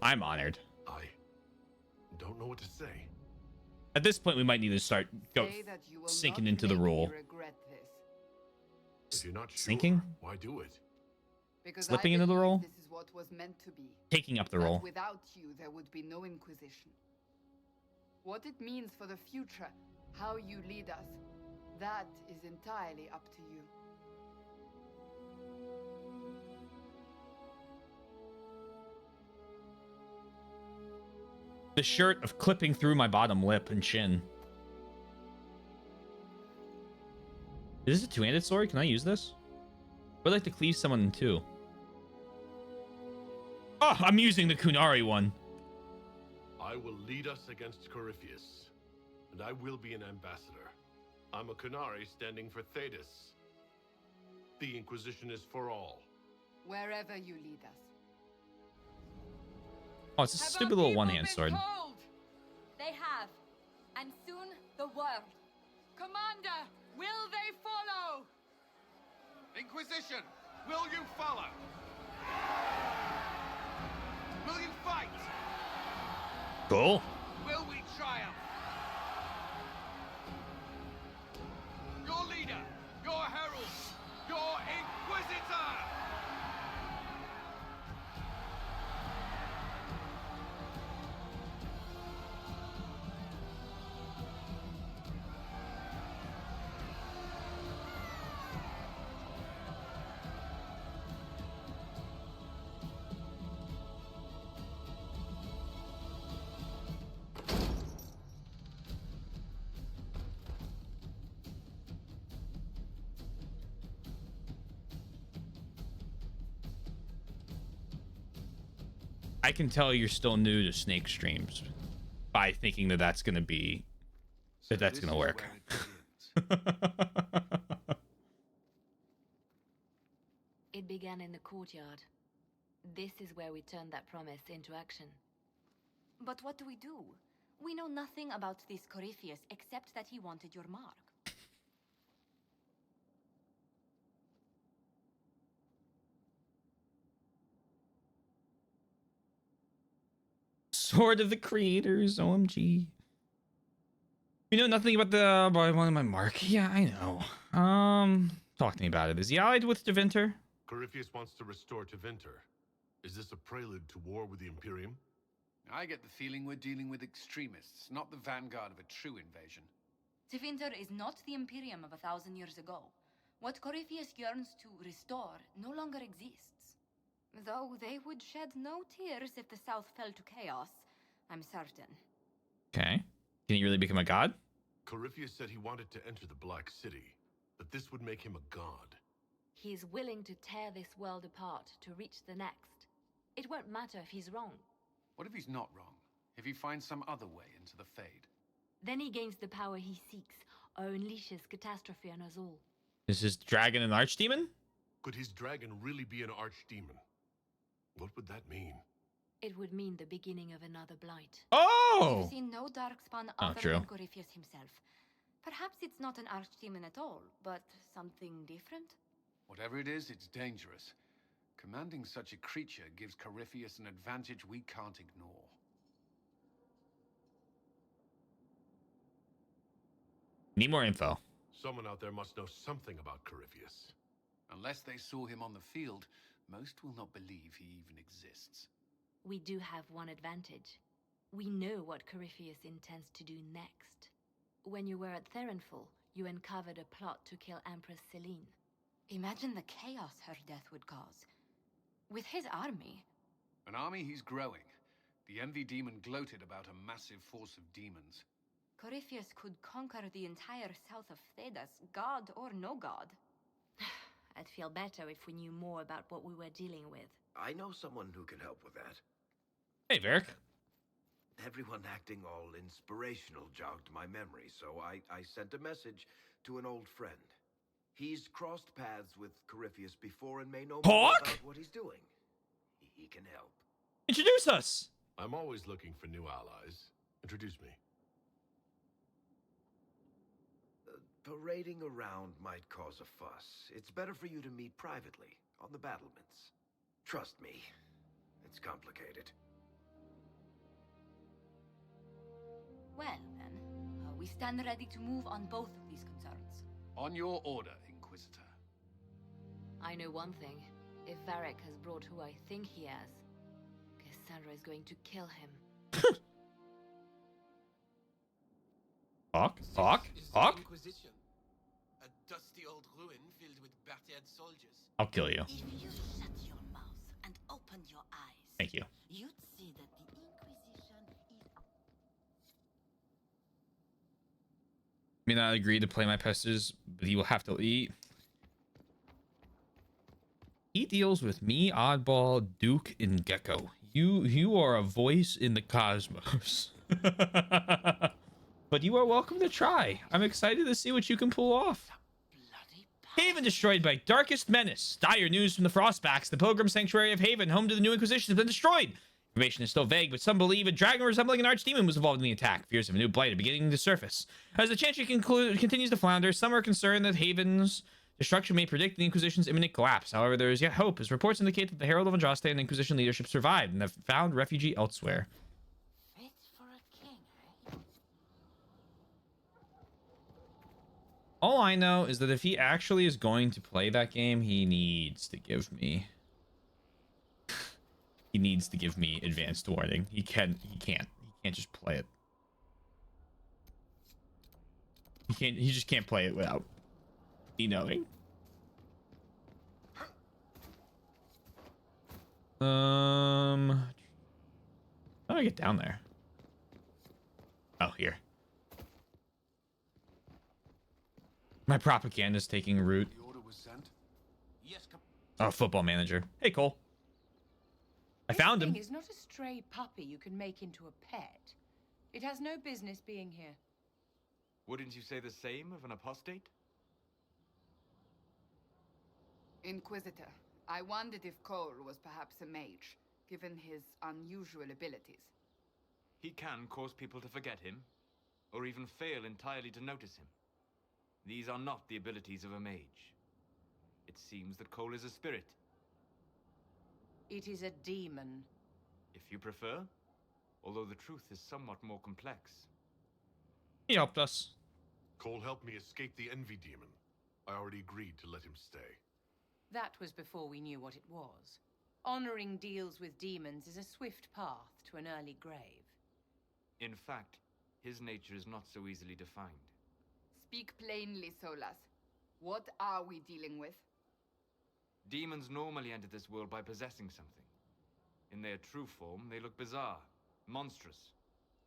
I'm honored. I don't know what to say. At this point, we might need to start sinking into the role. If you're not sure, Sinking? why do it? Because Slipping I into the believe role? This is what was meant to be. Taking up the That role. without you, there would be no Inquisition. What it means for the future, how you lead us, that is entirely up to you. The shirt of clipping through my bottom lip and chin. Is this a two-handed sword? Can I use this? I would like to cleave someone in two. Oh, I'm using the Kunari one. I will lead us against Corypheus, and I will be an ambassador. I'm a Kunari standing for Thetis. The Inquisition is for all. Wherever you lead us. Oh, it's a stupid little one-hand sword. They have. And soon, the world. Commander, will they follow? Inquisition, will you follow? Will you fight? Cool. Will we triumph? Your leader, your herald, your Inquisitor! I can tell you're still new to Snake streams by thinking that that's going to be, that's going to work. It began in the courtyard. This is where we turned that promise into action. But what do? We know nothing about this Corypheus except that he wanted your mark. Sword of the Creators, OMG. You know nothing about the by one of my mark. Yeah, I know. Talk to me about it. Is he allied with Devinter? Corypheus wants to restore Tevinter. Is this a prelude to war with the Imperium? I get the feeling we're dealing with extremists, not the vanguard of a true invasion. Tevinter is not the Imperium of 1,000 years ago. What Corypheus yearns to restore no longer exists. Though they would shed no tears if the South fell to chaos, I'm certain. Okay. Can he really become a god? Corypheus said he wanted to enter the Black City, but this would make him a god. He's willing to tear this world apart to reach the next. It won't matter if he's wrong. What if he's not wrong? If he finds some other way into the Fade? Then he gains the power he seeks, or unleashes catastrophe on us all. Is his dragon an archdemon? Could his dragon really be an archdemon? What would that mean? It would mean the beginning of another blight. Oh! We've seen no darkspawn other true. than Corypheus himself. Perhaps it's not an archdemon at all, but something different? Whatever it is, it's dangerous. Commanding such a creature gives Corypheus an advantage we can't ignore. Need more info. Someone out there must know something about Corypheus. Unless they saw him on the field, most will not believe he even exists. We do have one advantage. We know what Corypheus intends to do next. When you were at Therenfall, you uncovered a plot to kill Empress Celine. Imagine the chaos her death would cause. With his army... An army he's growing. The Envy Demon gloated about a massive force of demons. Corypheus could conquer the entire south of Thedas, god or no god. I'd feel better if we knew more about what we were dealing with. I know someone who can help with that. Hey, Varric. Everyone acting all inspirational jogged my memory, so I sent a message to an old friend. He's crossed paths with Corypheus before and may know more about what he's doing. He can help. Introduce us! I'm always looking for new allies. Introduce me. Parading around might cause a fuss. It's better for you to meet privately, on the battlements. Trust me, it's complicated. Well, then, we stand ready to move on both of these concerns. On your order, Inquisitor. I know one thing. If Varric has brought who I think he has, Cassandra is going to kill him. Hawk? Inquisition. A dusty old ruin filled with battered soldiers. I'll kill you. If you shut your mouth and open your eyes, Thank you. you'd see that the Inquisition is... May not agree to play my pestes, but he will have to eat. He deals with me, Oddball, Duke, and Gecko. You are a voice in the cosmos. But you are welcome to try. I'm excited to see what you can pull off. Haven destroyed by Darkest Menace. Dire news from the Frostbacks. The Pilgrim Sanctuary of Haven, home to the new Inquisition, has been destroyed. Information is still vague, but some believe a dragon resembling an archdemon was involved in the attack. Fears of a new blight are beginning to surface. As the Chantry continues to flounder, some are concerned that Haven's destruction may predict the Inquisition's imminent collapse. However, there is yet hope, as reports indicate that the Herald of Andraste and Inquisition leadership survived and have found refugee elsewhere. Fit for a king, eh? All I know is that if he actually is going to play that game, he needs to give me... he needs to give me advanced warning. He can't just play it. He just can't play it without me knowing. How do I get down there? Oh, here. My propaganda is taking root. The order was sent? Yes, Oh, football manager. Hey, Cole. I found him. This thing is not a stray puppy you can make into a pet. It has no business being here. Wouldn't you say the same of an apostate? Inquisitor, I wondered if Cole was perhaps a mage, given his unusual abilities. He can cause people to forget him, or even fail entirely to notice him. These are not the abilities of a mage. It seems that Cole is a spirit. It is a demon. If you prefer. although the truth is somewhat more complex. He helped us. Cole helped me escape the Envy Demon. I already agreed to let him stay. That was before we knew what it was. Honoring deals with demons is a swift path to an early grave. In fact, his nature is not so easily defined. Speak plainly, Solas. What are we dealing with? Demons normally enter this world by possessing something. In their true form, they look bizarre, monstrous.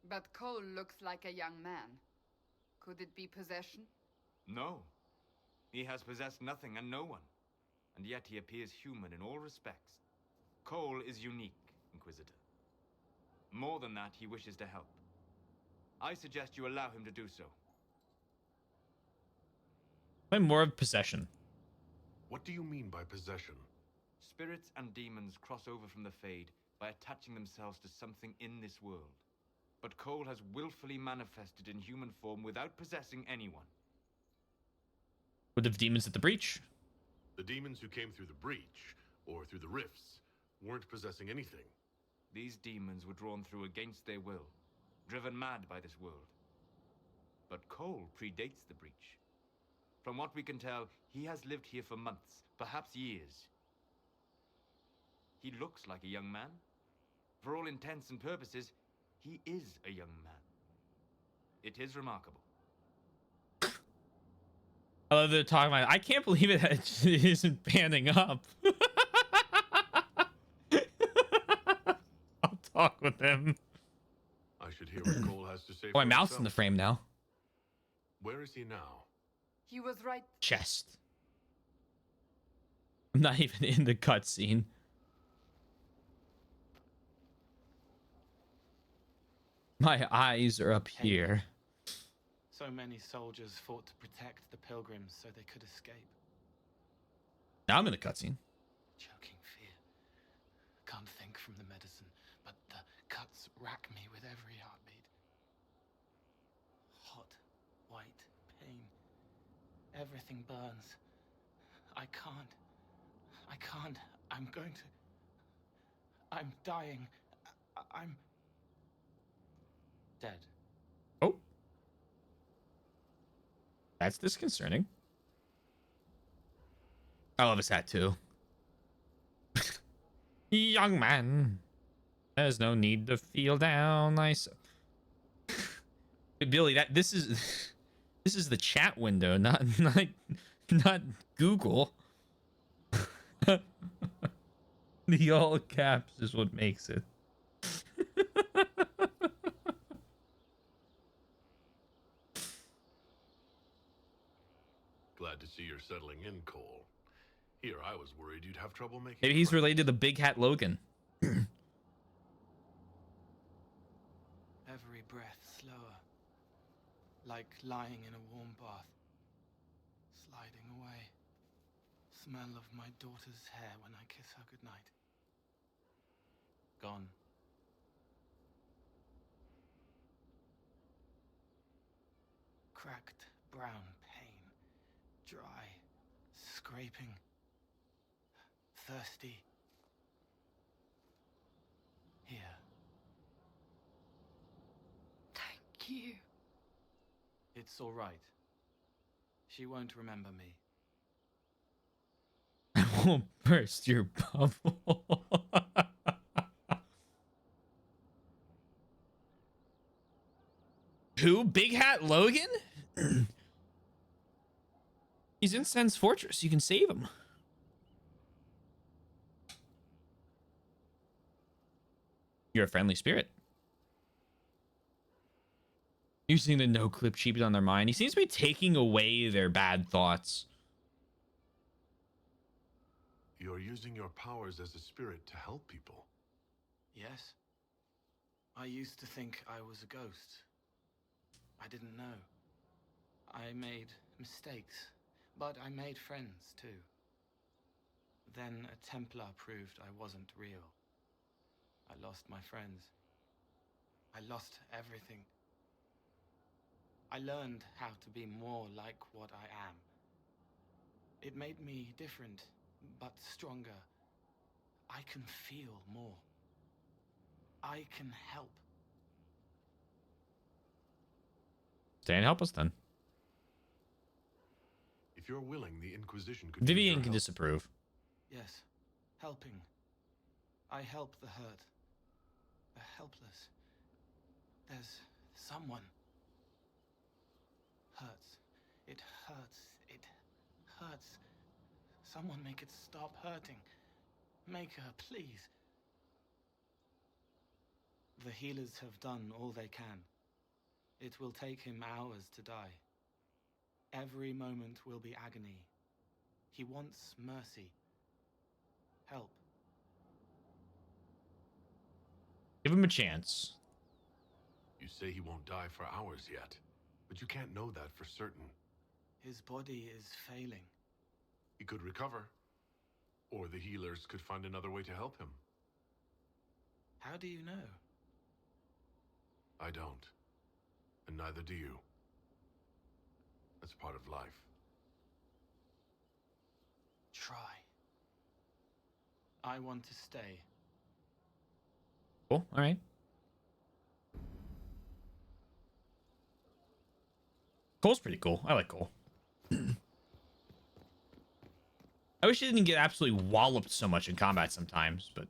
But Cole looks like a young man. Could it be possession? No. He has possessed nothing and no one. And yet he appears human in all respects. Cole is unique, Inquisitor. More than that, he wishes to help. I suggest you allow him to do so. Play more of possession. What do you mean by possession? Spirits and demons cross over from the Fade by attaching themselves to something in this world. But Cole has willfully manifested in human form without possessing anyone. What of demons at the breach? The demons who came through the breach, or through the rifts, weren't possessing anything. These demons were drawn through against their will, driven mad by this world. But Cole predates the breach. From what we can tell, he has lived here for months, perhaps years. He looks like a young man. For all intents and purposes, he is a young man. It is remarkable. I love they're talking about. I can't believe it isn't panning up. I'll talk with him. I should hear what Cole has to say. Oh, my mouth's in the frame now. Where is he now? He was right. Chest. I'm not even in the cutscene. My eyes are up here. So many soldiers fought to protect the pilgrims so they could escape. Now I'm in a cutscene. Choking fear. Can't think from the medicine, but the cuts rack me with every heartbeat. Hot, white pain. Everything burns. I can't. I'm going to... I'm dying. I'm... dead. Oh. That's disconcerting. I love his hat too. Young man. There's no need to feel down. Nice. Billy, this is the chat window, not Google. The all caps is what makes it. Glad to see you're settling in, Cole. Here, I was worried you'd have trouble making. Maybe he's related to the Big Hat Logan. Every breath slower. Like lying in a warm bath. Sliding away. Smell of my daughter's hair when I kiss her goodnight. Gone. Cracked brown pain. Dry. Scraping. Thirsty. Here. Thank you. It's all right. She won't remember me. I won't burst your bubble. Who? Big Hat Logan? He's in Sen's Fortress. You can save him. You're a friendly spirit. Using the no-clip cheaped on their mind. He seems to be taking away their bad thoughts. You're using your powers as a spirit to help people. Yes. I used to think I was a ghost. I didn't know. I made mistakes, but I made friends too. Then a Templar proved I wasn't real. I lost my friends. I lost everything. I learned how to be more like what I am. It made me different, but stronger. I can feel more. I can help. Stay and help us then. If you're willing, the Inquisition could. Vivian can disapprove. Yes, helping. I help the hurt, the helpless. There's someone. Hurts. It hurts. It hurts. Someone make it stop hurting. Make her, please. The healers have done all they can. It will take him hours to die. Every moment will be agony. He wants mercy. Help. Give him a chance. You say he won't die for hours yet, but you can't know that for certain. His body is failing. He could recover, or the healers could find another way to help him. How do you know? I don't, and neither do you. That's part of life. Try. I want to stay. Cool. All right. Cole's pretty cool. I like Cole. I wish he didn't get absolutely walloped so much in combat sometimes, but...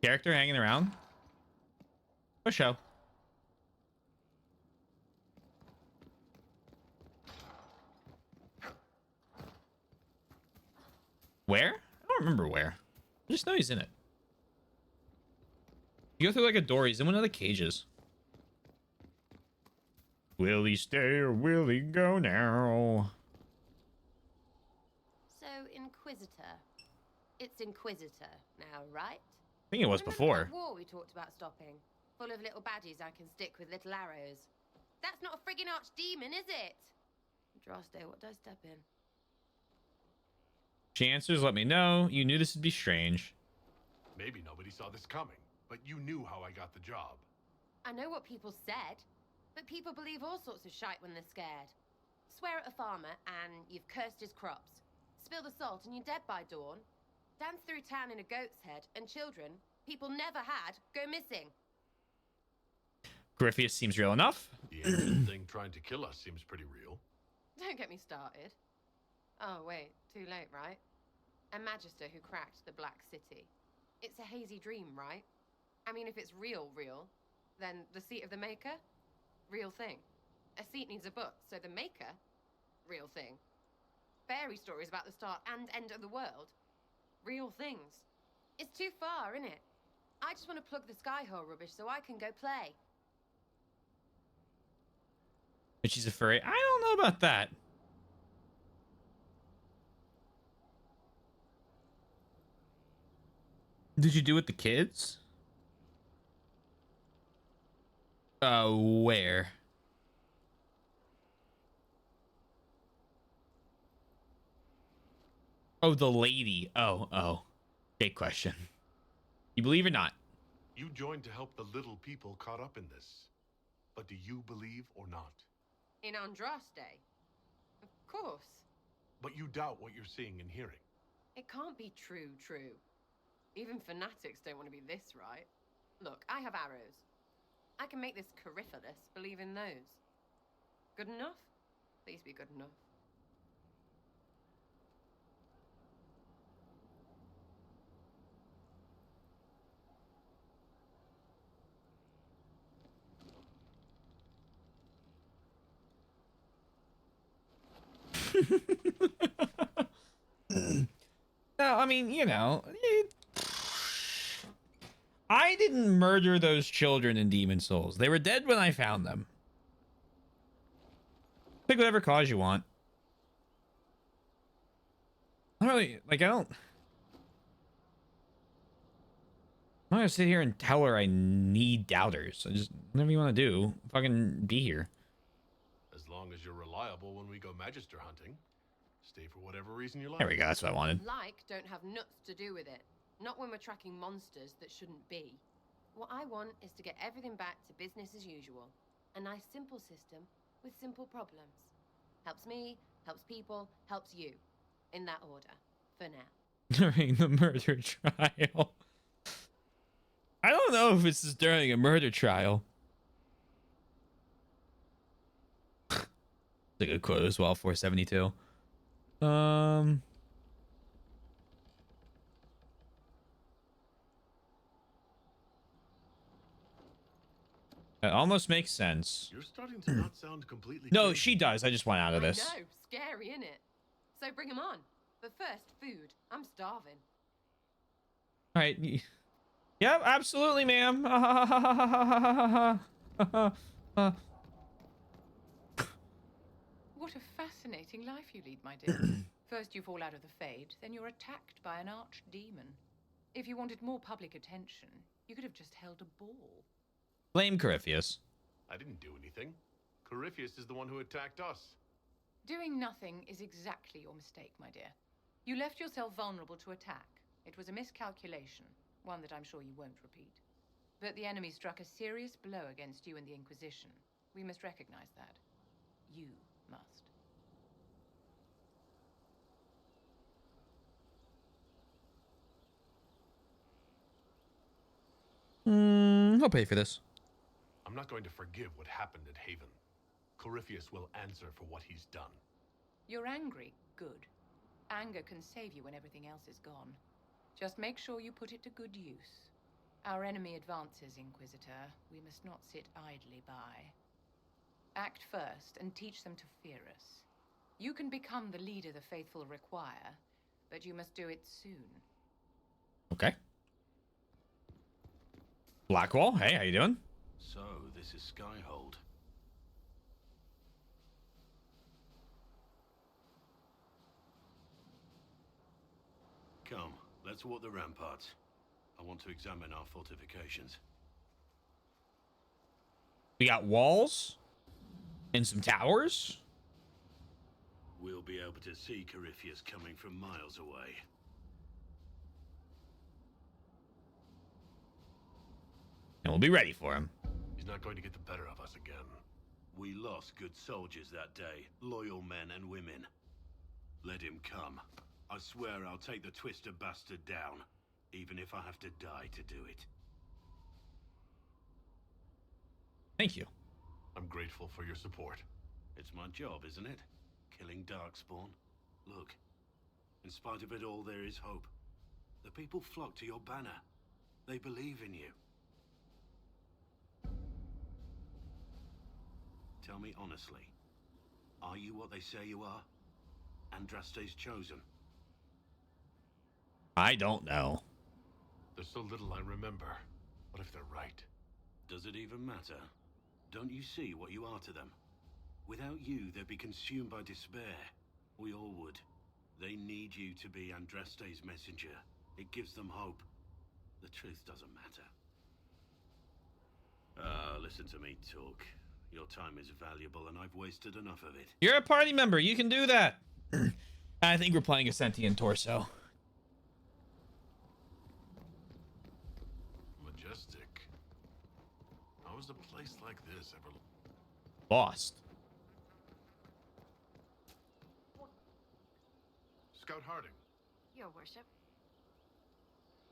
Character hanging around? For show. Where? I don't remember where. I just know he's in it. You go through like a door. He's in one of the cages. Will he stay or will he go now? So, Inquisitor. It's Inquisitor now, right? I think it was Remember before. that war we talked about stopping? Full of little baddies I can stick with little arrows. That's not a friggin' archdemon, is it? Droste, what do I step in? She answers, let me know. You knew this would be strange. Maybe nobody saw this coming, but you knew how I got the job. I know what people said, but people believe all sorts of shite when they're scared. Swear at a farmer and you've cursed his crops. Spill the salt and you're dead by dawn. Dance through town in a goat's head and children people never had go missing. Corypheus seems real enough. The ancient thing trying to kill us seems pretty real. Don't get me started. Oh, wait, too late, right? A magister who cracked the Black City. It's a hazy dream, right? I mean, if it's real, then the seat of the Maker? Real thing. A seat needs a book, so the Maker? Real thing. Fairy stories about the start and end of the world? Real things. It's too far, innit? I just want to plug the Skyhole rubbish so I can go play. But she's a furry. I don't know about that. Did you do it with the kids? Where? Oh, the lady. Oh. Big question. You believe or not? You joined to help the little people caught up in this. But do you believe or not? In Andraste? Of course. But you doubt what you're seeing and hearing. It can't be true. Even fanatics don't want to be this right. Look, I have arrows. I can make this Corypheus believe in those. Good enough? Please be good enough. No, I mean, you know, I didn't murder those children in Demon Souls. They were dead when I found them. Pick whatever cause you want. I don't really, like, I'm not gonna sit here and tell her I need doubters. I just, whatever you want to do, fucking be here. As long as you're reliable when we go Magister hunting. Stay for whatever reason you like. There we go, that's what I wanted. Like don't have nuts to do with it. Not when we're tracking monsters that shouldn't be. What I want is to get everything back to business as usual. A nice simple system with simple problems. Helps me, helps people, helps you. In that order. For now. During the murder trial. I don't know if this is during a murder trial. It's a good quote as well, 472. That almost makes sense. You're starting to not sound completely No, crazy. she does. I just want out of this. I know, scary, innit? So bring 'em on. But first, food. I'm starving. All right. Yep, absolutely, ma'am. What a fascinating life you lead, my dear. First you fall out of the Fade, then you're attacked by an archdemon. If you wanted more public attention, you could have just held a ball. Blame Corypheus. I didn't do anything. Corypheus is the one who attacked us. Doing nothing is exactly your mistake, my dear. You left yourself vulnerable to attack. It was a miscalculation, one that I'm sure you won't repeat. But the enemy struck a serious blow against you and the Inquisition. We must recognize that. You must. I'll pay for this. I'm not going to forgive what happened at Haven. Corypheus will answer for what he's done. You're angry? Good. Anger can save you when everything else is gone. Just make sure you put it to good use. Our enemy advances, Inquisitor. We must not sit idly by. Act first and teach them to fear us. You can become the leader the faithful require, but you must do it soon. Okay. Blackwall, hey, how you doing? So, this is Skyhold. Come, let's walk the ramparts. I want to examine our fortifications. We got walls and some towers. We'll be able to see Corypheus coming from miles away. And we'll be ready for him. He's not going to get the better of us again. We lost good soldiers that day, loyal men and women. Let him come. I swear I'll take the twister bastard down, even if I have to die to do it. Thank you. I'm grateful for your support. It's my job, isn't it? Killing Darkspawn. Look, in spite of it all, there is hope. The people flock to your banner. They believe in you. Tell me honestly, are you what they say you are? Andraste's chosen? I don't know. There's so little I remember. What if they're right? Does it even matter? Don't you see what you are to them? Without you, they'd be consumed by despair. We all would. They need you to be Andraste's messenger. It gives them hope. The truth doesn't matter. Listen to me talk. Your time is valuable and I've wasted enough of it. You're a party member. You can do that. I think we're playing a sentient torso. Majestic. How is a place like this ever Lost. Scout Harding, Your worship.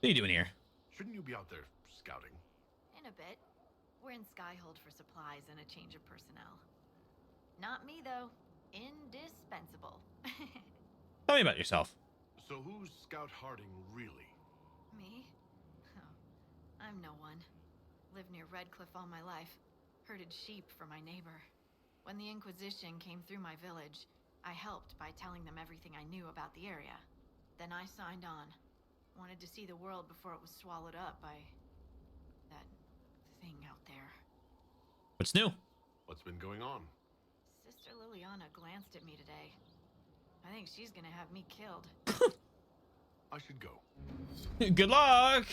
What are you doing here? shouldn't you be out there scouting? In a bit. We're in Skyhold for supplies and a change of personnel. Not me, though. Indispensable. Tell me about yourself. So who's Scout Harding really? Me? Oh, I'm no one. Lived near Redcliffe all my life. Herded sheep for my neighbor. When the Inquisition came through my village, I helped by telling them everything I knew about the area. Then I signed on. Wanted to see the world before it was swallowed up by that thing out there. What's new? What's been going on? Sister Liliana glanced at me today. I think she's gonna have me killed. I should go. Good luck.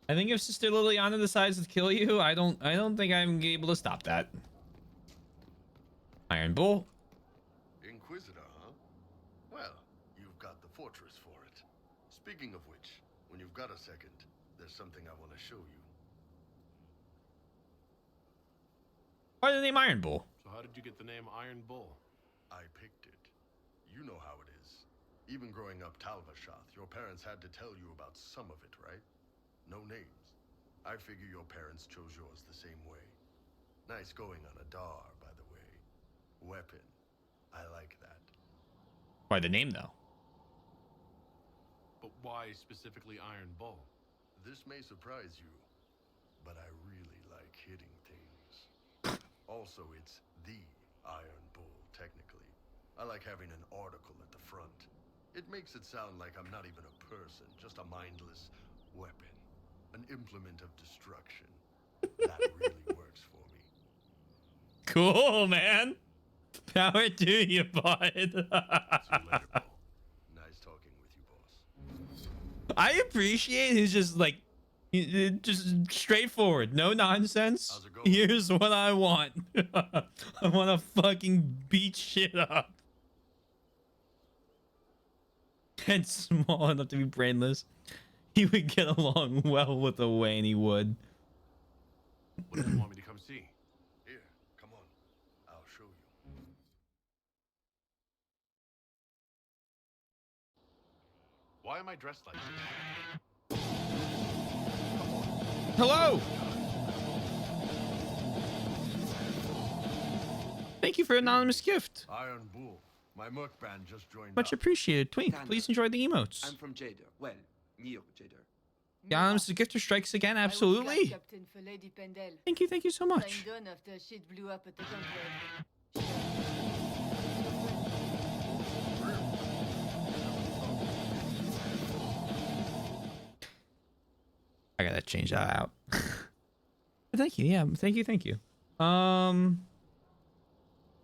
I think if Sister Liliana decides to kill you, I don't think I'm able to stop that. Iron Bull. Inquisitor, huh? Well, you've got the fortress for it. Speaking of which, when you've got a second, there's something I want to show you. Why the name Iron Bull? So how did you get the name Iron Bull? I picked it. You know how it is. Even growing up Talvashath, your parents had to tell you about some of it, right? No names. I figure your parents chose yours the same way. Nice going on a Dar, by the way. Weapon. I like that. Why the name, though? But why specifically Iron Bull? This may surprise you, but I really like hitting things. Also, it's the Iron Bull, technically. I like having an article at the front. It makes it sound like I'm not even a person, just a mindless weapon. An implement of destruction. That really works for me. Cool, man. Power to you, bud. See you later, Bull. Nice talking with you, boss. I appreciate his just like, just straightforward, no nonsense. Here's what I want. I want to fucking beat shit up. And small enough to be brainless. He would get along well with a Wayne, he would. What do you want me to come see? Here, come on. I'll show you. Why am I dressed like this? Hello. Thank you for anonymous gift. Iron Bull. My Merc band just joined Much up. appreciated. Twink, please enjoy the emotes. I'm from Jader. Well, near Jader. The anonymous gifter strikes again. Absolutely. Captain for Lady Pendel. Thank you so much. Signed on after shit blew up at the conclave. I gotta change that out. Thank you. Yeah, thank you.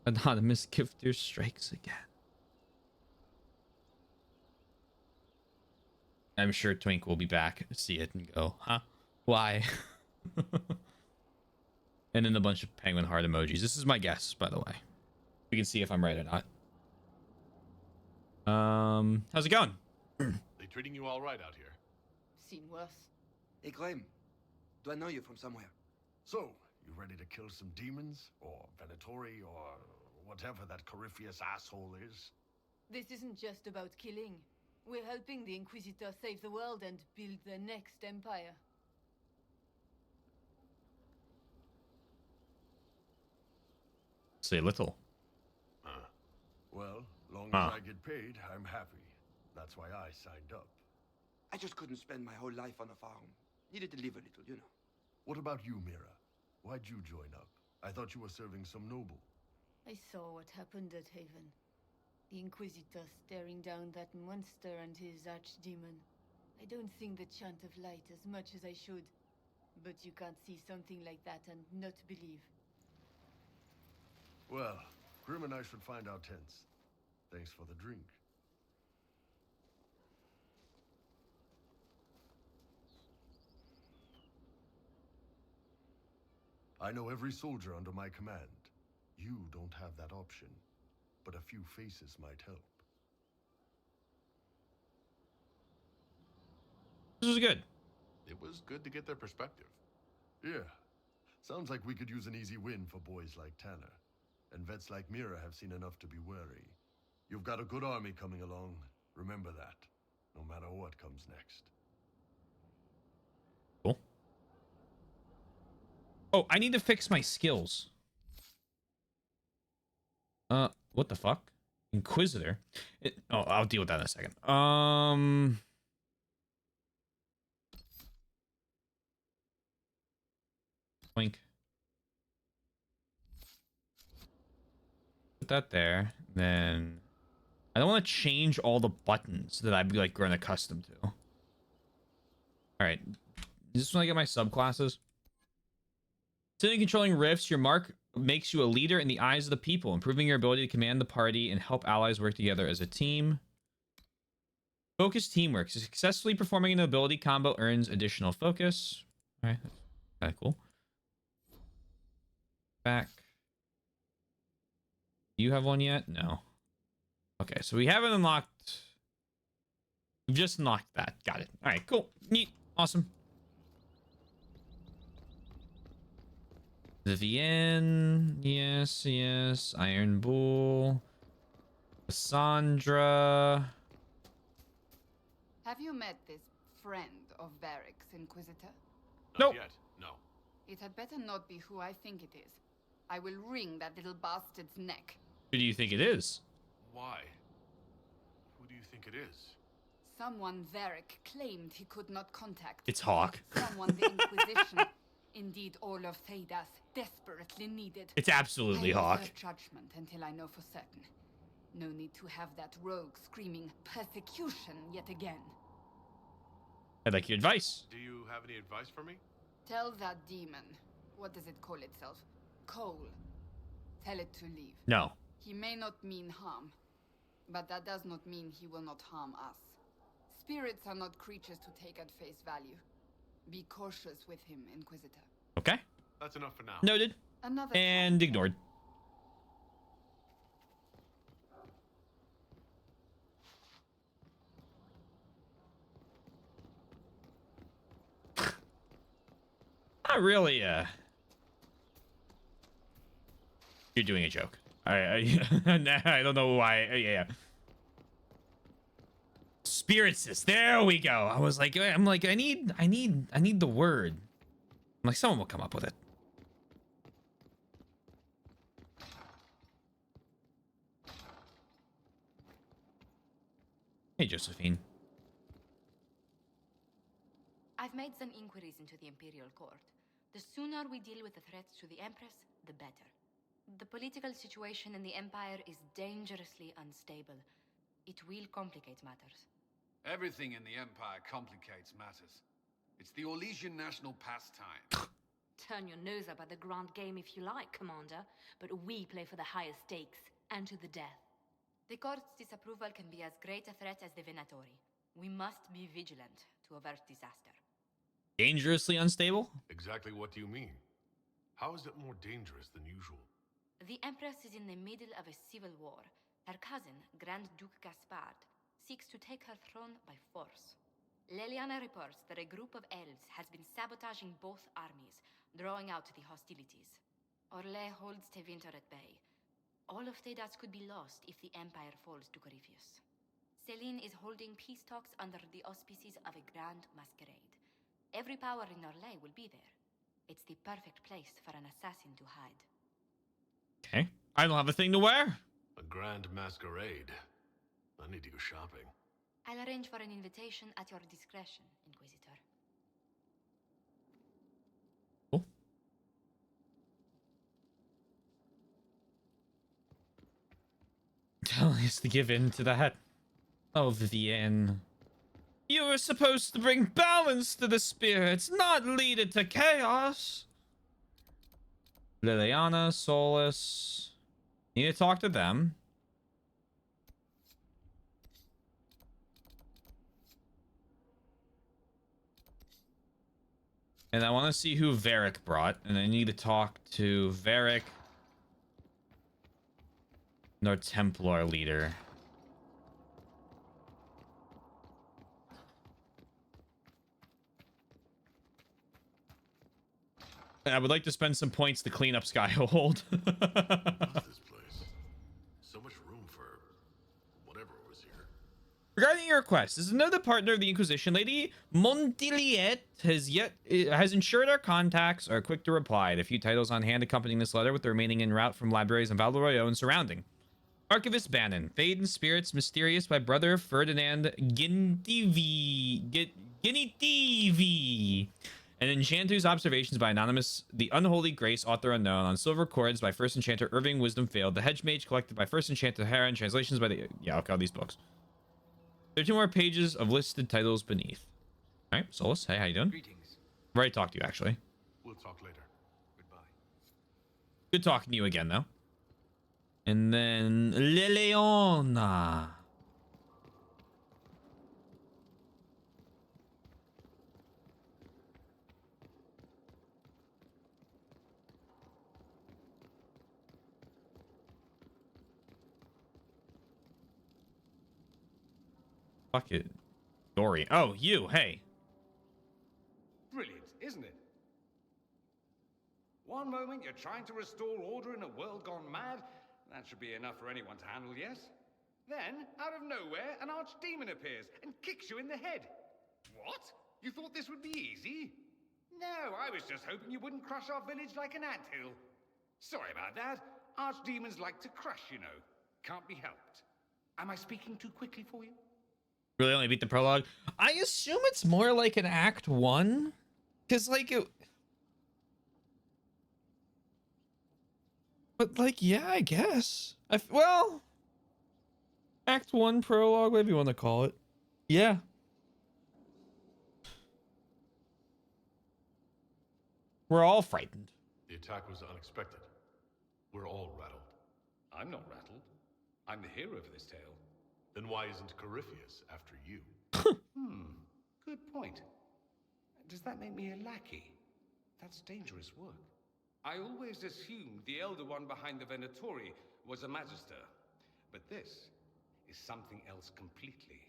Anonymous gifter strikes again. I'm sure Twink will be back, see it, and go, huh? Why? And then a bunch of penguin heart emojis. This is my guess, by the way. We can see if I'm right or not. How's it going? They treating you all right out here? Seen worse. Hey, Graham. Do I know you from somewhere? So, you ready to kill some demons? Or Venatori? Or whatever that Corypheus asshole is? This isn't just about killing. We're helping the Inquisitor save the world and build the next empire. Say little. Well, long as I get paid, I'm happy. That's why I signed up. I just couldn't spend my whole life on a farm. Needed to live a little, you know. What about you, Mira? Why'd you join up? I thought you were serving some noble. I saw what happened at Haven. The Inquisitor staring down that monster and his archdemon. I don't think the Chant of Light as much as I should. But you can't see something like that and not believe. Well, Grim and I should find our tents. Thanks for the drink. I know every soldier under my command. You don't have that option, but a few faces might help. This was good. It was good to get their perspective. Yeah. Sounds like we could use an easy win for boys like Tanner. And vets like Mira have seen enough to be wary. You've got a good army coming along. Remember that. No matter what comes next. Cool. Oh, I need to fix my skills. What the fuck? Inquisitor? Oh, I'll deal with that in a second. Blink. Put that there. Then I don't want to change all the buttons that I've like grown accustomed to. All right. Just when I get my subclasses. Sitting and controlling rifts, your mark makes you a leader in the eyes of the people, improving your ability to command the party and help allies work together as a team. Focus teamwork. Successfully performing an ability combo earns additional focus. All right, that's kind of cool. Back. Do you have one yet? No. Okay, so we haven't unlocked. We've just unlocked that. Got it. All right, cool. Neat. Awesome. Vivienne. Yes, yes. Iron Bull. Cassandra. Have you met this friend of Varric's, Inquisitor? Not yet, no. It had better not be who I think it is. I will wring that little bastard's neck. Who do you think it is? Why? Who do you think it is? Someone Varric claimed he could not contact. It's Hawk. Someone the Inquisition, indeed all of Thedas, desperately needed. It's absolutely Hawk. I reserve judgment until I know for certain. No need to have that rogue screaming persecution yet again. I'd like your advice. Do you have any advice for me? Tell that demon, what does it call itself? Cole. Tell it to leave. No. He may not mean harm, but that does not mean he will not harm us. Spirits are not creatures to take at face value. Be cautious with him, Inquisitor. Okay. That's enough for now. Noted. Another and ignored. Not really, You're doing a joke. I don't know why. Yeah. Spiritist. There we go. I was like, I'm like, I need the word. I'm like, someone will come up with it. Hey, Josephine. I've made some inquiries into the Imperial Court. The sooner we deal with the threats to the Empress, the better. The political situation in the Empire is dangerously unstable. It will complicate matters. Everything in the Empire complicates matters. It's the Orlesian national pastime. Turn your nose up at the grand game if you like, Commander, but we play for the highest stakes, and to the death. The Court's disapproval can be as great a threat as the Venatori. We must be vigilant to avert disaster. Dangerously unstable? Exactly what do you mean? How is it more dangerous than usual? The Empress is in the middle of a civil war. Her cousin, Grand Duke Gaspard, seeks to take her throne by force. Leliana reports that a group of elves has been sabotaging both armies, drawing out the hostilities. Orlais holds Tevinter at bay. All of Thedas could be lost if the Empire falls to Corypheus. Celine is holding peace talks under the auspices of a grand masquerade. Every power in Orlais will be there. It's the perfect place for an assassin to hide. Okay. I don't have a thing to wear. A grand masquerade. I need to go shopping. I'll arrange for an invitation at your discretion, Inquisitor. Cool. Tell us to give in to that. Oh, Vivienne. You were supposed to bring balance to the spirits, not lead it to chaos. Liliana, Solus. Need to talk to them. And I want to see who Varric brought. And I need to talk to Varric. And our Templar leader. And I would like to spend some points to clean up Skyhold. This place. So much room for whatever was here. Regarding your request, as another partner of the Inquisition, Lady Montiliet has ensured our contacts are quick to reply. A few titles on hand accompanying this letter, with the remaining en route from libraries in Val d'Arroyo and surrounding. Archivist Bannon, Fade and Spirits Mysterious by Brother Ferdinand Ginitivi. And Enchanter's Observations by Anonymous, The Unholy Grace, Author Unknown, on Silver Cords by First Enchanter Irving Wisdom Failed, The Hedge Mage, collected by First Enchanter Heron, translations by the... Yeah, okay, all these books. There are 2 more pages of listed titles beneath. All right, Solus, hey, how you doing? Greetings. Ready to talk to you, actually. We'll talk later. Goodbye. Good talking to you again, though. And then Leleona. Fuck it. Dory. Oh, you. Hey. Brilliant, isn't it? One moment you're trying to restore order in a world gone mad. That should be enough for anyone to handle, yes? Then, out of nowhere, an archdemon appears and kicks you in the head. What? You thought this would be easy? No, I was just hoping you wouldn't crush our village like an anthill. Sorry about that. Archdemons like to crush, you know. Can't be helped. Am I speaking too quickly for you? Really only beat the prologue? I assume it's more like an Act 1. Because, like, it... But, like, yeah, I guess. Well... Act 1 prologue, whatever you want to call it. Yeah. We're all frightened. The attack was unexpected. We're all rattled. I'm not rattled. I'm the hero of this tale. Then why isn't Corypheus after you? Good point. Does that make me a lackey? That's dangerous work. I always assumed the elder one behind the Venatori was a magister. But this is something else completely.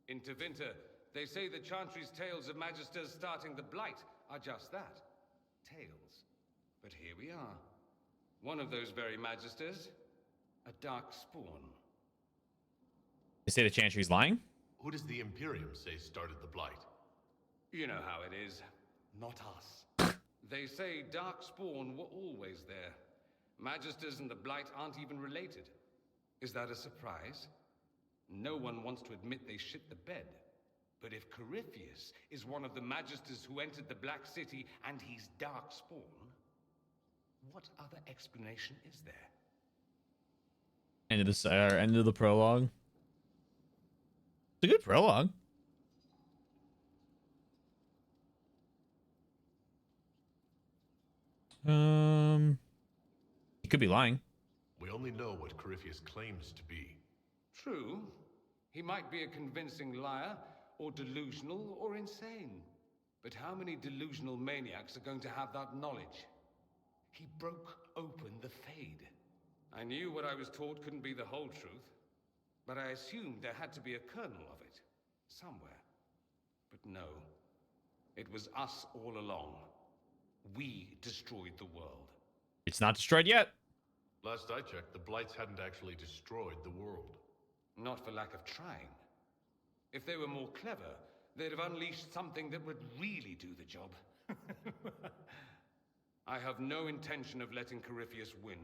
In Tevinter, they say the Chantry's tales of magisters starting the Blight are just that. Tales. But here we are. One of those very magisters, a dark spawn. They say the Chantry's lying? Who does the Imperium say started the Blight? You know how it is. Not us. They say Darkspawn were always there. Magisters and the Blight aren't even related. Is that a surprise? No one wants to admit they shit the bed. But if Corypheus is one of the Magisters who entered the Black City and he's Darkspawn, what other explanation is there? End of the prologue. It's a good prologue. He could be lying. We only know what Corypheus claims to be. True. He might be a convincing liar, or delusional, or insane. But how many delusional maniacs are going to have that knowledge? He broke open the Fade. I knew what I was taught couldn't be the whole truth, but I assumed there had to be a kernel of it, somewhere. But no, it was us all along. We destroyed the world. It's not destroyed yet. Last I checked, the Blights hadn't actually destroyed the world. Not for lack of trying. If they were more clever, they'd have unleashed something that would really do the job. I have no intention of letting Corypheus win.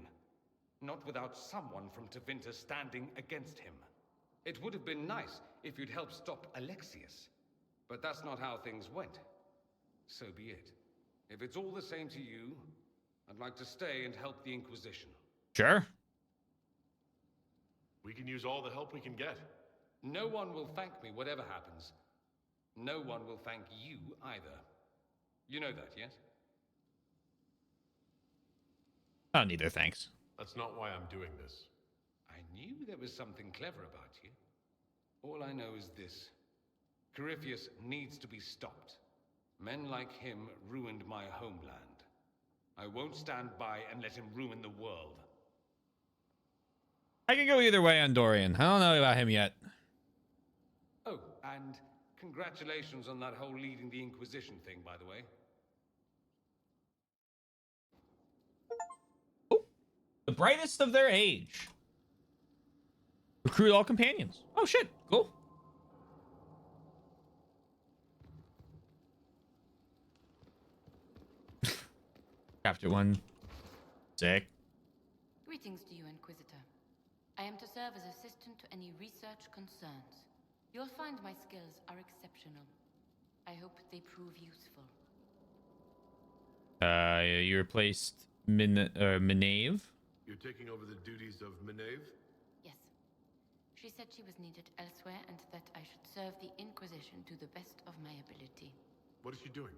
Not without someone from Tevinter standing against him. It would have been nice if you'd helped stop Alexius. But that's not how things went. So be it. If it's all the same to you, I'd like to stay and help the Inquisition. Sure. We can use all the help we can get. No one will thank me whatever happens. No one will thank you either. You know that, yes? Oh, neither, thanks. That's not why I'm doing this. I knew there was something clever about you. All I know is this. Corypheus needs to be stopped. Men like him ruined my homeland. I won't stand by and let him ruin the world. I can go either way on Dorian. I don't know about him yet. Oh, and congratulations on that whole leading the Inquisition thing, by the way. The brightest of their age. Recruit all companions. Oh shit, cool. Chapter 1. Sick. Greetings to you, Inquisitor. I am to serve as assistant to any research concerns. You'll find my skills are exceptional. I hope they prove useful. You replaced Minave? You're taking over the duties of Minave? Yes. She said she was needed elsewhere and that I should serve the Inquisition to the best of my ability. What is she doing?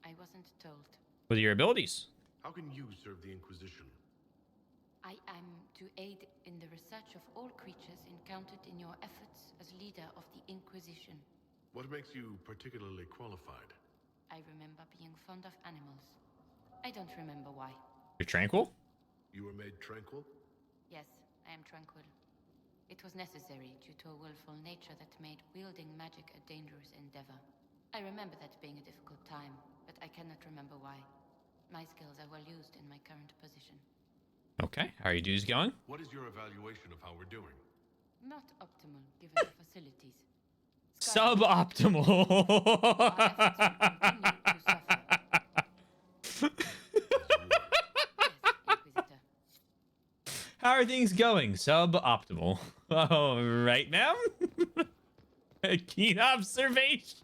I wasn't told. What are your abilities? How can you serve the Inquisition? I am to aid in the research of all creatures encountered in your efforts as leader of the Inquisition. What makes you particularly qualified? I remember being fond of animals. I don't remember why. You're tranquil? You were made tranquil? Yes, I am tranquil. It was necessary due to a willful nature that made wielding magic a dangerous endeavor. I remember that being a difficult time, but I cannot remember why. My skills are well used in my current position. Okay, how are your duties going? What is your evaluation of how we're doing? Not optimal, given the facilities. Suboptimal. How are things going? Suboptimal. Oh, right now? A keen observation.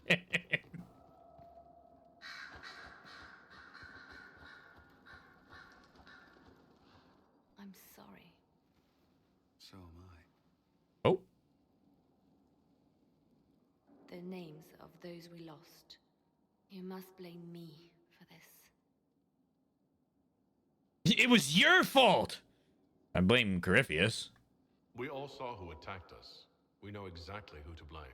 I'm sorry. So am I. Oh. The names of those we lost. You must blame me for this. It was your fault. I blame Corypheus. We all saw who attacked us. We know exactly who to blame.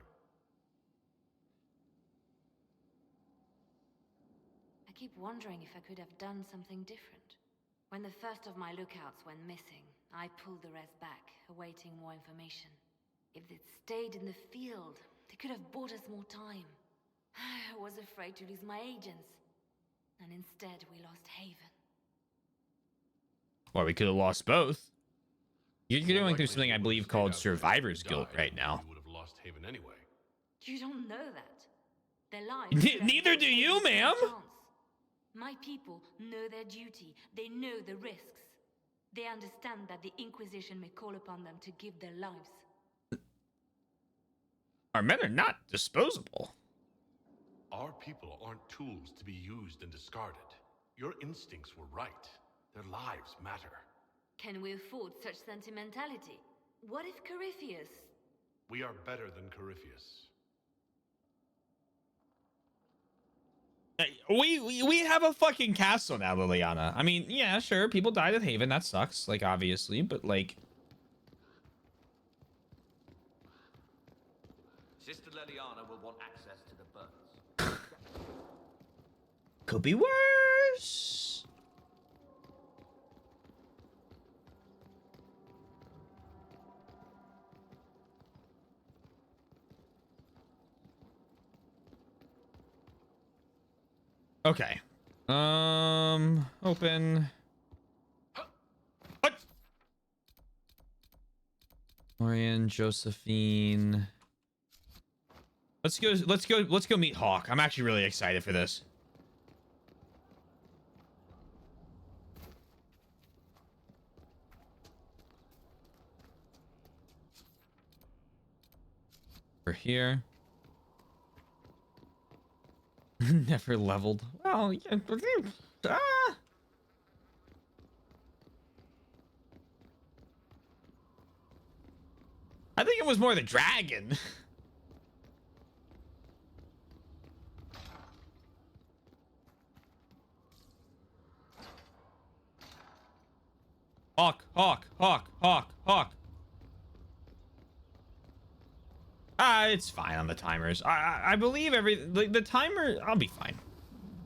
I keep wondering if I could have done something different. When the first of my lookouts went missing, I pulled the rest back, awaiting more information. If they'd stayed in the field, they could have bought us more time. I was afraid to lose my agents. And instead, we lost Haven. Well, we could have lost both. You're going through something I believe called survivor's guilt right now. You would have lost Haven anyway. You don't know that. Their lives... Neither do you, ma'am. My people know their duty. They know the risks. They understand that the Inquisition may call upon them to give their lives. Our men are not disposable. Our people aren't tools to be used and discarded. Your instincts were right. Their lives matter. Can we afford such sentimentality? What if Corypheus... We are better than Corypheus. We have a fucking castle now, Liliana. I mean, yeah, sure, people died at Haven. That sucks, like, obviously, but, like... Sister Liliana will want access to the birds. Could be worse. Okay. Open. What? Orion, Josephine. Let's go meet Hawk. I'm actually really excited for this. We're here. Never leveled. Well, yeah. Ah! I think it was more the dragon. Hawk, Hawk, Hawk, Hawk, Hawk. It's fine on the timers. I believe the timer. I'll be fine.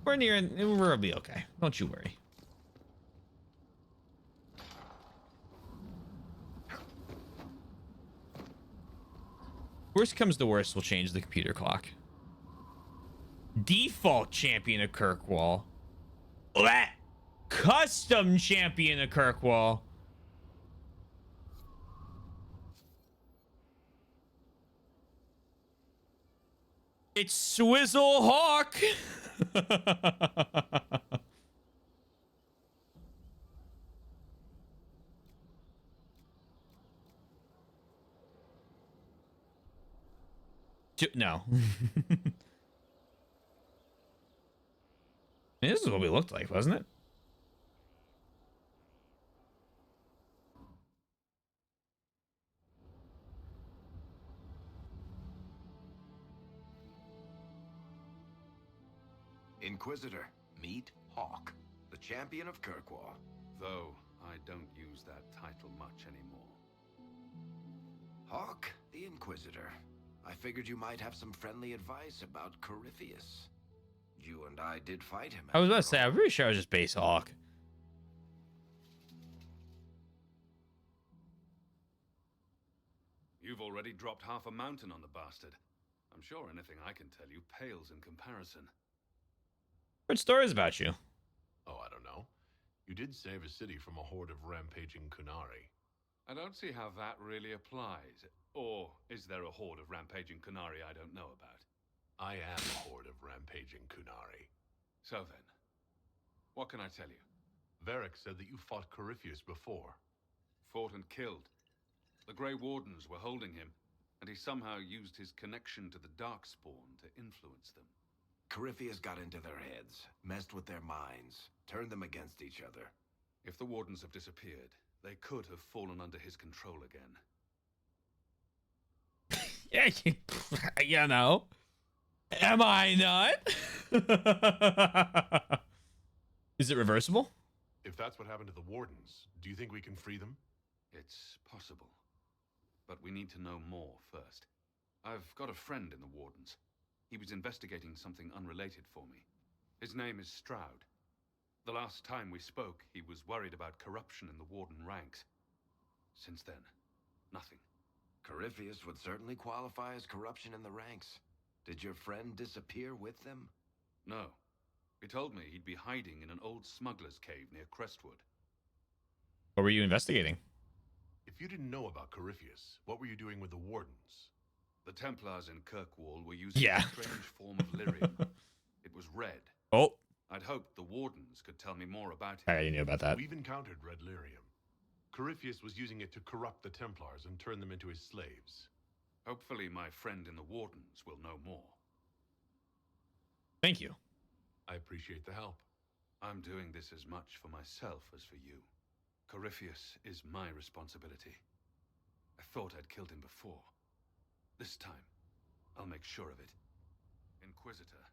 We're near and we'll be okay. Don't you worry. Worst comes to worst, we'll change the computer clock. Default champion of Kirkwall. Bleh. Custom champion of Kirkwall. It's Swizzle Hawk. No. This is what we looked like, wasn't it? Inquisitor, meet Hawk, the champion of Kirkwall. Though I don't use that title much anymore. Hawk, the Inquisitor. I figured you might have some friendly advice about Corypheus. You and I did fight him. I was about to say, I'm pretty sure I was just base Hawk. You've already dropped half a mountain on the bastard. I'm sure anything I can tell you pales in comparison. What stories about you? Oh, I don't know. You did save a city from a horde of rampaging Kunari. I don't see how that really applies. Or is there a horde of rampaging Kunari I don't know about? I am a horde of rampaging Kunari. So then, what can I tell you? Varric said that you fought Corypheus before. Fought and killed. The Grey Wardens were holding him, and he somehow used his connection to the Darkspawn to influence them. Corypheus got into their heads, messed with their minds, turned them against each other. If the Wardens have disappeared, they could have fallen under his control again. Yeah, you know. Am I not? Is it reversible? If that's what happened to the Wardens, do you think we can free them? It's possible. But we need to know more first. I've got a friend in the Wardens. He was investigating something unrelated for me. His name is Stroud. The last time we spoke, he was worried about corruption in the Warden ranks. Since then, nothing. Corypheus would certainly qualify as corruption in the ranks. Did your friend disappear with them? No. He told me he'd be hiding in an old smuggler's cave near Crestwood. What were you investigating? If you didn't know about Corypheus, what were you doing with the Wardens? The Templars in Kirkwall were using Yeah. a strange form of lyrium. It was red. Oh. I'd hoped the Wardens could tell me more about it. I already knew about that. We've encountered red lyrium. Corypheus was using it to corrupt the Templars and turn them into his slaves. Hopefully my friend in the Wardens will know more. Thank you. I appreciate the help. I'm doing this as much for myself as for you. Corypheus is my responsibility. I thought I'd killed him before. This time, I'll make sure of it. Inquisitor.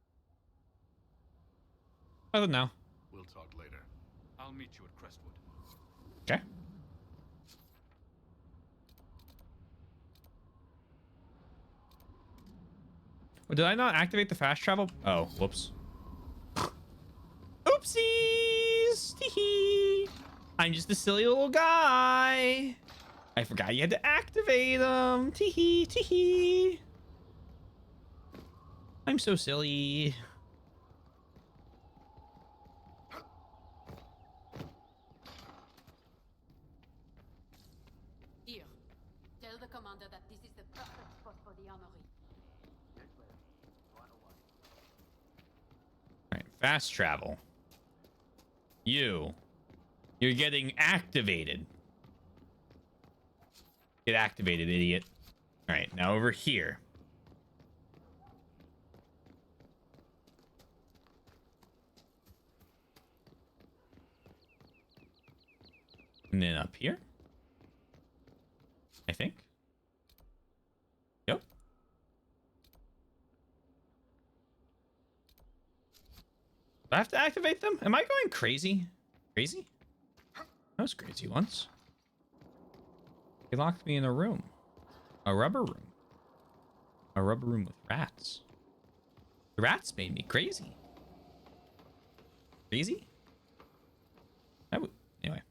I don't know. We'll talk later. I'll meet you at Crestwood. Okay. Oh, did I not activate the fast travel? Oh, whoops. Oopsies! Tee-hee. I'm just a silly little guy. I forgot you had to activate them. Tee-hee, tee-hee. I'm so silly. Here, tell the commander that this is the perfect spot for the armory. Alright, fast travel. You're getting activated. Get activated, idiot. Alright, now over here. And then up here. I think. Yep. Do I have to activate them? Am I going crazy? Crazy? I was crazy once. He locked me in a room. A rubber room. A rubber room with rats. The rats made me crazy. Crazy? Anyway.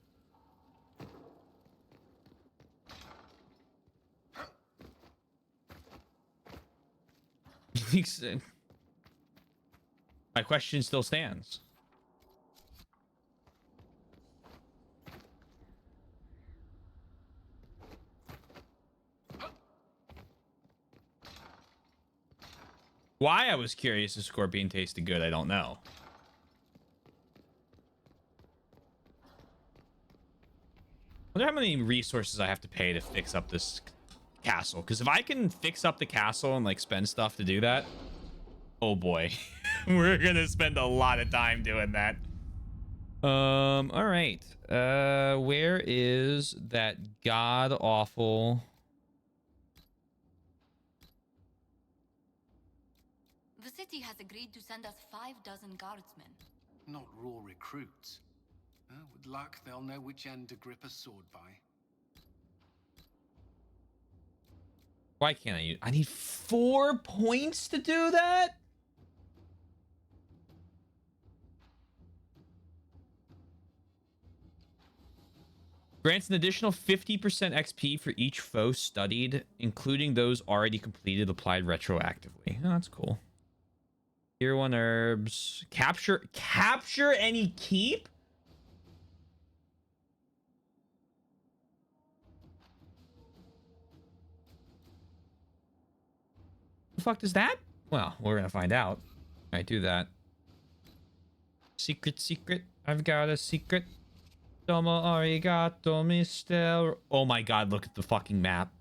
My question still stands. Why I was curious if scorpion tasted good, I don't know. I wonder how many resources I have to pay to fix up this castle. Because if I can fix up the castle and like spend stuff to do that, oh boy, we're gonna spend a lot of time doing that. All right. Where is that god awful? The city has agreed to send us 5 dozen guardsmen. Not raw recruits. With luck, they'll know which end to grip a sword by. Why can't I use? I need 4 points to do that? Grants an additional 50% XP for each foe studied, including those already completed, applied retroactively. Oh, that's cool. Tier 1 herbs. Capture any keep? fuck does that? Well, we're gonna find out. All right, do that. Secret, secret. I've got a secret. Domo arigato, mister. Oh my god, look at the fucking map.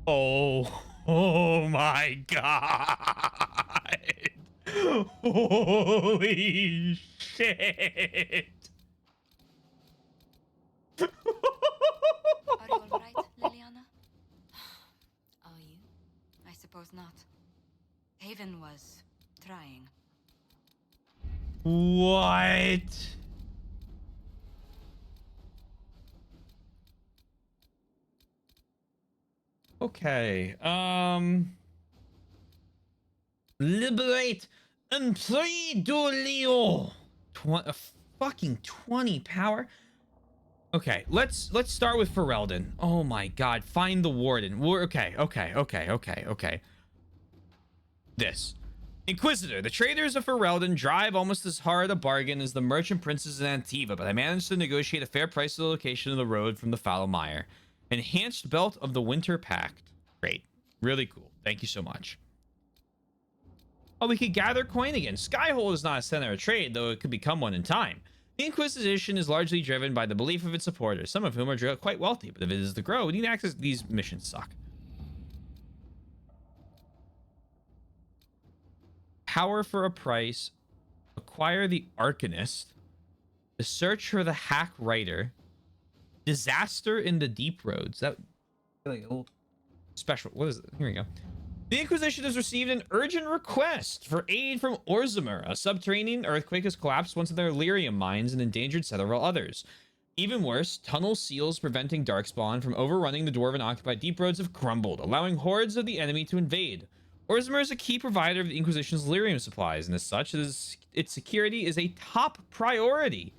Oh my god. Holy shit. Are you alright, Liliana? Are you? I suppose not. Haven was trying. What? Okay. Liberate and free Dolio. Fucking 20 power. Okay, let's start with Ferelden. Oh my god, find the warden. Okay. This. Inquisitor, the traders of Ferelden drive almost as hard a bargain as the merchant princes in Antiva, but I managed to negotiate a fair price for the location of the road from the Fallow Mire. Enhanced belt of the Winter Pact. Great. Really cool. Thank you so much. Oh, we could gather coin again. Skyhold is not a center of trade, though it could become one in time. The Inquisition is largely driven by the belief of its supporters, some of whom are quite wealthy, but if it is to grow, we need access. These missions suck. Power for a price. Acquire the Arcanist. The search for the Hack Writer. Disaster in the Deep Roads. That like a little special. What is it? Here we go. The Inquisition has received an urgent request for aid from Orzamer. A subterranean earthquake has collapsed one of their lyrium mines and endangered several others. Even worse, tunnel seals preventing Darkspawn from overrunning the Dwarven-occupied deep roads have crumbled, allowing hordes of the enemy to invade. Orzamer is a key provider of the Inquisition's lyrium supplies, and as such, its security is a top priority.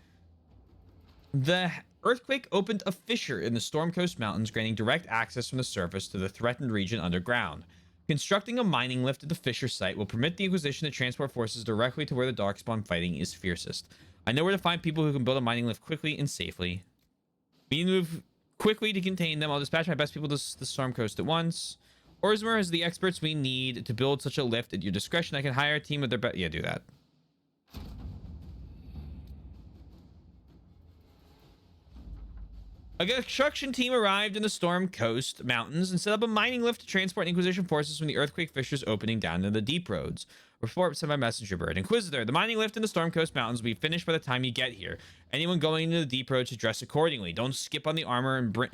The earthquake opened a fissure in the Stormcoast Mountains, granting direct access from the surface to the threatened region underground. Constructing a mining lift at the fissure site will permit the Inquisition to transport forces directly to where the Darkspawn fighting is fiercest. I know where to find people who can build a mining lift quickly and safely. We need to move quickly to contain them. I'll dispatch my best people to the Stormcoast at once. Orzamer has the experts we need to build such a lift at your discretion. I can hire a team of their best. Yeah, do that. A construction team arrived in the Stormcoast Mountains and set up a mining lift to transport Inquisition forces from the earthquake fissures opening down to the deep roads. Report sent by messenger bird. Inquisitor, the mining lift in the Stormcoast Mountains will be finished by the time you get here. Anyone going into the deep roads should dress accordingly. Don't skimp on the armor and bring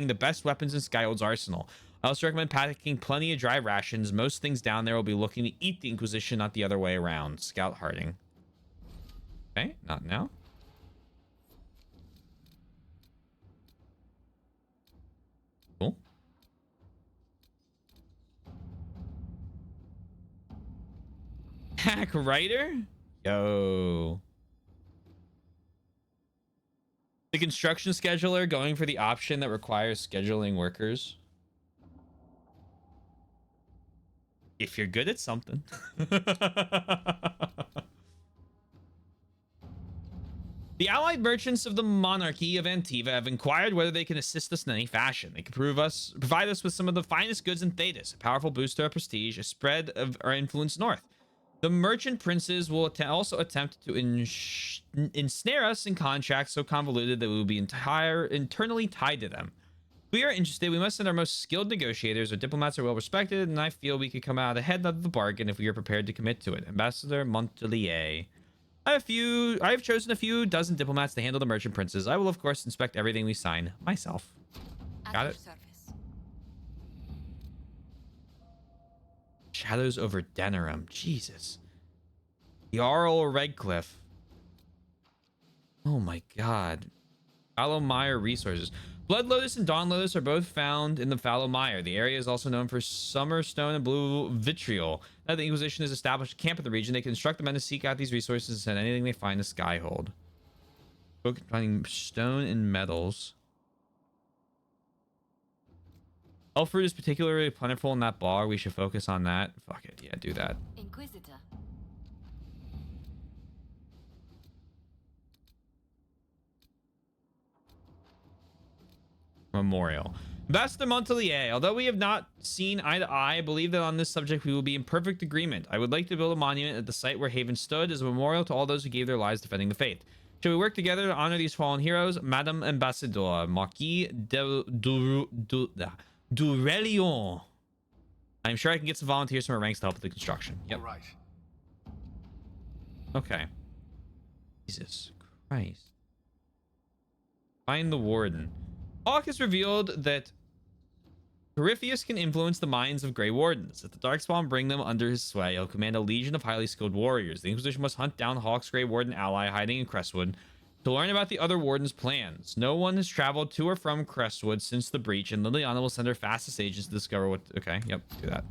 the best weapons in Skyhold's arsenal. I also recommend packing plenty of dry rations. Most things down there will be looking to eat the Inquisition, not the other way around. Scout Harding. Okay, not now. Cool. Hack Writer? Yo. The construction scheduler going for the option that requires scheduling workers. If you're good at something. The allied merchants of the monarchy of Antiva have inquired whether they can assist us in any fashion. They can provide us with some of the finest goods in Thedas, a powerful boost to our prestige, a spread of our influence north. The merchant princes will also attempt to ensnare us in contracts so convoluted that we will be internally tied to them. If we are interested, we must send our most skilled negotiators. Our diplomats are well respected, and I feel we could come out ahead of the bargain if we are prepared to commit to it. Ambassador Montelier. I have chosen a few dozen diplomats to handle the merchant princes. I will, of course, inspect everything we sign myself. Got it? Shadows over Denerim. Jesus. Jarl Redcliffe. Oh my god. Fallow Mire resources. Blood Lotus and Dawn Lotus are both found in the Fallow Mire. The area is also known for Summerstone and Blue Vitriol. Now the Inquisition has established a camp in the region, they can instruct the men to seek out these resources and send anything they find to Skyhold. Book finding stone and metals. Elfruit is particularly plentiful in that bog. We should focus on that. Fuck it. Yeah, do that. Inquisitor. Memorial. Best de Montelier. Although we have not seen eye to eye, I believe that on this subject we will be in perfect agreement. I would like to build a monument at the site where Haven stood as a memorial to all those who gave their lives defending the faith. Shall we work together to honor these fallen heroes? Madame Ambassador, Marquis Durelion. I'm sure I can get some volunteers from our ranks to help with the construction. Yep. All right. Okay. Jesus Christ. Find the warden. Hawk has revealed that Corypheus can influence the minds of Grey Wardens. If the Darkspawn bring them under his sway, he'll command a legion of highly skilled warriors. The Inquisition must hunt down Hawk's Grey Warden ally hiding in Crestwood to learn about the other Warden's plans. No one has traveled to or from Crestwood since the breach, and Liliana will send her fastest agents to discover what... Okay, yep, do that.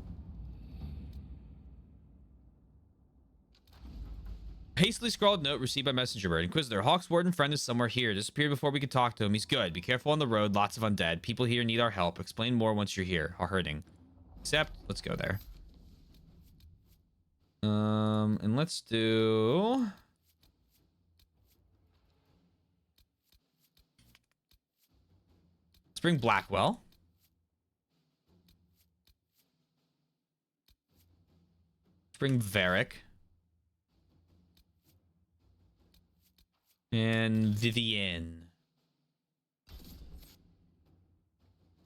Hastily scrawled note received by messenger bird. Inquisitor, Hawk's warden friend is somewhere here. Disappeared before we could talk to him. He's good. Be careful on the road. Lots of undead. People here need our help. Explain more once you're here. Are hurting. Except, let's go there. And let's do... Let's bring Blackwell. Let's bring Varric. And Vivienne.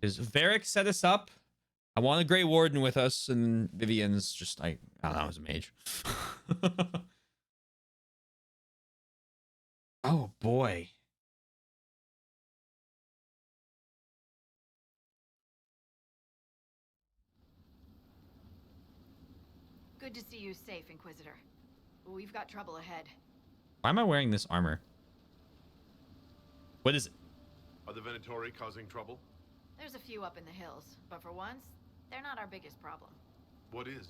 Because Varric set us up. I want a Grey Warden with us, and Vivienne's just like, I don't know, as a mage. Oh boy. Good to see you safe, Inquisitor. We've got trouble ahead. Why am I wearing this armor? What is it? Are the Venatori causing trouble? There's a few up in the hills, but for once, they're not our biggest problem. What is?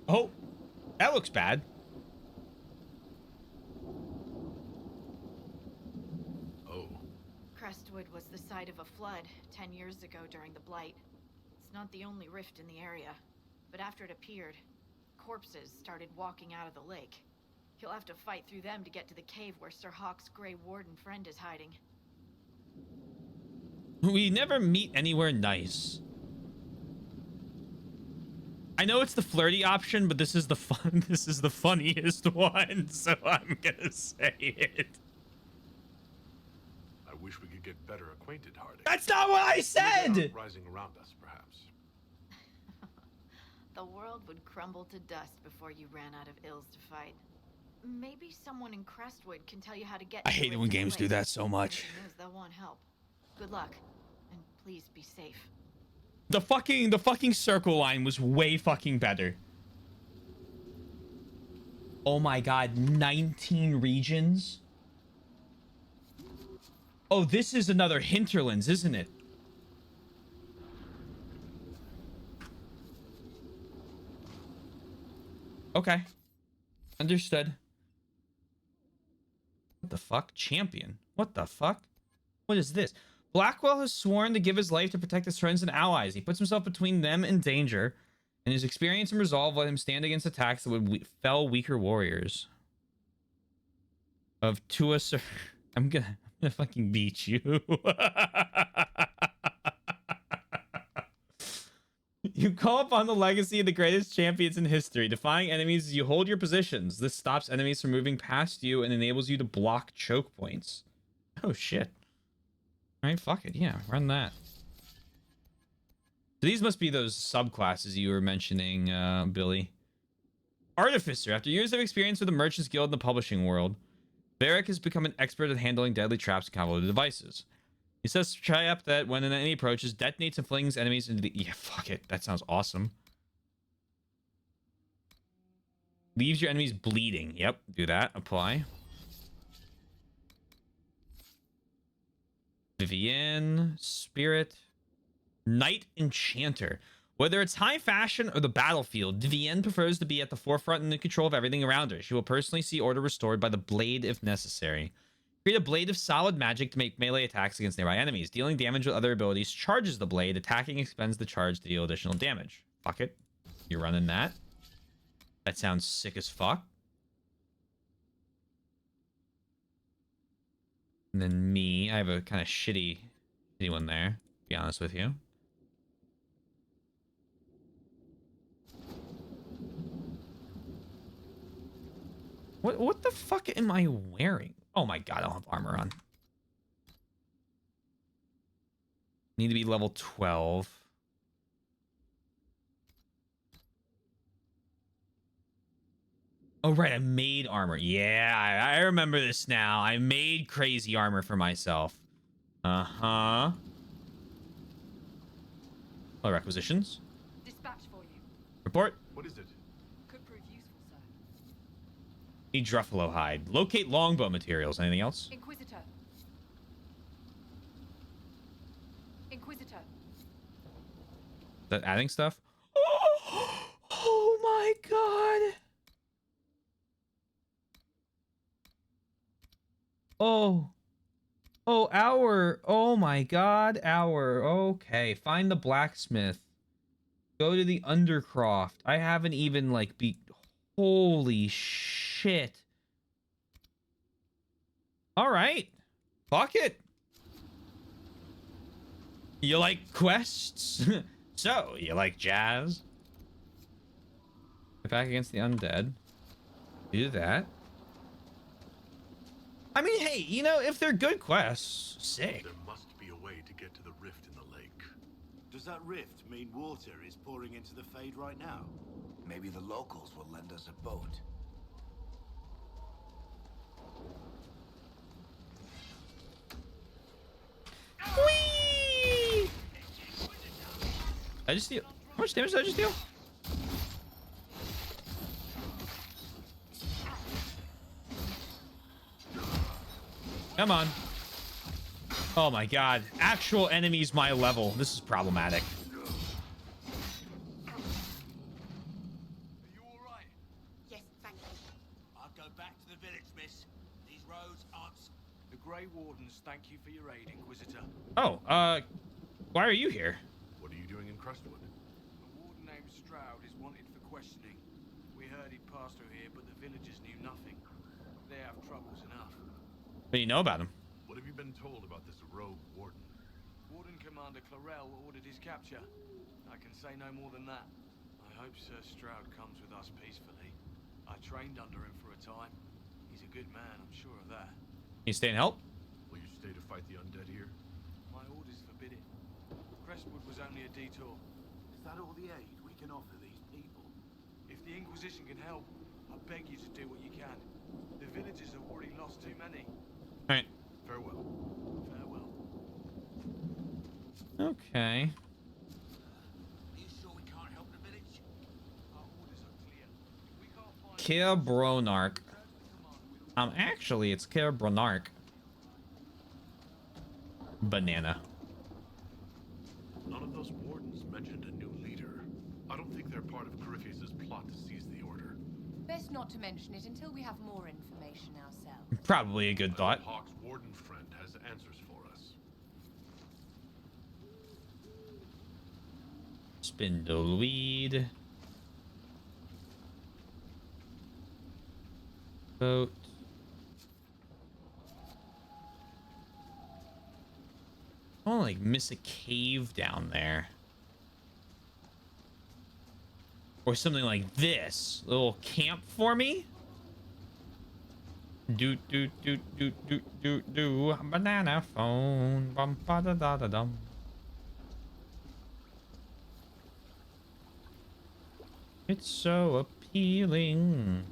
Oh, that looks bad. Oh. Crestwood was the site of a flood 10 years ago during the Blight. It's not the only rift in the area, but after it appeared, corpses started walking out of the lake. You'll have to fight through them to get to the cave where Sir Hawk's Grey Warden friend is hiding. We never meet anywhere nice. I know it's the flirty option, but this is the fun. This is the funniest one, so I'm gonna say it. I wish we could get better acquainted, Harding. That's not what I said! Rising around us, perhaps. The world would crumble to dust before you ran out of ills to fight. Maybe someone in Crestwood can tell you how to get. I hate it when games do that so much. They'll want help. Good luck, and please be safe. The fucking circle line was way fucking better. Oh my god, 19 regions. Oh, this is another hinterlands, isn't it? Okay. Understood. What the fuck? Champion. What the fuck? What is this? Blackwell has sworn to give his life to protect his friends and allies. He puts himself between them and danger, and his experience and resolve let him stand against attacks that would fell weaker warriors. Of Tua Sir... I'm gonna fucking beat you. You call upon the legacy of the greatest champions in history. Defying enemies as you hold your positions. This stops enemies from moving past you and enables you to block choke points. Oh, shit. Alright, fuck it. Yeah, run that. So these must be those subclasses you were mentioning, Billy. Artificer. After years of experience with the Merchants Guild and the publishing world, Varric has become an expert at handling deadly traps and convoluted devices. He sets a trap that, when an enemy approaches, detonates and flings enemies into the... Yeah, fuck it. That sounds awesome. Leaves your enemies bleeding. Yep, do that. Apply. Vivienne, Spirit, Knight Enchanter. Whether it's high fashion or the battlefield, Vivienne prefers to be at the forefront and in control of everything around her. She will personally see order restored by the blade if necessary. Create a blade of solid magic to make melee attacks against nearby enemies. Dealing damage with other abilities charges the blade. Attacking expends the charge to deal additional damage. Fuck it. You're running that. That sounds sick as fuck. And then me. I have a kind of shitty one there, to be honest with you. What the fuck am I wearing? Oh my god, I don't have armor on. Need to be level 12. Oh, right. I made armor. Yeah, I remember this now. I made crazy armor for myself. Uh-huh. Oh, requisitions. Dispatch for you. Report. What is it? Could prove useful, sir. Need Druffalo hide. Locate longbow materials. Anything else? Inquisitor. Inquisitor. Is that adding stuff? Oh my god. Oh. Oh, hour. Oh my god, hour. Okay, find the blacksmith. Go to the Undercroft. I haven't even, like, Holy shit. Alright. Fuck it. You like quests? So, you like jazz? Back against the undead. Do that. I mean, hey, you know, if they're good quests, sick. There must be a way to get to the rift in the lake. Does that rift mean water is pouring into the Fade right now? Maybe the locals will lend us a boat. Whee! I just deal. How much damage did I just deal? Come on. Oh my god. Actual enemies my level. This is problematic. Yes, thank you. I'll go back to the village, miss. These roads aren't... The Grey Wardens thank you for your aid, Inquisitor. Oh, why are you here? What are you doing in Crestwood? A warden named Stroud is wanted for questioning. We heard he'd passed through here, but the villagers knew nothing. They have troubles enough. What do you know about him? What have you been told about this rogue warden? Warden Commander Clarel ordered his capture. I can say no more than that. I hope Sir Stroud comes with us peacefully. I trained under him for a time. He's a good man, I'm sure of that. You stay and help? Will you stay to fight the undead here? My orders forbid it. Crestwood was only a detour. Is that all the aid we can offer these people? If the Inquisition can help, I beg you to do what you can. The villagers have already lost too many. Alright. Farewell. Farewell. Okay. Are you sure we can't help the village? Our orders are clear. If we can't find... Kir Bronark. Actually, it's Kir Bronark. Banana. None of those wardens mentioned a new leader. I don't think they're part of Corypheus's plot to seize the order. Best not to mention it until we have more information ourselves. Probably a good thought. Hawk's warden friend has answers for us. Spindleweed. Boat. Oh, like miss a cave down there. Or something like this. A little camp for me? Do do do do do do do banana phone bum ba da da da dum. It's so appealing.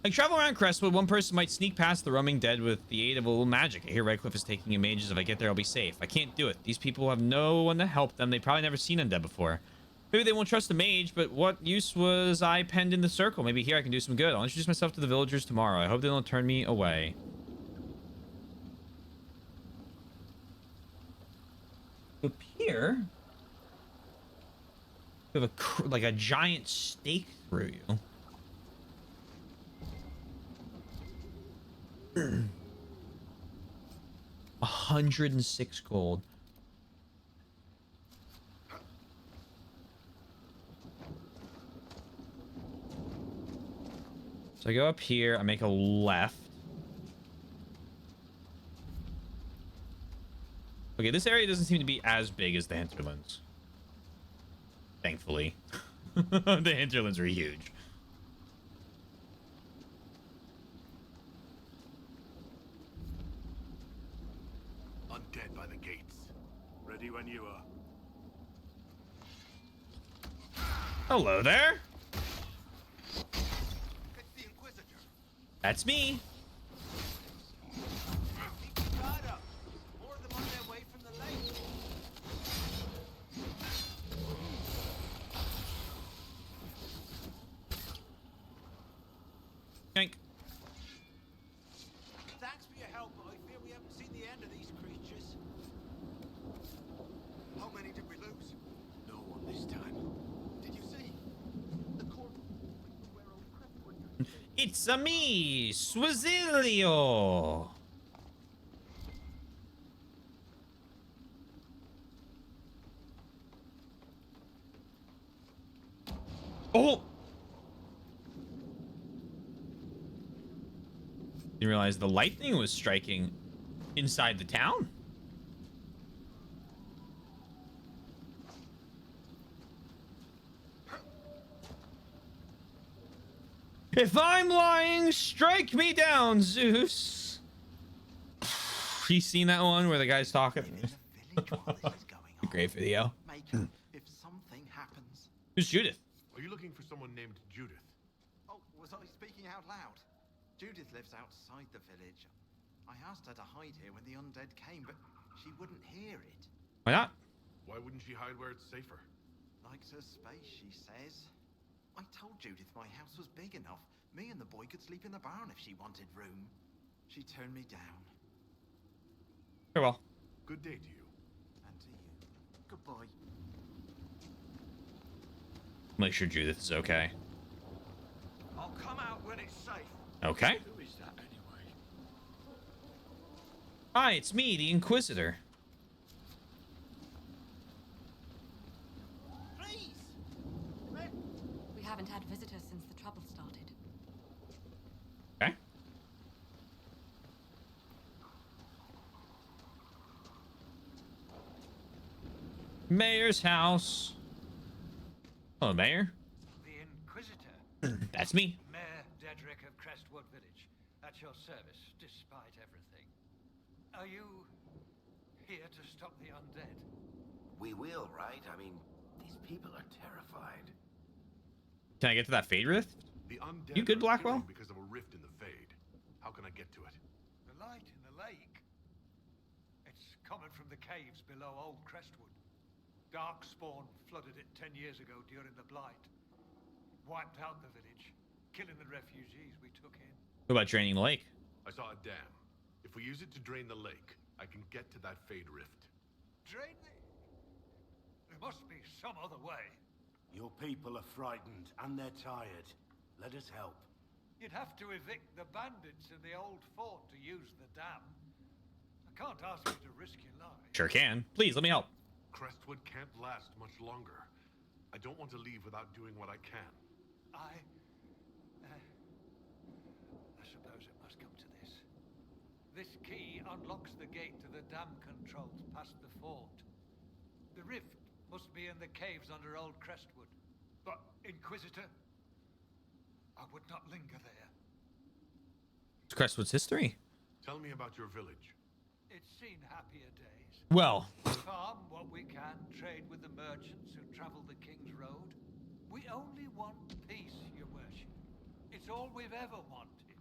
Like, travel around Crestwood, one person might sneak past the roaming dead with the aid of a little magic. I hear Redcliffe is taking him ages. If I get there, I'll be safe. I can't do it. These people have no one to help them. They've probably never seen undead before. Maybe they won't trust the mage, but what use was I penned in the circle? Maybe here I can do some good. I'll introduce myself to the villagers tomorrow. I hope they don't turn me away. Up here, you have like a giant stake through you. 106 gold. So I go up here. I make a left. Okay, this area doesn't seem to be as big as the hinterlands. Thankfully. The hinterlands are huge. Undead by the gates. Ready when you are. Hello there. It's the Inquisitor. That's me. Guard up. More of them on their way from the lake. Yank. Thanks for your help, but I fear we haven't seen the end of these creatures. How many did we lose? No one this time. Did you see? The corpse. It's a me, Swazilio. Oh! Didn't realize the lightning was striking inside the town. If I'm lying, strike me down, Zeus. You seen that one where the guy's talking? Great video. If something happens. Who's Judith? Are you looking for someone named Judith? Oh, was I speaking out loud? Judith lives outside the village. I asked her to hide here when the undead came, but she wouldn't hear it. Why not? Why wouldn't she hide where it's safer? Likes her space, she says. I told Judith my house was big enough. Me and the boy could sleep in the barn if she wanted room. She turned me down. Very well. Good day to you. And to you. Goodbye. Make sure Judith is okay. I'll come out when it's safe. Okay. Who is that anyway? Hi, it's me, the Inquisitor. Please! We haven't had visitors since the trouble started. Okay. Mayor's house. Hello, Mayor. The Inquisitor. That's me. Mayor Dedrick of Crestwood Village. At your service, despite everything. Are you here to stop the undead? We will, right? I mean, these people are terrified. Can I get to that Fade Rift? The undead You good, are Blackwell? appearing because of a rift in the Fade. How can I get to it? The light in the lake. It's coming from the caves below Old Crestwood. Darkspawn flooded it 10 years ago during the Blight. Wiped out the village, killing the refugees we took in. What about draining the lake? I saw a dam. If we use it to drain the lake, I can get to that Fade Rift. Drain the... There must be some other way. Your people are frightened and they're tired. Let us help. You'd have to evict the bandits in the old fort to use the dam. I can't ask you to risk your life. Sure can. Please, let me help. Crestwood can't last much longer. I don't want to leave without doing what I can. I suppose it must come to this. This key unlocks the gate to the dam controls past the fort. The rift must be in the caves under Old Crestwood. But, Inquisitor, I would not linger there. It's Crestwood's history. Tell me about your village. It's seen happier days. Well. Farm what we can, trade with the merchants who travel the King's Road. We only want peace, your worship. It's all we've ever wanted.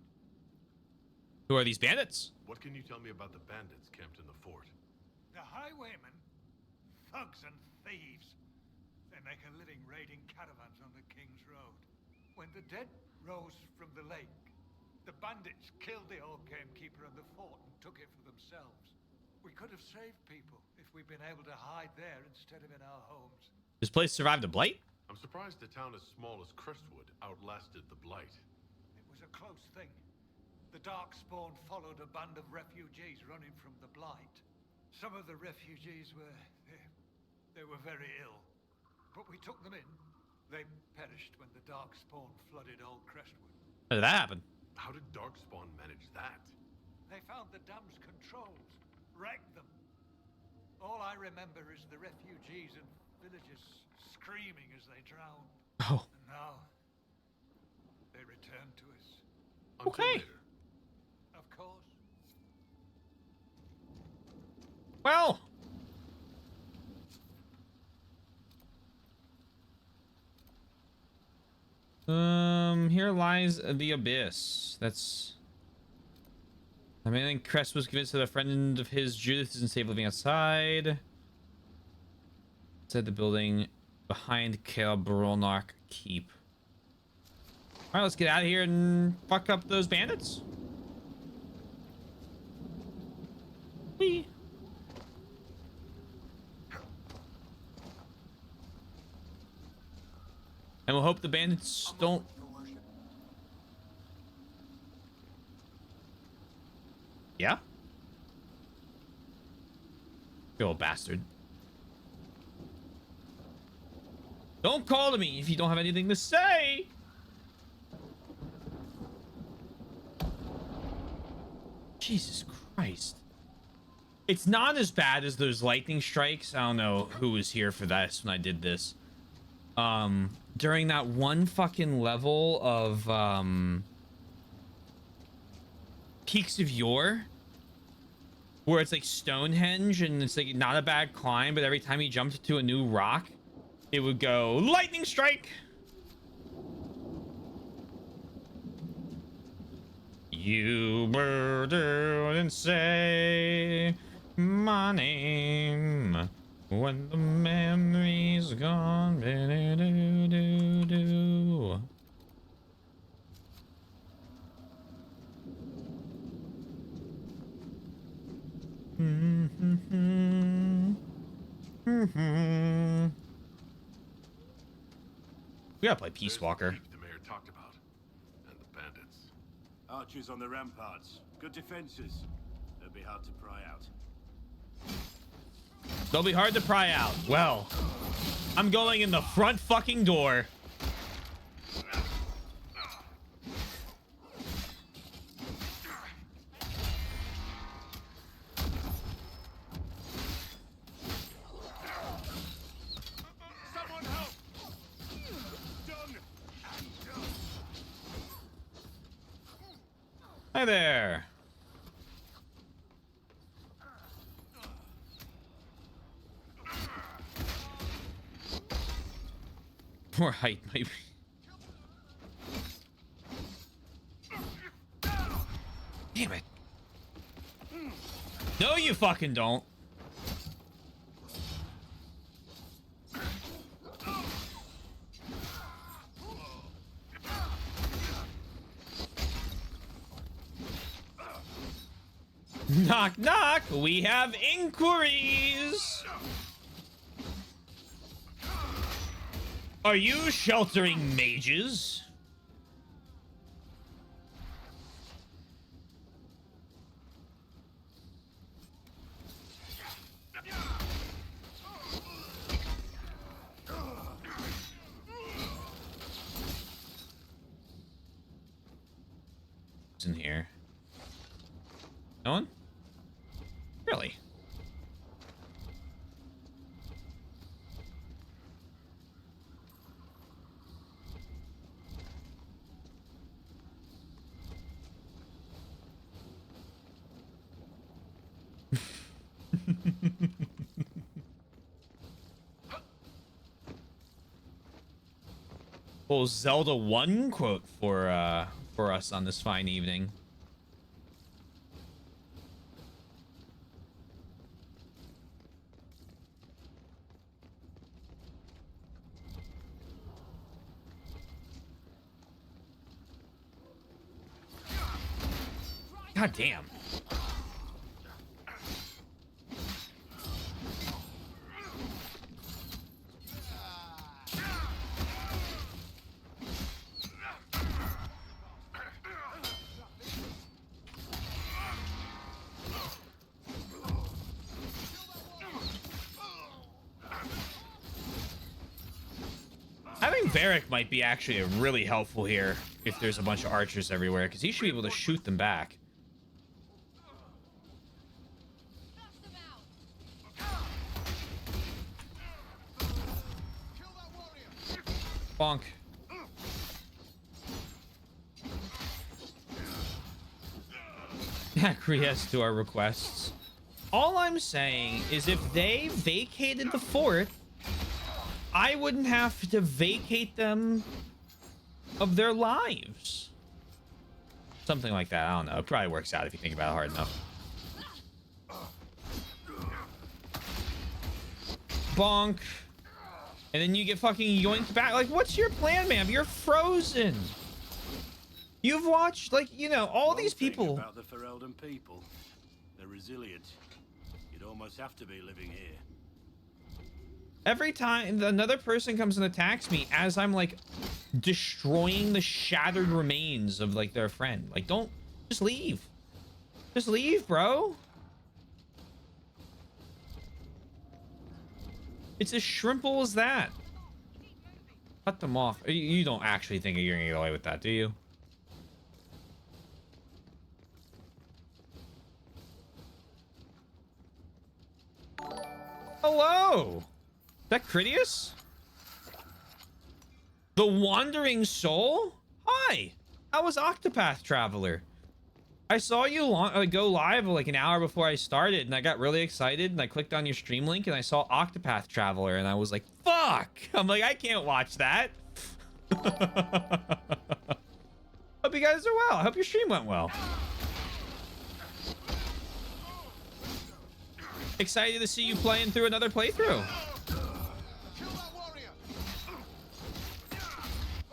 Who are these bandits? What can you tell me about the bandits camped in the fort? The highwaymen, thugs and thieves. They make a living raiding caravans on the King's Road. When the dead rose from the lake, the bandits killed the old gamekeeper and the fort and took it for themselves. We could have saved people if we'd been able to hide there instead of in our homes. This place survived a blight? I'm surprised a town as small as Crestwood outlasted the Blight. It was a close thing. The Darkspawn followed a band of refugees running from the Blight. Some of the refugees were... they were very ill. But we took them in. They perished when the Darkspawn flooded Old Crestwood. How did that happen? How did Darkspawn manage that? They found the dam's controls, wrecked them. All I remember is the refugees and villagers screaming as they drowned. Oh. And now, they return to us. Okay. Of course. Well. Here lies the abyss. That's... I mean, Crest was convinced that a friend of his, Judith, isn't safe living outside. Inside the building behind Kelbronark Keep. Alright, let's get out of here and fuck up those bandits. Whee! And we'll hope the bandits don't... Yeah? You old bastard. Don't call to me if you don't have anything to say! Jesus Christ. It's not as bad as those lightning strikes. I don't know who was here for this when I did this. During that one fucking level of, Peaks of Yore, where it's like Stonehenge and it's like not a bad climb, but every time you jumped to a new rock, it would go lightning strike. You wouldn't say my name when the memory's gone. Do-do-do-do-do. We gotta play Peace Walker. The mayor talked about, and the bandits. Archers on the ramparts. Good defenses. They'll be hard to pry out. They'll be hard to pry out. Well, I'm going in the front fucking door. Someone help! Done! Hi there. More height, maybe. Damn it. No, you fucking don't. Knock, knock. We have inquiries. Are you sheltering mages? What's in here? No one? Really? Well, Zelda 1 quote for us on this fine evening. God damn. Having Varric might be actually really helpful here. if there's a bunch of archers everywhere, because he should be able to shoot them back. Bonk. Acquiesce to our requests. All I'm saying is if they vacated the fort, I wouldn't have to vacate them of their lives. Something like that. I don't know. It probably works out if you think about it hard enough. Bonk. And then you get fucking yoinked back. Like, what's your plan, man? You're frozen. You've watched, like, you know, all these people. About the Ferelden people. They're resilient. You'd almost have to be living here. Every time another person comes and attacks me as I'm, like, destroying the shattered remains of, like, their friend. Like, don't... Just leave. Just leave, bro. It's as shrimple as that. Cut them off. You don't actually think you're gonna get away with that, do you? Hello! Is that Critias? The Wandering Soul? Hi! How was Octopath Traveler? I saw you go live like an hour before I started, and I got really excited, and I clicked on your stream link, and I saw Octopath Traveler, and I was like, fuck! I'm like, I can't watch that. Hope you guys are well. I hope your stream went well. Excited to see you playing through another playthrough.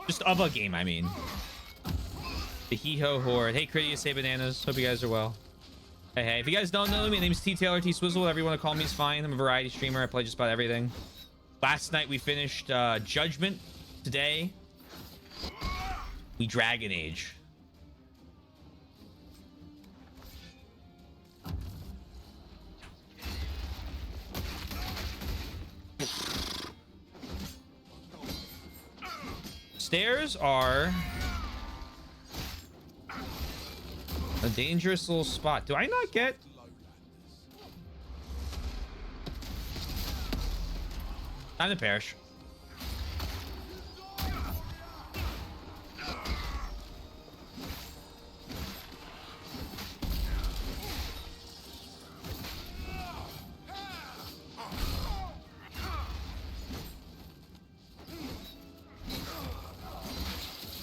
Just of a game, I mean. The Hee-Ho Horde. Hey, Critias, hey, Bananas. Hope you guys are well. Hey, hey. If you guys don't know me, my name is T. Taylor T. Swizzle. Whatever you want to call me is fine. I'm a variety streamer. I play just about everything. Last night, we finished Judgment. Today, we Dragon Age. Stairs are a dangerous little spot. Do I not get... Time to perish.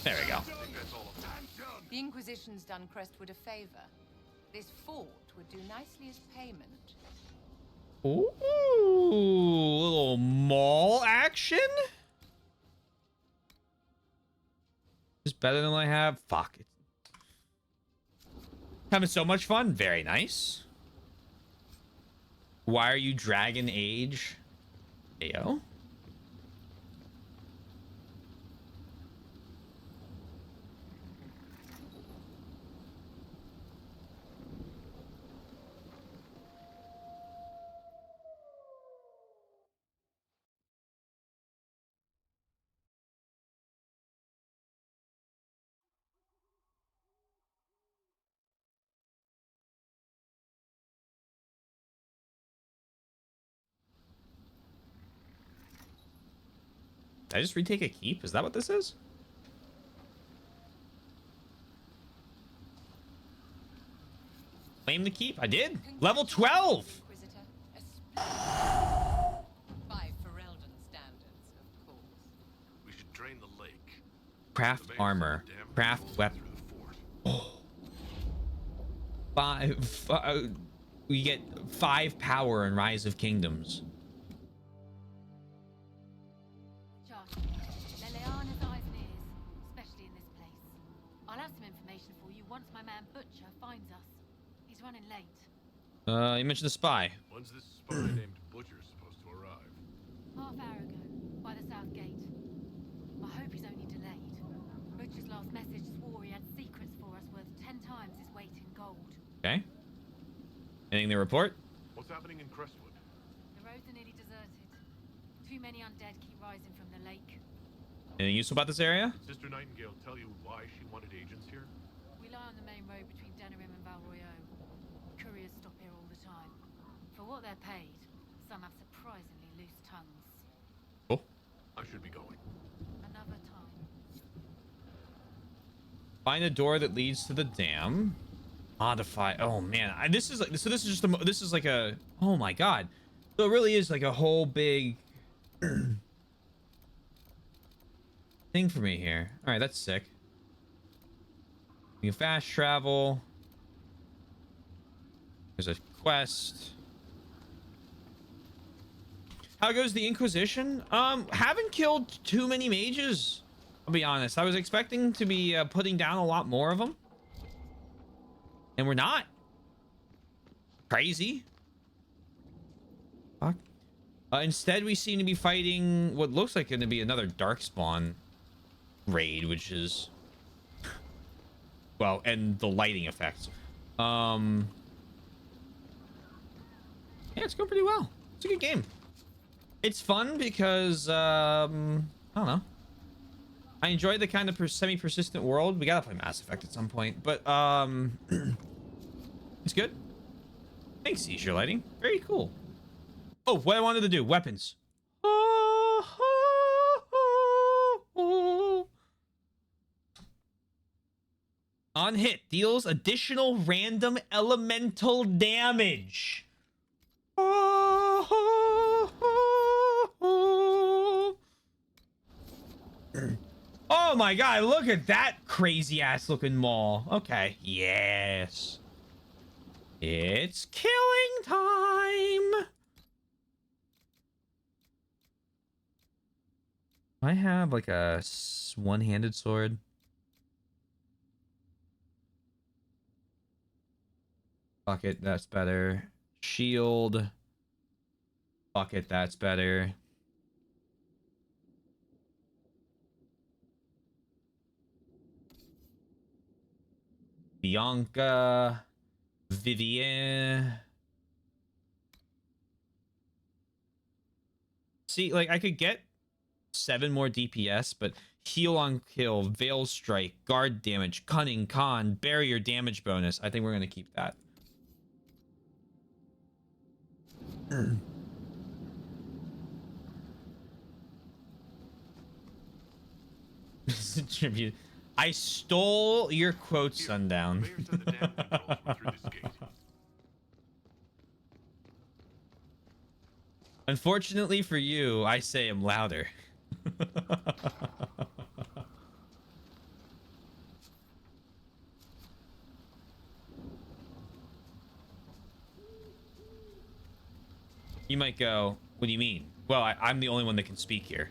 There we go. The Inquisition's done Crestwood a favor. This fort would do nicely as payment. Ooh, little mall action? Is better than what I have. Fuck it. Having so much fun. Very nice. Why are you Dragon Age? Ayo. Did I just retake a keep? Is that what this is? Claim the keep. I did. Level 12. By Ferelden standards, of course. We should drain the lake. Craft armor. Craft weapon. Oh. We get 5 power in Rise of Kingdoms. Josh, Leliana's eyes and ears, especially in this place. I'll have some information for you once my man Butcher finds us. He's running late. You mentioned the spy. When's this spy named Butcher supposed to arrive? Half hour ago, by the south gate. I hope he's only delayed. Butcher's last message swore he had secrets for us worth 10 times his weight in gold. Okay. Anything to report? What's happening in Crestwood? The roads are nearly deserted. Too many undead keep rising from the lake. Anything useful about this area? Did Sister Nightingale tell you why she wanted agents here? We lie on the main road between Denerim and Valroyo. Couriers stop here all the time. For what they're paid, some have surprisingly loose tongues. Cool. I should be going. Another time. Find a door that leads to the dam. Modify. Oh man, this is like so. This is just this is like a. Oh my god. So it really is like a whole big thing for me here. All right, that's sick. You can fast travel. There's a quest. How goes the Inquisition? Haven't killed too many mages. I'll be honest. I was expecting to be putting down a lot more of them. And we're not. Crazy. Fuck. Instead, we seem to be fighting what looks like going to be another Darkspawn raid, which is... Well, and the lighting effects. Yeah, it's going pretty well. It's a good game. It's fun because, I don't know. I enjoy the kind of semi-persistent world. We gotta play Mass Effect at some point, but it's good. Thanks, Seizure Lighting. Very cool. Oh, what I wanted to do, weapons. On hit, deals additional random elemental damage. Oh my god, look at that crazy ass looking mall. Okay, yes. It's killing time. I have like a one-handed sword. Fuck it, that's better. Shield. Fuck it, that's better. Bianca, Vivienne. See, like I could get 7 more DPS, but heal on kill, veil strike, guard damage, cunning, con, barrier damage bonus. I think we're gonna keep that. This is a tribute. I stole your quote, Sundown. Unfortunately for you, I say I'm louder. You might go, what do you mean? Well, I'm the only one that can speak here.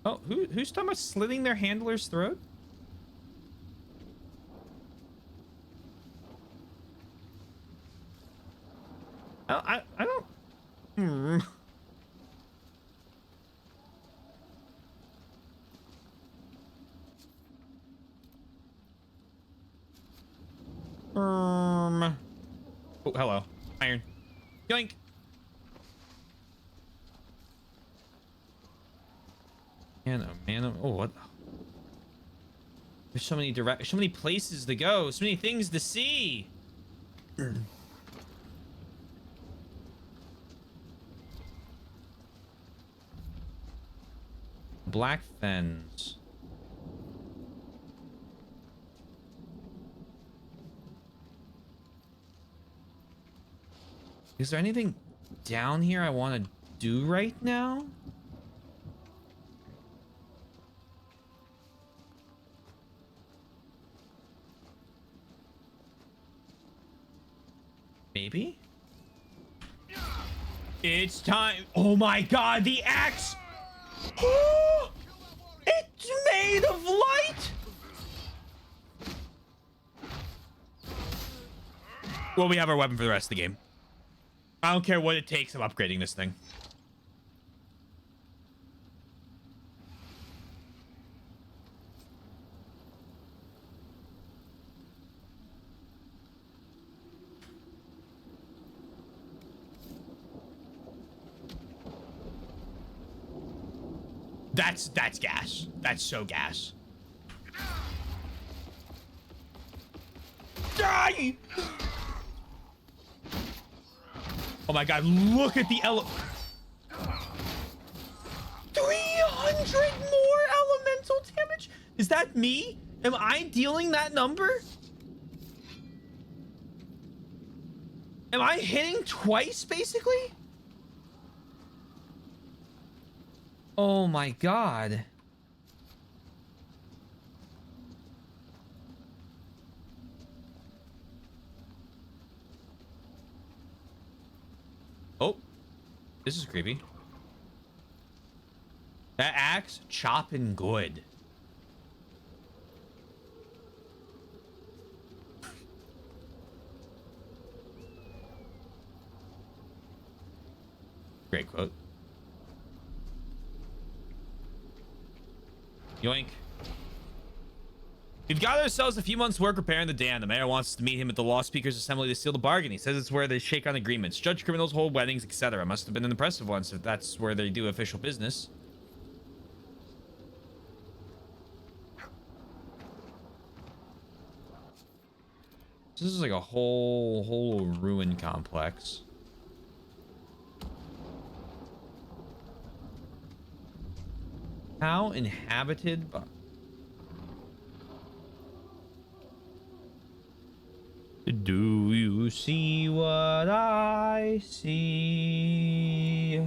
Oh, who's talking about slitting their handler's throat? Oh, I don't... Oh, hello. Iron. Yoink. Man, oh, what? There's so many so many places to go, so many things to see. Black Fens. Is there anything down here I want to do right now? Maybe? It's time. Oh my god, the axe! Oh, it's made of light! Well, we have our weapon for the rest of the game. I don't care what it takes, I'm upgrading this thing. That's gas. That's so gas. Die! Oh my god, look at the 300 more elemental damage? Is that me? Am I dealing that number? Am I hitting twice, basically? Oh my god. Oh, this is creepy. That axe chopping good. Great quote. Yoink. We've got ourselves a few months' work repairing the dam. The mayor wants us to meet him at the Law Speakers Assembly to seal the bargain. He says it's where they shake on agreements, judge criminals, hold weddings, etc. Must have been an impressive one, if that's where they do official business. This is like a whole ruin complex. How inhabited by... Do you see what I see?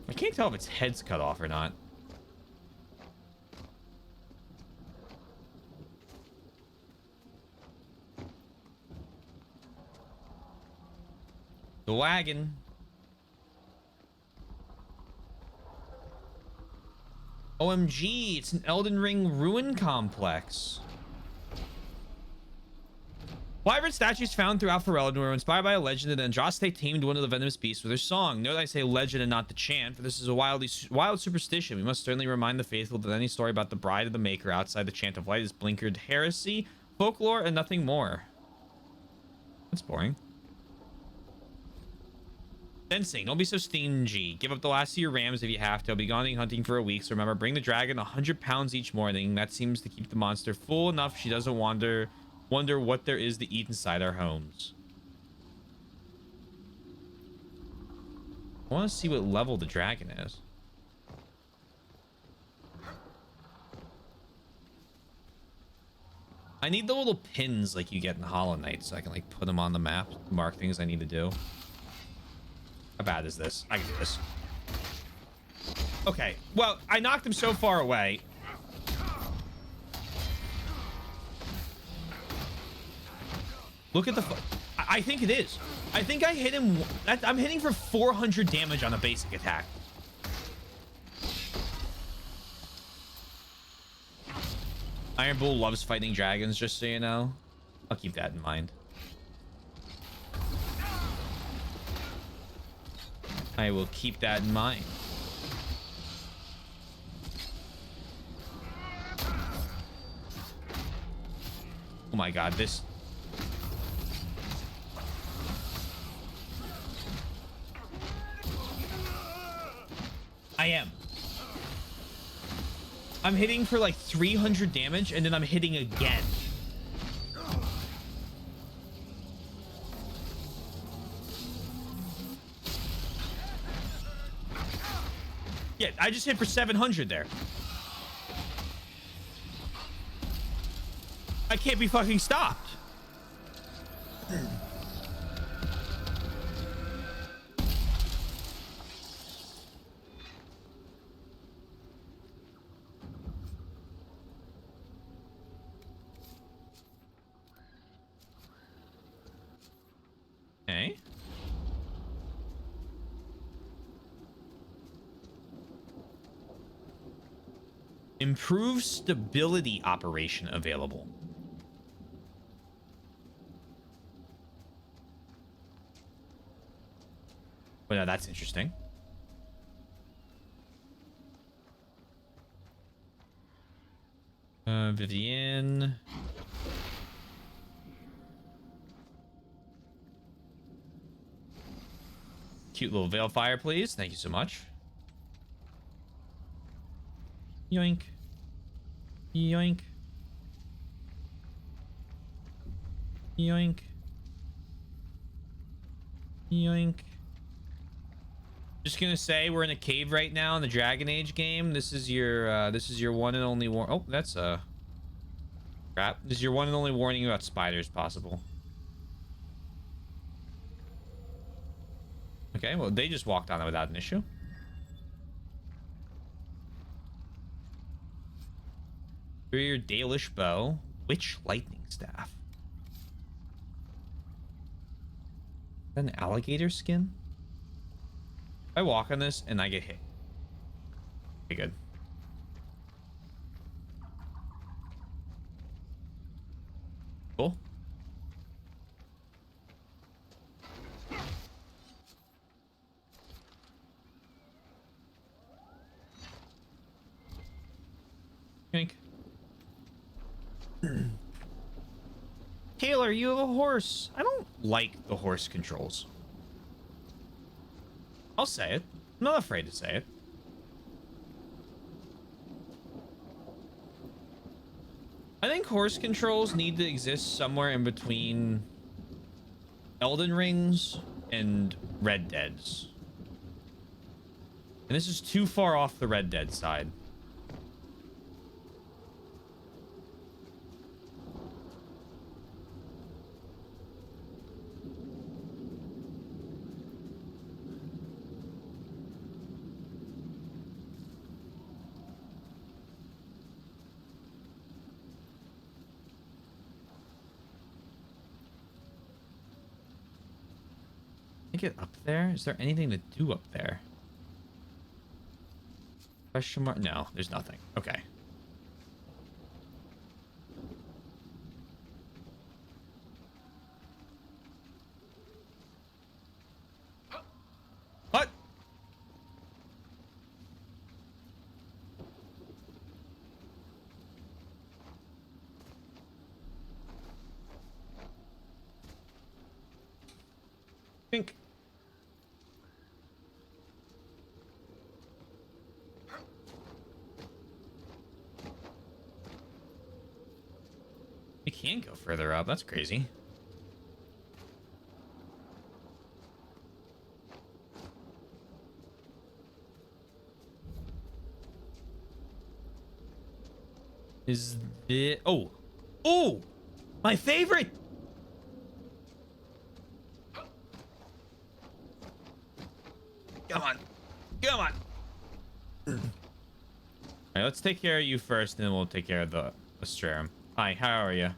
I can't tell if its head's cut off or not. The wagon. OMG, it's an Elden Ring ruin complex. Wyvern statues found throughout Ferelden were inspired by a legend that Andraste tamed one of the venomous beasts with her song. Note I say legend and not the chant, for this is a wild superstition. We must certainly remind the faithful that any story about the bride of the Maker outside the chant of light is blinkered heresy, folklore, and nothing more. That's boring. Fencing. Don't be so stingy. Give up the last of your rams if you have to. I'll be gone hunting for a week, so remember, bring the dragon 100 pounds each morning. That seems to keep the monster full enough she doesn't wonder what there is to eat inside our homes. I want to see what level the dragon is. I need the little pins like you get in Hollow Knight so I can like put them on the map, mark things I need to do. How bad is this? I can do this. Okay, well, I knocked him so far away. Look at the... I think it is. I think I hit him... I'm hitting for 400 damage on a basic attack. Iron Bull loves fighting dragons, just so you know. I'll keep that in mind. I will keep that in mind. Oh my god, this... I am. I'm hitting for like 300 damage and then I'm hitting again. Yeah, I just hit for 700 there. I can't be fucking stopped. Okay. Improve stability operation available. Well, now that's interesting. Vivienne. Cute little veil fire, please. Thank you so much. Yoink. Yoink. Yoink. Yoink. Just gonna say we're in a cave right now in the Dragon Age game. This is your one and only oh, that's crap. This is your one and only warning about spiders possible. Okay, well they just walked on it without an issue. Your Dalish bow, witch lightning staff. Is that an alligator skin? If I walk on this and I get hit. Okay, good. Cool. Think. Taylor, you have a horse. I don't like the horse controls. I'll say it. I'm not afraid to say it. I think horse controls need to exist somewhere in between Elden Rings and Red Dead's. And this is too far off the Red Dead side. Get up there? Is there anything to do up there? Question mark? No, there's nothing. Okay. What? Think. We can't go further up. That's crazy. Is the oh, my favorite. Come on, come on. All right, let's take care of you first, and then we'll take care of the Astrum. Hi, how are you?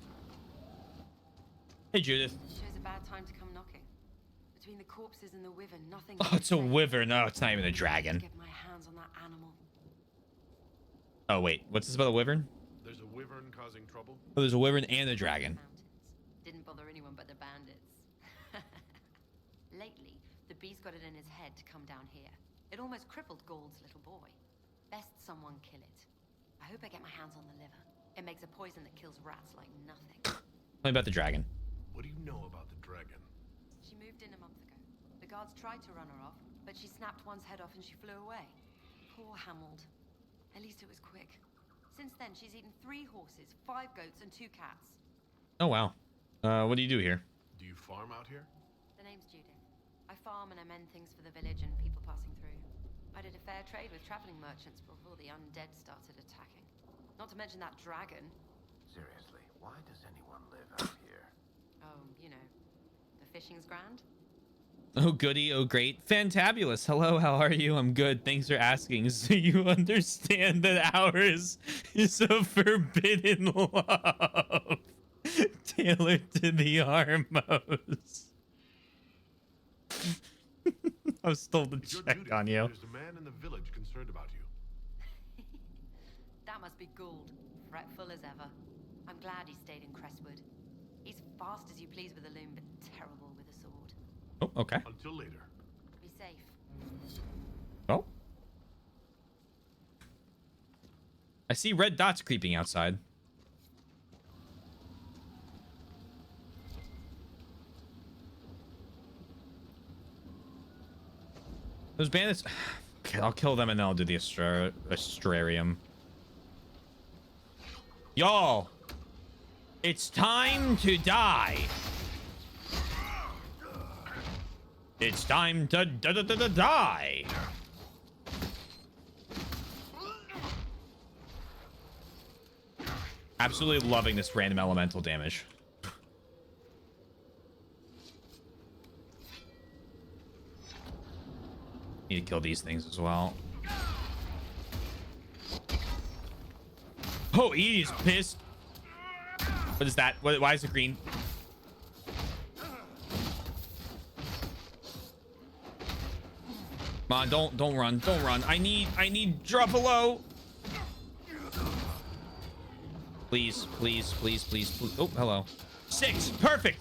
Hey, Judith. Shows a bad time to come knocking. Between the corpses and the wyvern, nothing. Oh, it's a wyvern. No, it's not even a dragon. Get my hands on that animal. Oh wait, what's this about a wyvern? There's a wyvern causing trouble. Oh, there's a wyvern and a dragon. Didn't bother anyone but the bandits. Lately, the beast got it in his head to come down here. It almost crippled Gauld's little boy. Best someone kill it. I hope I get my hands on the liver. It makes a poison that kills rats like nothing. Tell me about the dragon. What do you know about the dragon? She moved in a month ago. The guards tried to run her off, but she snapped one's head off and she flew away. Poor Hamold. At least it was quick. Since then, she's eaten 3 horses, 5 goats, and 2 cats. Oh wow. What do you do here? Do you farm out here? The name's Judith. I farm and I mend things for the village and people passing through. I did a fair trade with traveling merchants before the undead started attacking. Not to mention that dragon. Seriously, why does anyone live out here? Oh, you know, the fishing's grand. Oh goody, oh great. Fantabulous. Hello, how are you? I'm good. Thanks for asking. So you understand that ours is a forbidden love tailored to the Armos. I was told to check on you. There's a man in the village concerned about you. That must be Gould, fretful as ever. I'm glad he stayed in Crestwood. He's fast as you please with a loom, but terrible with a sword. Oh, okay. Until later. Be safe. Oh. I see red dots creeping outside. Those bandits. Okay, I'll kill them and then I'll do the astrarium. Y'all, it's time to die. It's time to die. Absolutely loving this random elemental damage. Need to kill these things as well. Oh, he's pissed. What is that? Why is it green? Come on, don't run. Don't run. I need Druffalo. Please, please, please, please, please. Oh, hello. 6. Perfect.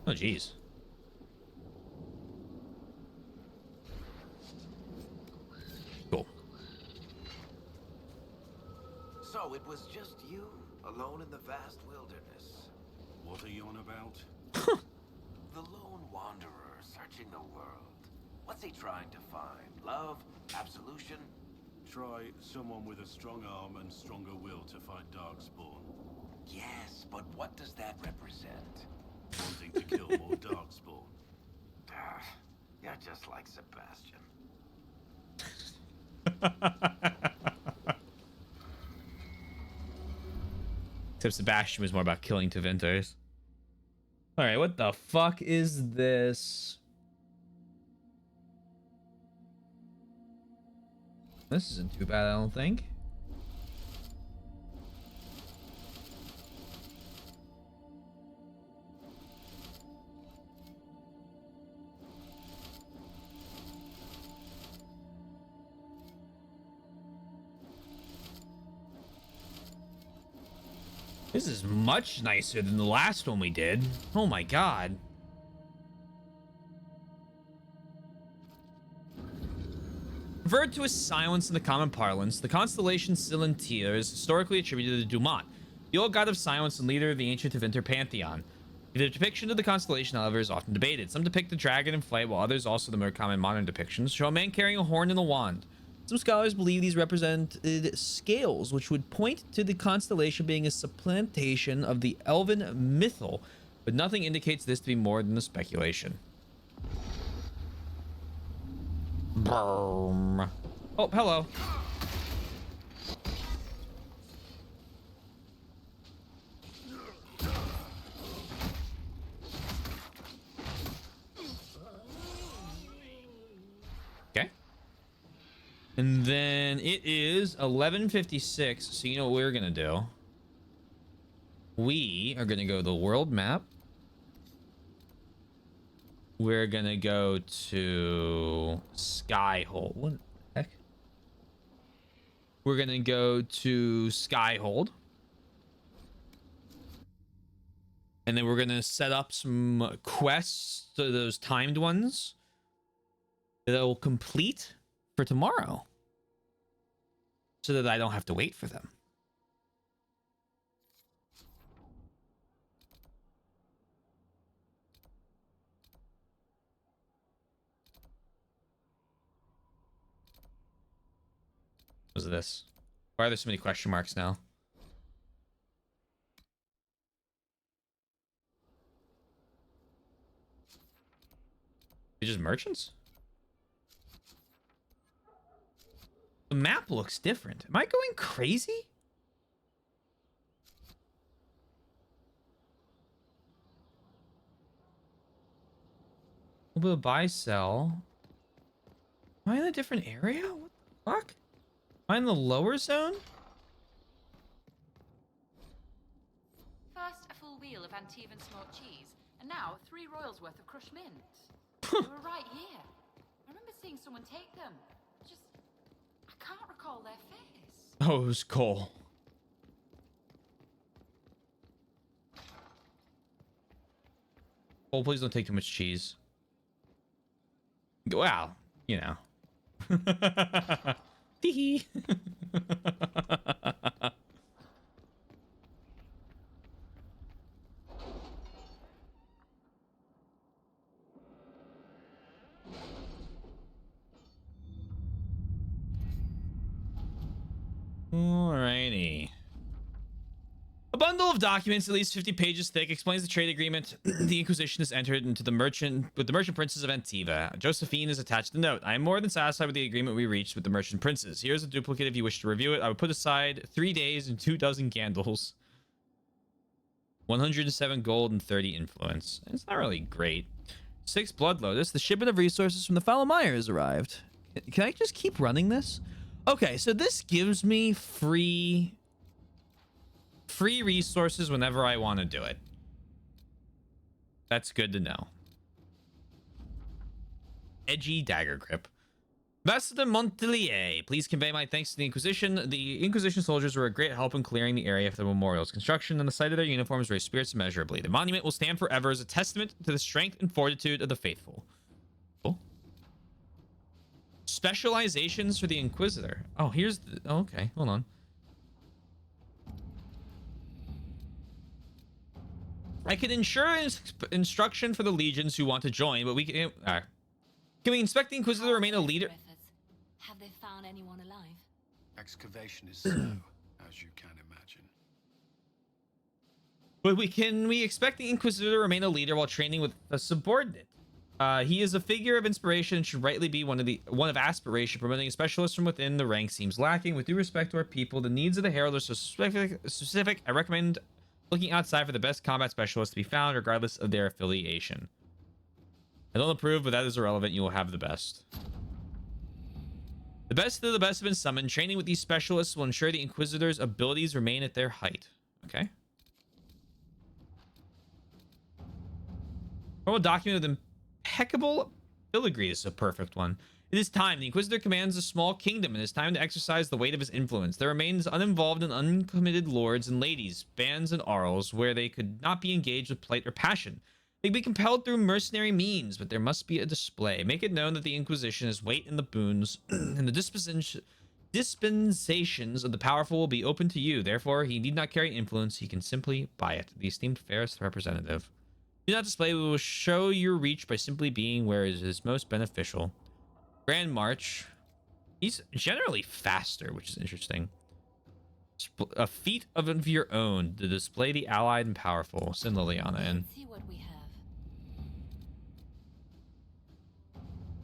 Oh, jeez. Cool. So it was just you, alone in the vast wilderness. What are you on about? The lone wanderer searching the world. What's he trying to find? Love? Absolution? Try someone with a strong arm and stronger will to fight Darkspawn. Yes, but what does that represent? Wanting to kill more Darkspawn. You're just like Sebastian. Except Sebastian was more about killing Tevinters. Alright, what the fuck is this? This isn't too bad, I don't think. This is much nicer than the last one we did. Oh my god. Referred to as Silence in the common parlance, the constellation Silentia is historically attributed to Dumat, the old god of silence and leader of the ancient Tevinter pantheon. The depiction of the constellation, however, is often debated. Some depict the dragon in flight, while others, also the more common modern depictions, show a man carrying a horn and a wand. Some scholars believe these represented scales, which would point to the constellation being a supplantation of the elven mythal, but nothing indicates this to be more than a speculation. Boom. Oh, hello. Okay. And then it is 11:56, so you know what we're gonna do. We are gonna go to the world map. We're gonna go to Skyhold. What the heck? We're gonna go to Skyhold. And then we're gonna set up some quests, so those timed ones, that will complete for tomorrow, so that I don't have to wait for them. What is this? Why are there so many question marks now? They're just merchants? The map looks different. Am I going crazy? A little bit of buy sell. Am I in a different area? What the fuck? Am I in the lower zone? First, a full wheel of Antivan smoked cheese, and now 3 royals worth of crushed mint. They were right here. I remember seeing someone take them. I can't recall their face. Oh, it was Cole. Cole, please don't take too much cheese. Well, you know. Tee-hee. Alrighty. A bundle of documents, at least 50 pages thick, explains the trade agreement the Inquisition has entered into the merchant princes of Antiva. Josephine is attached to the note. I am more than satisfied with the agreement we reached with the merchant princes. Here's a duplicate if you wish to review it. I would put aside 3 days and 2 dozen candles. 107 gold and 30 influence. It's not really great. 6 blood lotus. The shipment of resources from the Falomire has arrived. Can I just keep running this? Okay, so this gives me free resources whenever I want to do it. That's good to know. Edgy dagger grip. Ambassador Montelier, please convey my thanks to the Inquisition. The Inquisition soldiers were a great help in clearing the area for the memorial's construction, and the sight of their uniforms raised spirits immeasurably. The monument will stand forever as a testament to the strength and fortitude of the faithful. Cool. Specializations for the Inquisitor. Oh, here's the... Oh, okay, hold on. I can ensure instruction for the legions who want to join, but we can... Can we inspect the Inquisitor to remain a leader? Have they found anyone alive? Excavation is slow, as you can imagine. But we expect the Inquisitor to remain a leader while training with a subordinate. He is a figure of inspiration and should rightly be one of aspiration. Promoting a specialist from within the ranks seems lacking. With due respect to our people, the needs of the Herald are so specific. I recommend looking outside for the best combat specialists to be found, regardless of their affiliation. I don't approve, but that is irrelevant. You will have the best. The best of the best have been summoned. Training with these specialists will ensure the Inquisitor's abilities remain at their height. Okay. Formal document with impeccable filigree is a perfect one. It is time. The Inquisitor commands a small kingdom, and it is time to exercise the weight of his influence. There remains uninvolved and uncommitted lords and ladies, bands and arls, where they could not be engaged with plight or passion. They can be compelled through mercenary means, but there must be a display. Make it known that the Inquisition is weight in the boons, and the dispensations of the powerful will be open to you. Therefore, he need not carry influence. He can simply buy it. The esteemed fairest representative. Do not display. We will show your reach by simply being where it is most beneficial. Grand March. He's generally faster, which is interesting. A feat of your own to display the allied and powerful. Send Liliana in. Let's see what we have.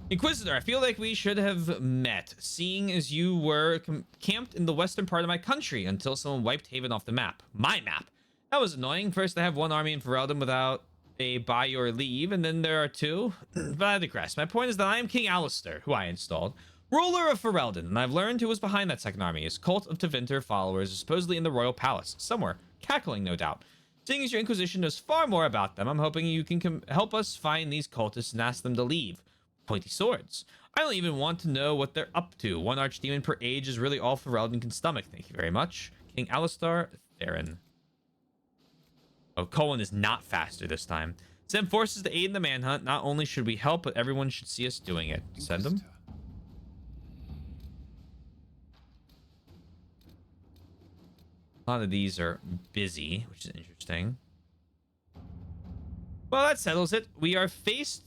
Inquisitor, I feel like we should have met, seeing as you were camped in the western part of my country until someone wiped Haven off the map. My map. That was annoying. First, I have one army in Ferelden without a by your leave, and then there are 2. But I digress. My point is that I am King Alistair, who I installed, ruler of Ferelden, and I've learned who was behind that second army. His cult of Tevinter followers is supposedly in the royal palace, somewhere, cackling no doubt. Seeing as your Inquisition knows far more about them, I'm hoping you can help us find these cultists and ask them to leave. Pointy swords. I don't even want to know what they're up to. 1 archdemon per age is really all Ferelden can stomach. Thank you very much. King Alistair Theron. Oh, Colin is not faster this time. Send forces to aid in the manhunt. Not only should we help, but everyone should see us doing it. Send them. A lot of these are busy, which is interesting. Well, that settles it. We face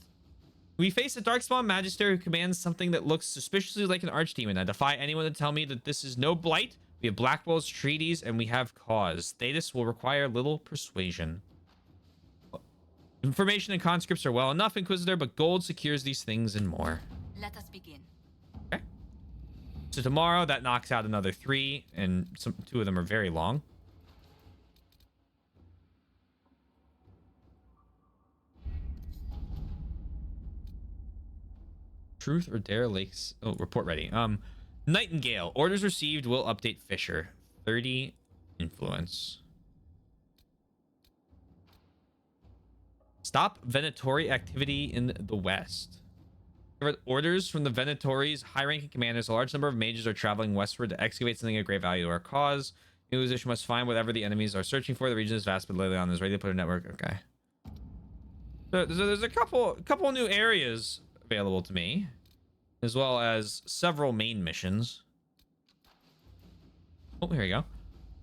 a Darkspawn Magister who commands something that looks suspiciously like an archdemon. I defy anyone to tell me that this is no blight. We have Blackwell's treaties, and we have cause. Thetis will require little persuasion. Information and conscripts are well enough, Inquisitor, but gold secures these things and more. Let us begin. Okay. So tomorrow, that knocks out another 3, and 2 of them are very long. Truth or Dare Lakes. Oh, report ready. Nightingale. Orders received will update Fisher. 30 influence. Stop Venatori activity in the west. Orders from the Venatori's high-ranking commanders. A large number of mages are traveling westward to excavate something of great value to our cause. The Inquisition must find whatever the enemies are searching for. The region is vast, but Liliana is ready to put a network. Okay. So there's a couple new areas available to me, as well as several main missions. Oh, here we go.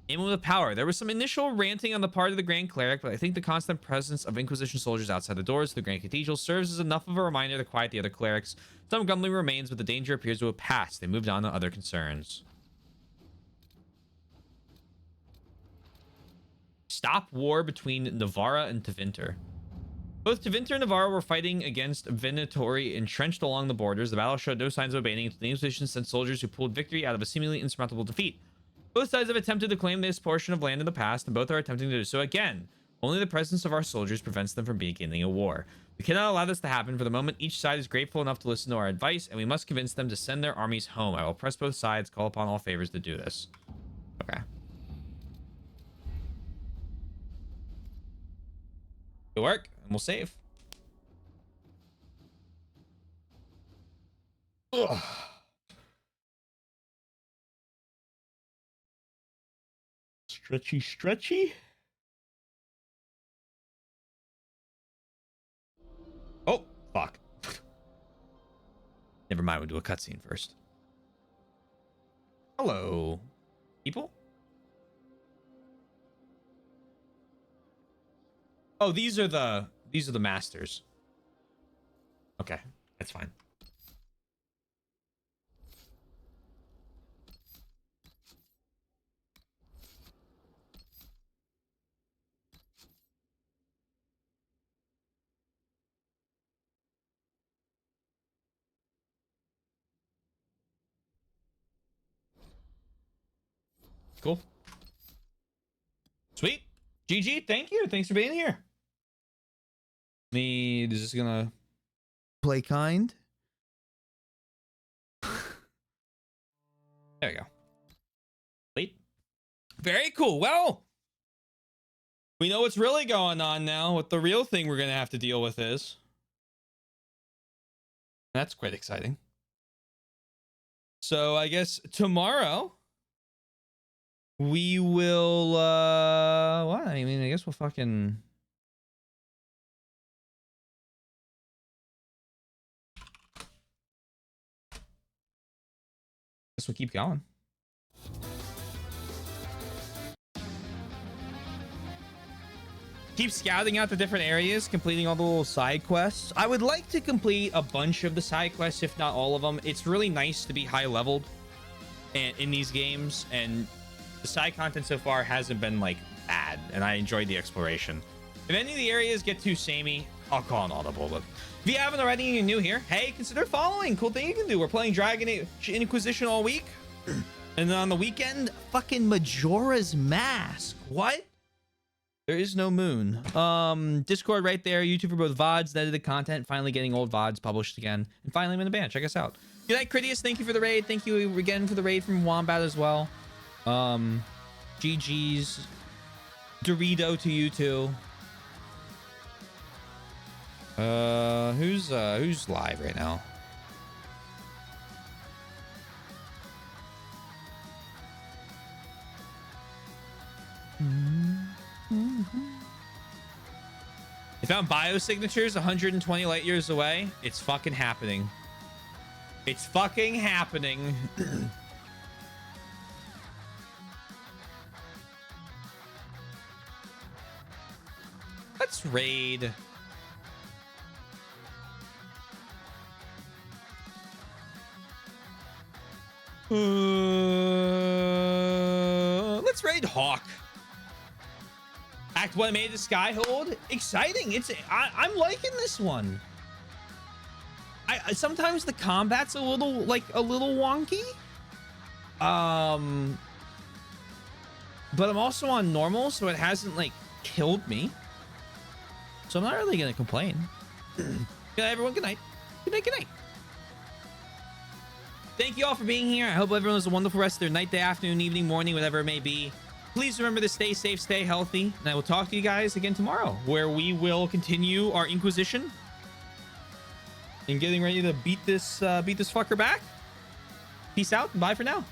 Aim with power. There was some initial ranting on the part of the Grand Cleric, but I think the constant presence of Inquisition soldiers outside the doors of the Grand Cathedral serves as enough of a reminder to quiet the other clerics. Some grumbling remains, but the danger appears to have passed. They moved on to other concerns. Stop war between Navarra and Tevinter. Both Tevinter and Navarra were fighting against Venatori entrenched along the borders. The battle showed no signs of abating until the Inquisition sent soldiers who pulled victory out of a seemingly insurmountable defeat. Both sides have attempted to claim this portion of land in the past, and both are attempting to do so again. Only the presence of our soldiers prevents them from beginning a war. We cannot allow this to happen. For the moment, each side is grateful enough to listen to our advice, and we must convince them to send their armies home. I will press both sides, call upon all favors to do this. Okay. Good work, and we'll save. Ugh. Stretchy. Oh, fuck. Never mind, we'll do a cutscene first. Hello, people. Oh, these are the masters. Okay, that's fine. Cool. Sweet. GG, thank you. Thanks for being here. Is this gonna play kind? There we go. Wait. Very cool. Well, we know what's really going on now. What the real thing we're gonna have to deal with is. That's quite exciting. So I guess tomorrow we will what? I mean, I guess we'll fucking we'll keep going. Keep scouting out the different areas, completing all the little side quests. I would like to complete a bunch of the side quests, if not all of them. It's really nice to be high leveled in these games, and the side content so far hasn't been like bad, and I enjoyed the exploration. If any of the areas get too samey, I'll call an audible. But if you haven't already and you're new here, hey, consider following. Cool thing you can do. We're playing Dragon Age Inquisition all week. And then on the weekend, fucking Majora's Mask. What? There is no moon. Discord right there. YouTube for both VODs and edited content. Finally getting old VODs published again. And finally I'm in the band. Check us out. Good night, Critias. Thank you for the raid. Thank you again for the raid from Wombat as well. GG's. Dorito to you too. Who's live right now? They found biosignatures 120 light years away. It's fucking happening. It's fucking happening. Let's raid. Let's raid Hawk. Act 1 made the Skyhold. Exciting. I'm liking this one. I sometimes the combat's a little wonky. But I'm also on normal, so it hasn't like killed me. So I'm not really gonna complain. Good night, everyone. Good night. Good night. Good night. Thank you all for being here. I hope everyone has a wonderful rest of their night, day, afternoon, evening, morning, whatever it may be. Please remember to stay safe, stay healthy, and I will talk to you guys again tomorrow, where we will continue our Inquisition and getting ready to beat this fucker back. Peace out and bye for now.